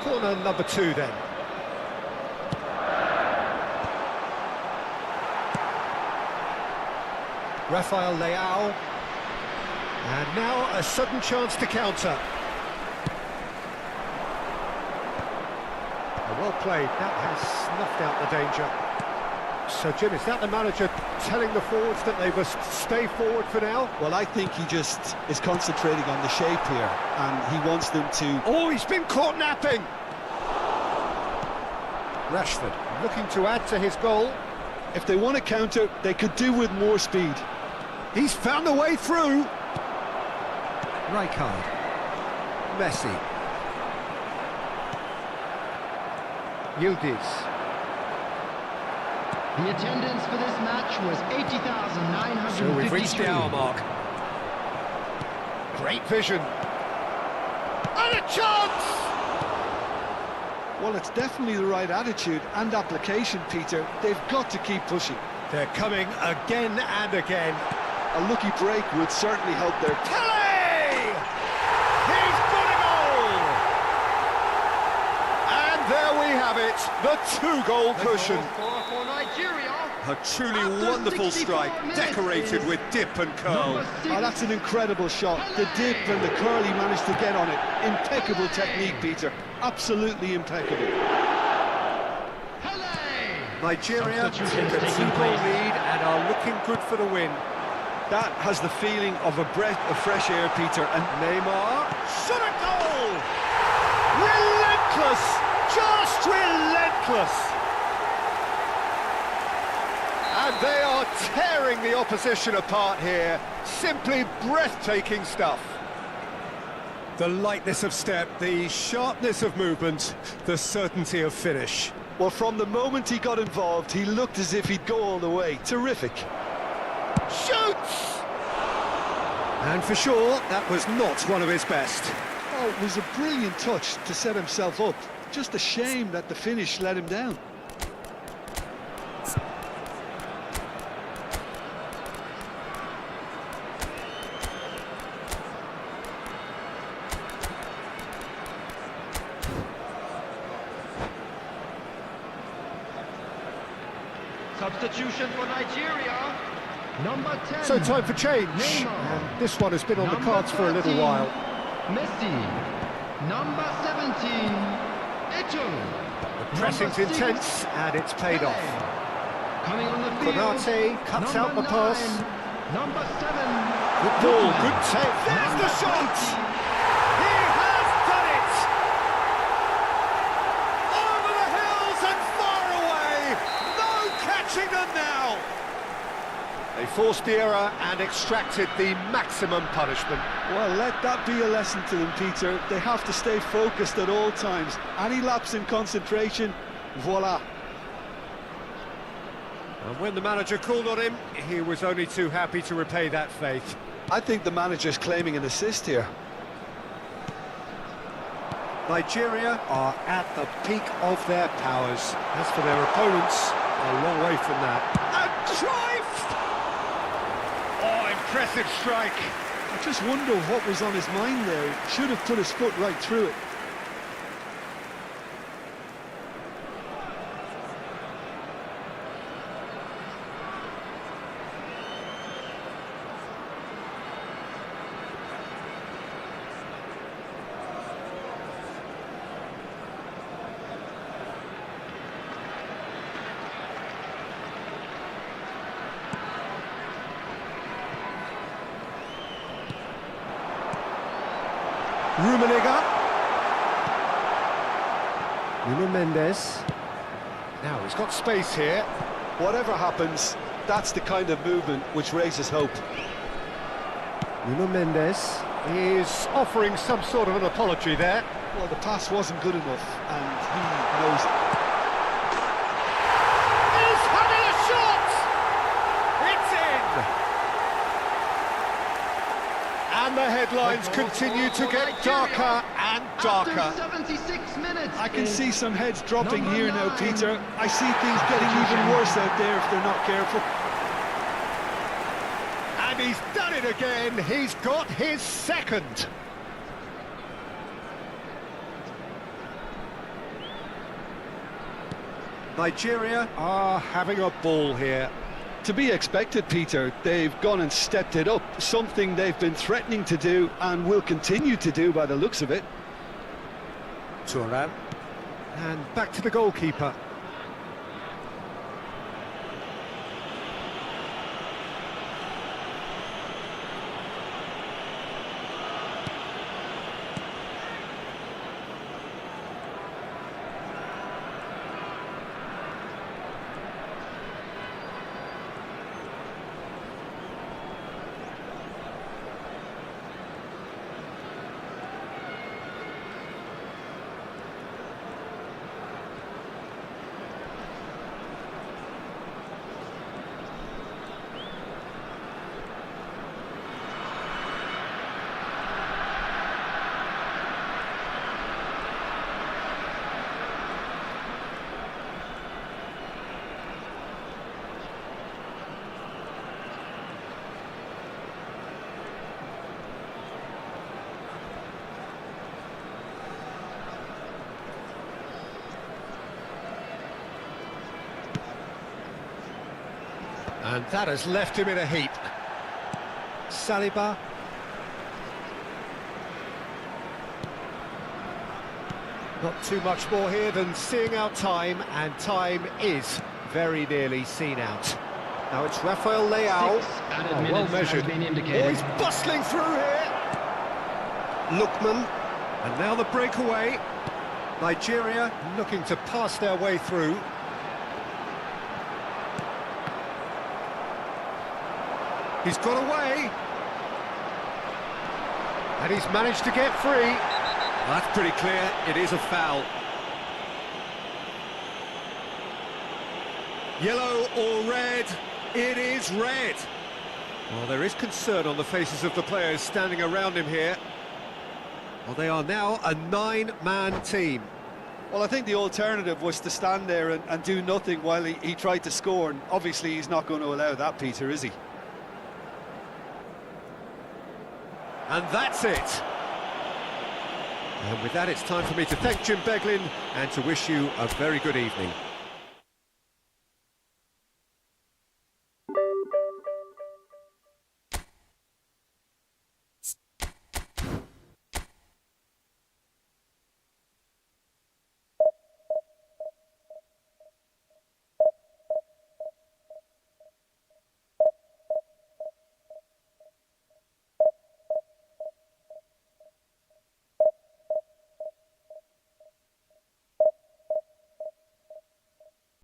Corner number 2 then. Rafael Leao. And now a sudden chance to counter. Well played, that has snuffed out the danger. So Jim, is that the manager telling the forwards that they must stay forward for now? Well, I think he just is concentrating on the shape here, and he wants them to... Oh, he's been caught napping! Rashford looking to add to his goal. If they want to counter, they could do with more speed. He's found a way through. Rijkaard. Messi. Yildiz. The attendance for this match was 80,953. So we've reached the hour mark. Great vision. And a chance! Well, it's definitely the right attitude and application, Peter. They've got to keep pushing. They're coming again and again. A lucky break would certainly help their... Kelly! He's got a goal! And there we have it, the two-goal cushion. For Nigeria. A truly wonderful strike, decorated with dip and curl. Oh, that's an incredible shot. The dip and the curl he managed to get on it. Impeccable technique, Peter. Absolutely impeccable. Nigeria take a two-goal lead and are looking good for the win. That has the feeling of a breath of fresh air, Peter. And Neymar, shot a goal! Relentless! Just relentless! And they are tearing the opposition apart here. Simply breathtaking stuff. The lightness of step, the sharpness of movement, the certainty of finish. well, from the moment he got involved, he looked as if he'd go all the way. Terrific. Shoots! And for sure, that was not one of his best. Oh, it was a brilliant touch to set himself up. Just a shame that the finish let him down. Substitution for Nigeria. Number 10. So time for change. Neymar. And this one has been on the cards for a little 13, while. Messi. Number 17. Eto'o. The pressing's Number 6, intense and it's paid off. Coming on the field. Konate cuts out the Number pass. 9, Number 7. Good ball, good take. There's the shot! He has done it! Over the hills and far away! No catching them now! They forced the error and extracted the maximum punishment. Well, let that be a lesson to them, Peter. They have to stay focused at all times. Any lapse in concentration, voila. And when the manager called on him, he was only too happy to repay that faith. I think the manager's claiming an assist here. Nigeria are at the peak of their powers. As for their opponents, a long way from that. And drive! Oh, impressive strike. I just wonder what was on his mind there. He should have put his foot right through it. Rummenigge. Nuno Mendes. Now he's got space here. Whatever happens, that's the kind of movement which raises hope. Nuno Mendes is offering some sort of an apology there. Well, the pass wasn't good enough, and he knows it. He's having a shot! It's in! And the headlines continue to get darker and darker. After 76 minutes. I can see some heads dropping Number here now, 9. Peter. I see things getting even worse out there if they're not careful. And he's done it again. He's got his second. Nigeria are having a ball here. To be expected, Peter. They've gone and stepped it up, something they've been threatening to do and will continue to do by the looks of it. Turan. And back to the goalkeeper. And that has left him in a heap. Saliba. Not too much more here than seeing out time, and time is very nearly seen out. Now it's Rafael Leao. 6 added Oh, well minutes has measured. been Oh, indicated. he's bustling through here. Lookman. And now the breakaway. Nigeria looking to pass their way through. He's got away. And he's managed to get free. That's pretty clear, it is a foul. Yellow or red? It is red. Well, there is concern on the faces of the players standing around him here. Well, they are now a 9-man team. Well, I think the alternative was to stand there and do nothing while he tried to score, and obviously he's not going to allow that, Peter, is he? And that's it. And with that, it's time for me to thank Jim Beglin and to wish you a very good evening.